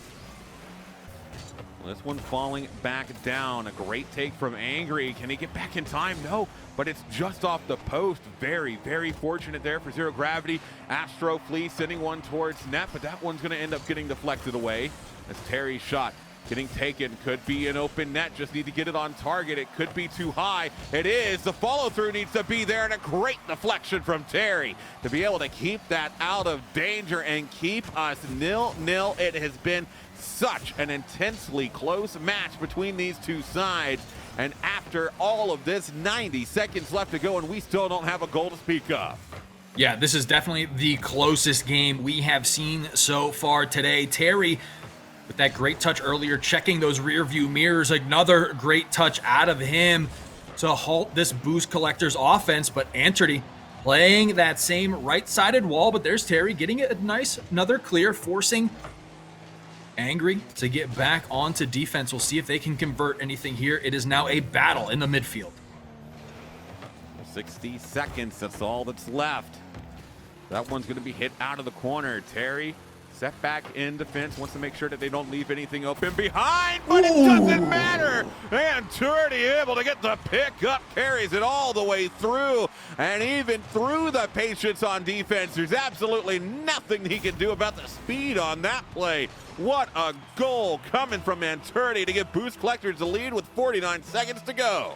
This one falling back down. A great take from Angry. Can he get back in time? No, but it's just off the post. Very, very fortunate there for Zero Gravity. Astro Flea sending one towards net, but that one's going to end up getting deflected away as Terry's shot getting taken. Could be an open net. Just need to get it on target. It could be too high. It is. The follow through needs to be there, and a great deflection from Terry to be able to keep that out of danger and keep us 0-0. It has been such an intensely close match between these two sides, and after all of this, 90 seconds left to go, and we still don't have a goal to speak of. Yeah, this is definitely the closest game we have seen so far today. Terry, with that great touch earlier, checking those rear view mirrors, another great touch out of him to halt this Boost Collectors offense, but Anturdy playing that same right-sided wall, but there's Terry getting a nice, another clear, forcing Angry to get back onto defense. We'll see if they can convert anything here. It is now a battle in the midfield. 60 seconds, that's all that's left. That one's going to be hit out of the corner. Terry set back in defense, wants to make sure that they don't leave anything open behind, but it doesn't matter. And Turdy able to get the pick up, carries it all the way through, and even through the patience on defense, there's absolutely nothing he can do about the speed on that play. What a goal coming from Anturdy to give Boost Collectors the lead with 49 seconds to go.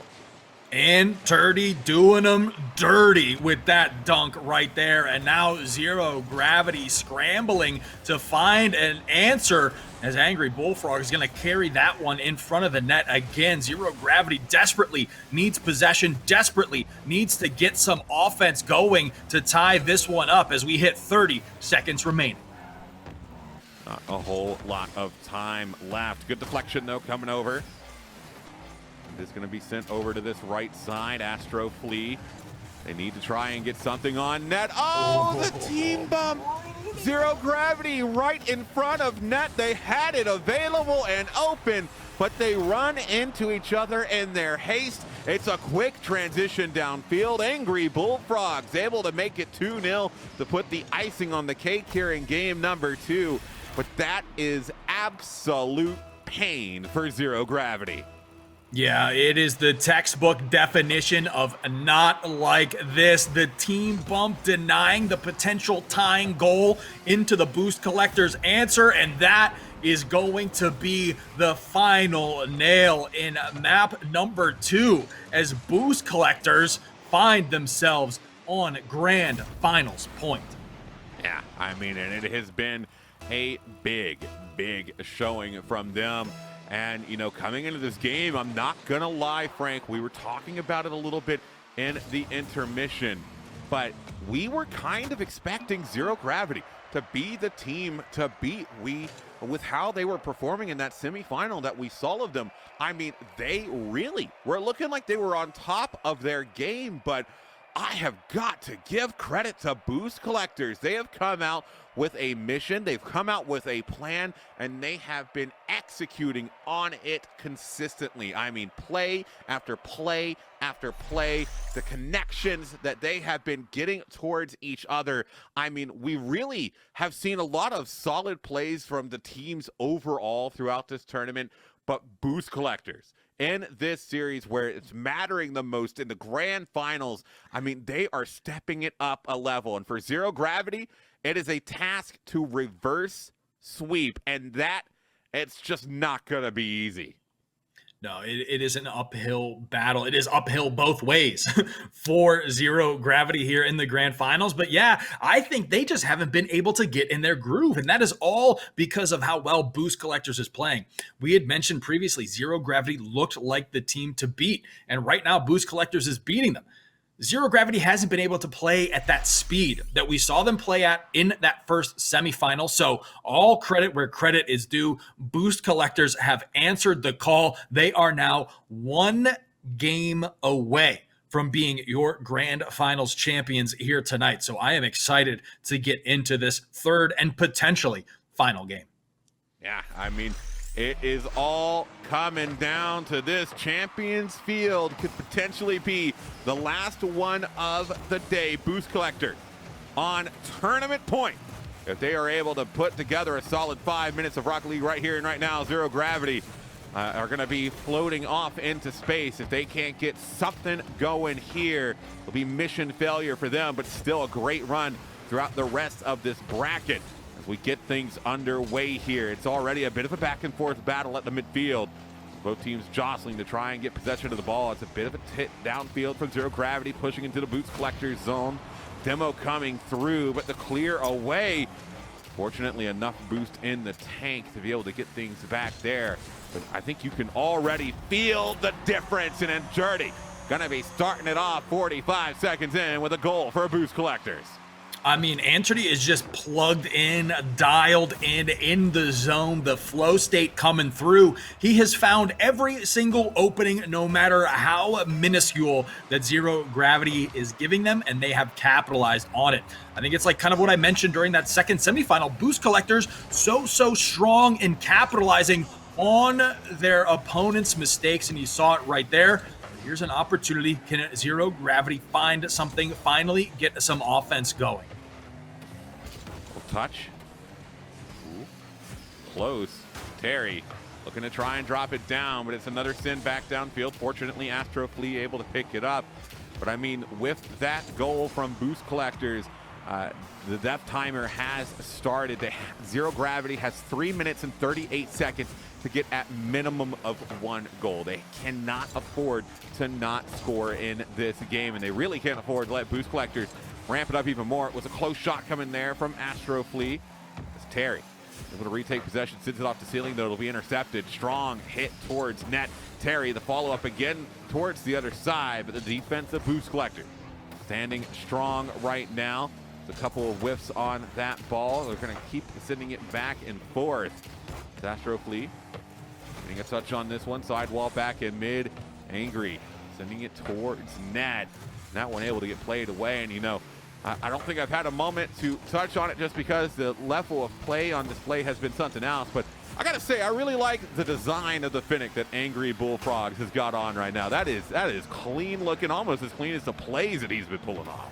And Turdy doing them dirty with that dunk right there. And now Zero Gravity scrambling to find an answer as Angry Bullfrog is going to carry that one in front of the net again. Zero Gravity desperately needs possession, desperately needs to get some offense going to tie this one up as we hit 30 seconds remaining. Not a whole lot of time left. Good deflection though coming over. It's going to be sent over to this right side. Astro Flea. They need to try and get something on net. Oh, the team bump. Zero Gravity right in front of net. They had it available and open, but they run into each other in their haste. It's a quick transition downfield. Angry Bullfrogs able to make it 2-0 to put the icing on the cake here in game number 2. But that is absolute pain for Zero Gravity. Yeah, it is the textbook definition of not like this. The team bump denying the potential tying goal into the Boost Collectors' answer, and that is going to be the final nail in map number 2 as Boost Collectors find themselves on grand finals point. Yeah, I mean, and it has been a big showing from them. And, you know, coming into this game, I'm not going to lie, Frank, we were talking about it a little bit in the intermission, but we were kind of expecting Zero Gravity to be the team to beat. With how they were performing in that semifinal that we saw of them, I mean, they really were looking like they were on top of their game, but I have got to give credit to Boost Collectors. They have come out with a mission, they've come out with a plan, and they have been executing on it consistently. I mean, play after play after play, the connections that they have been getting towards each other. I mean, we really have seen a lot of solid plays from the teams overall throughout this tournament, but Boost Collectors in this series where it's mattering the most in the grand finals, I mean, they are stepping it up a level. And for Zero Gravity, it is a task to reverse sweep, and that, it's just not going to be easy. No, it is an uphill battle. It is uphill both ways for Zero Gravity here in the grand finals. But yeah, I think they just haven't been able to get in their groove. And that is all because of how well Boost Collectors is playing. We had mentioned previously, Zero Gravity looked like the team to beat. And right now, Boost Collectors is beating them. Zero Gravity hasn't been able to play at that speed that we saw them play at in that first semifinal. So all credit where credit is due. Boost Collectors have answered the call. They are now 1 game away from being your grand finals champions here tonight. So I am excited to get into this third and potentially final game. Yeah, I mean, it is all coming down to this. Champions Field could potentially be the last one of the day. Boost Collector on tournament point. If they are able to put together a solid 5 minutes of Rocket League right here and right now, Zero Gravity are going to be floating off into space. If they can't get something going here, it'll be mission failure for them, but still a great run throughout the rest of this bracket. As we get things underway here, it's already a bit of a back and forth battle at the midfield. Both teams jostling to try and get possession of the ball. It's a bit of a hit downfield from Zero Gravity, pushing into the Boost Collector's zone. Demo coming through, but the clear away. Fortunately, enough boost in the tank to be able to get things back there. But I think you can already feel the difference in Enjurdy. Gonna be starting it off 45 seconds in with a goal for Boost Collectors. I mean, Anthony is just plugged in, dialed in the zone, the flow state coming through. He has found every single opening, no matter how minuscule that Zero Gravity is giving them, and they have capitalized on it. I think it's like kind of what I mentioned during that second semifinal. Boost Collectors so strong in capitalizing on their opponent's mistakes, and you saw it right there. Here's an opportunity. Can Zero Gravity find something, finally get some offense going? Touch. Ooh. Close. Terry looking to try and drop it down, but it's another send back downfield. Fortunately, Astro Flea able to pick it up. But I mean, with that goal from Boost Collectors, the death timer has started. Zero Gravity has 3 minutes and 38 seconds to get at minimum of 1 goal. They cannot afford to not score in this game, and they really can't afford to let Boost Collectors ramp it up even more. It was a close shot coming there from Astro Flea. It's Terry able to retake possession, sends it off the ceiling, though it'll be intercepted. Strong hit towards net. Terry, the follow-up again towards the other side, but the defense of Boost Collector standing strong right now. There's a couple of whiffs on that ball. They're going to keep sending it back and forth. It's Astro Flea getting a touch on this one. Sidewall back in mid. Angry sending it towards net. That one able to get played away, and you know, I don't think I've had a moment to touch on it just because the level of play on display has been something else, but I gotta say, I really like the design of the Finnick that Angry Bullfrogs has got on right now. That is clean looking, almost as clean as the plays that he's been pulling off.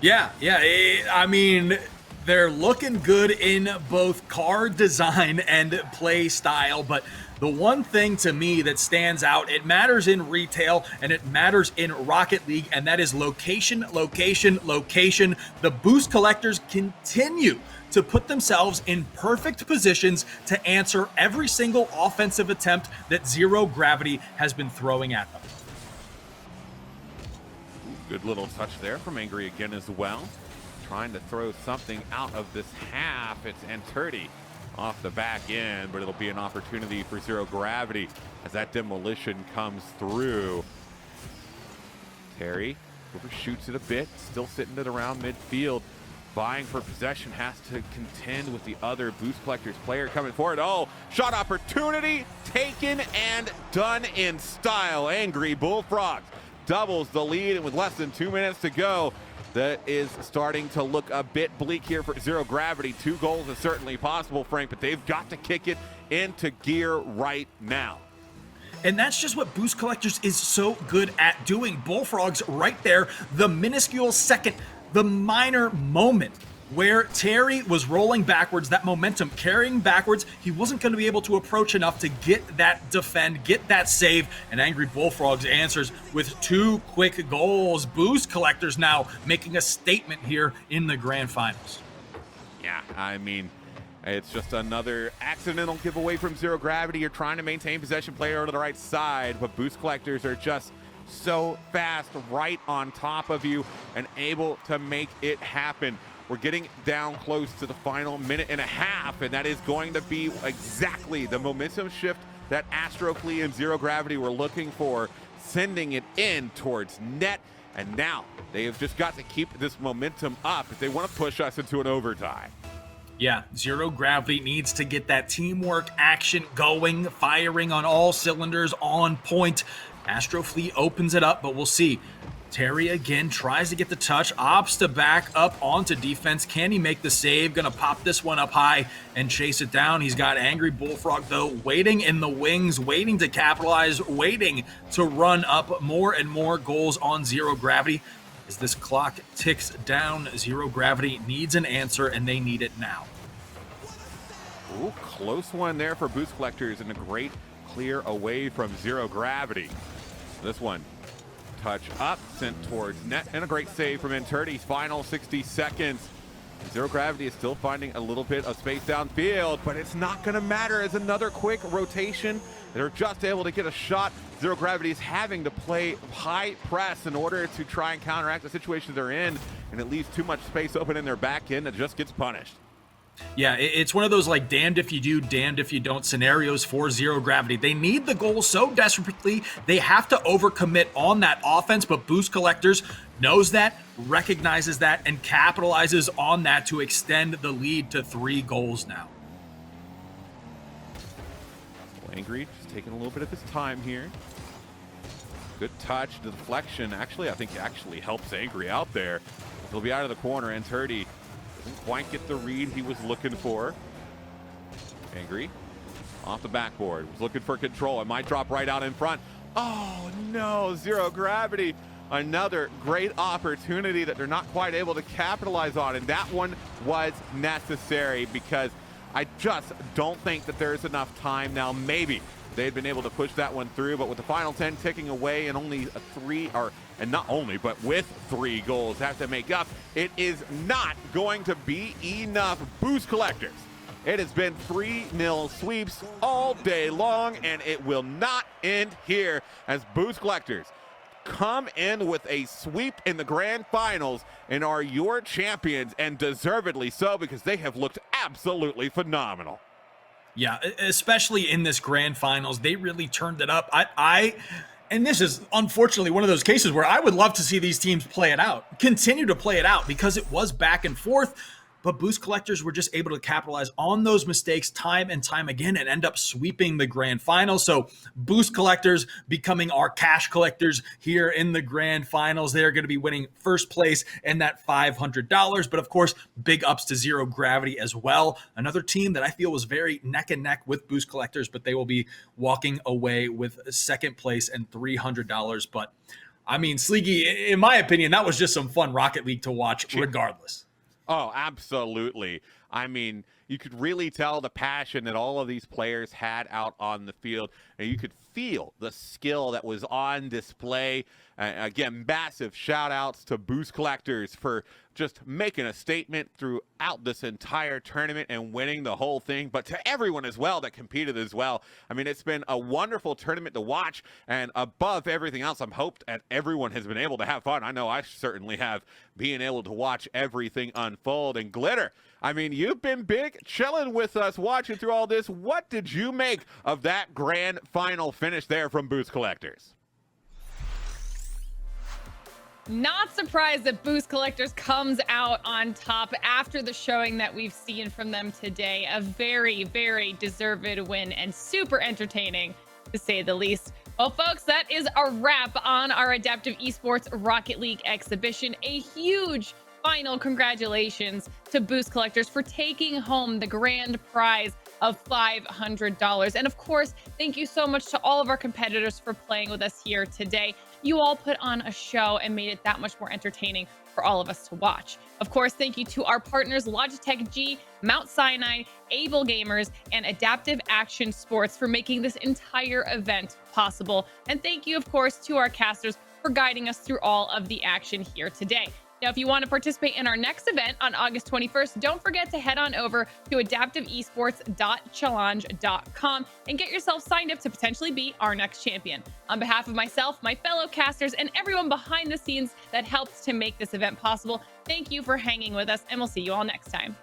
Yeah, I mean, they're looking good in both card design and play style, but the one thing to me that stands out, it matters in retail and it matters in Rocket League, and that is location, location, location. The Boost Collectors continue to put themselves in perfect positions to answer every single offensive attempt that Zero Gravity has been throwing at them. Good little touch there from Angry again as well. Trying to throw something out of this half. It's Enturdy off the back end, but it'll be an opportunity for Zero Gravity as that demolition comes through. Terry overshoots it a bit, still sitting at around midfield. Vying for possession, has to contend with the other Boost Collectors player coming forward. Oh, shot opportunity taken and done in style. Angry Bullfrogs doubles the lead, and with less than 2 minutes to go, that is starting to look a bit bleak here for Zero Gravity. 2 goals is certainly possible, Frank, but they've got to kick it into gear right now. And that's just what Boost Collectors is so good at doing. Bullfrogs right there, the minuscule second, the minor moment where Terry was rolling backwards, that momentum carrying backwards. He wasn't going to be able to approach enough to get that defend, get that save, and Angry Bullfrogs answers with 2 quick goals. Boost Collectors now making a statement here in the grand finals. Yeah, I mean, It's just another accidental giveaway from Zero Gravity. You're trying to maintain possession, player to the right side, but Boost Collectors are just so fast right on top of you and able to make it happen. We're getting down close to the final minute and a half, and that is going to be exactly the momentum shift that Astro Flea and Zero Gravity were looking for, sending it in towards net. And now they have just got to keep this momentum up if they want to push us into an overtime. Yeah, Zero Gravity needs to get that teamwork action going, firing on all cylinders, on point. Astro Flea opens it up, but we'll see. Terry again tries to get the touch, opts to back up onto defense. Can he make the save? Gonna pop this one up high and chase it down. He's got Angry Bullfrog, though, waiting in the wings, waiting to capitalize, waiting to run up more and more goals on Zero Gravity. As this clock ticks down, Zero Gravity needs an answer, and they need it now. Ooh, close one there for Boost Collectors, and a great clear away from Zero Gravity. This one, touch up, sent towards net, and a great save from Enturdy's final 60 seconds. Zero Gravity is still finding a little bit of space downfield, but it's not going to matter as another quick rotation. They're just able to get a shot. Zero Gravity is having to play high press in order to try and counteract the situation they're in, and it leaves too much space open in their back end that just gets punished. Yeah, it's one of those like damned if you do, damned if you don't scenarios for Zero Gravity. They need the goal so desperately. They have to overcommit on that offense, but Boost Collectors knows that, recognizes that, and capitalizes on that to extend the lead to 3 goals now. Angry, just taking a little bit of his time here. Good touch, deflection. Actually, I think actually helps Angry out there. He'll be out of the corner, and Turdy doesn't quite get the read he was looking for. Angry off the backboard, was looking for control. It might drop right out in front. Oh no, Zero Gravity. Another great opportunity that they're not quite able to capitalize on, and that one was necessary because I just don't think that there's enough time now. Maybe they'd been able to push that one through, but with the final 10 ticking away and only and not only, but with 3 goals have to make up, it is not going to be enough. Boost Collectors, it has been 3-0 sweeps all day long, and it will not end here as Boost Collectors come in with a sweep in the grand finals and are your champions, and deservedly so, because they have looked absolutely phenomenal. Yeah, especially in this grand finals, they really turned it up. And this is unfortunately one of those cases where I would love to see these teams play it out, continue to play it out, because it was back and forth. But Boost Collectors were just able to capitalize on those mistakes time and time again and end up sweeping the grand final. So Boost Collectors becoming our cash collectors here in the grand finals. They're going to be winning first place and that $500. But of course, big ups to Zero Gravity as well. Another team that I feel was very neck and neck with Boost Collectors, but they will be walking away with second place and $300. But I mean, Sleeky, in my opinion, that was just some fun Rocket League to watch regardless. Oh, absolutely. I mean, you could really tell the passion that all of these players had out on the field, and you could feel the skill that was on display. Again, massive shout outs to Boost Collectors for just making a statement throughout this entire tournament and winning the whole thing, but to everyone as well that competed as well. I mean, it's been a wonderful tournament to watch, and above everything else, I'm hoped that everyone has been able to have fun. I know I certainly have, being able to watch everything unfold. And Glitter, I mean, you've been big chilling with us, watching through all this. What did you make of that grand final finish there from Boost Collectors? Not surprised that Boost Collectors comes out on top after the showing that we've seen from them today. A very, very deserved win and super entertaining, to say the least. Well, folks, that is a wrap on our Adaptive Esports Rocket League exhibition. A huge final congratulations to Boost Collectors for taking home the grand prize of $500. And of course, thank you so much to all of our competitors for playing with us here today. You all put on a show and made it that much more entertaining for all of us to watch. Of course, thank you to our partners, Logitech G, Mount Sinai, Able Gamers, and Adaptive Action Sports for making this entire event possible. And thank you, of course, to our casters for guiding us through all of the action here today. Now, if you want to participate in our next event on August 21st, don't forget to head on over to adaptiveesports.challenge.com and get yourself signed up to potentially be our next champion. On behalf of myself, my fellow casters, and everyone behind the scenes that helps to make this event possible, thank you for hanging with us, and we'll see you all next time.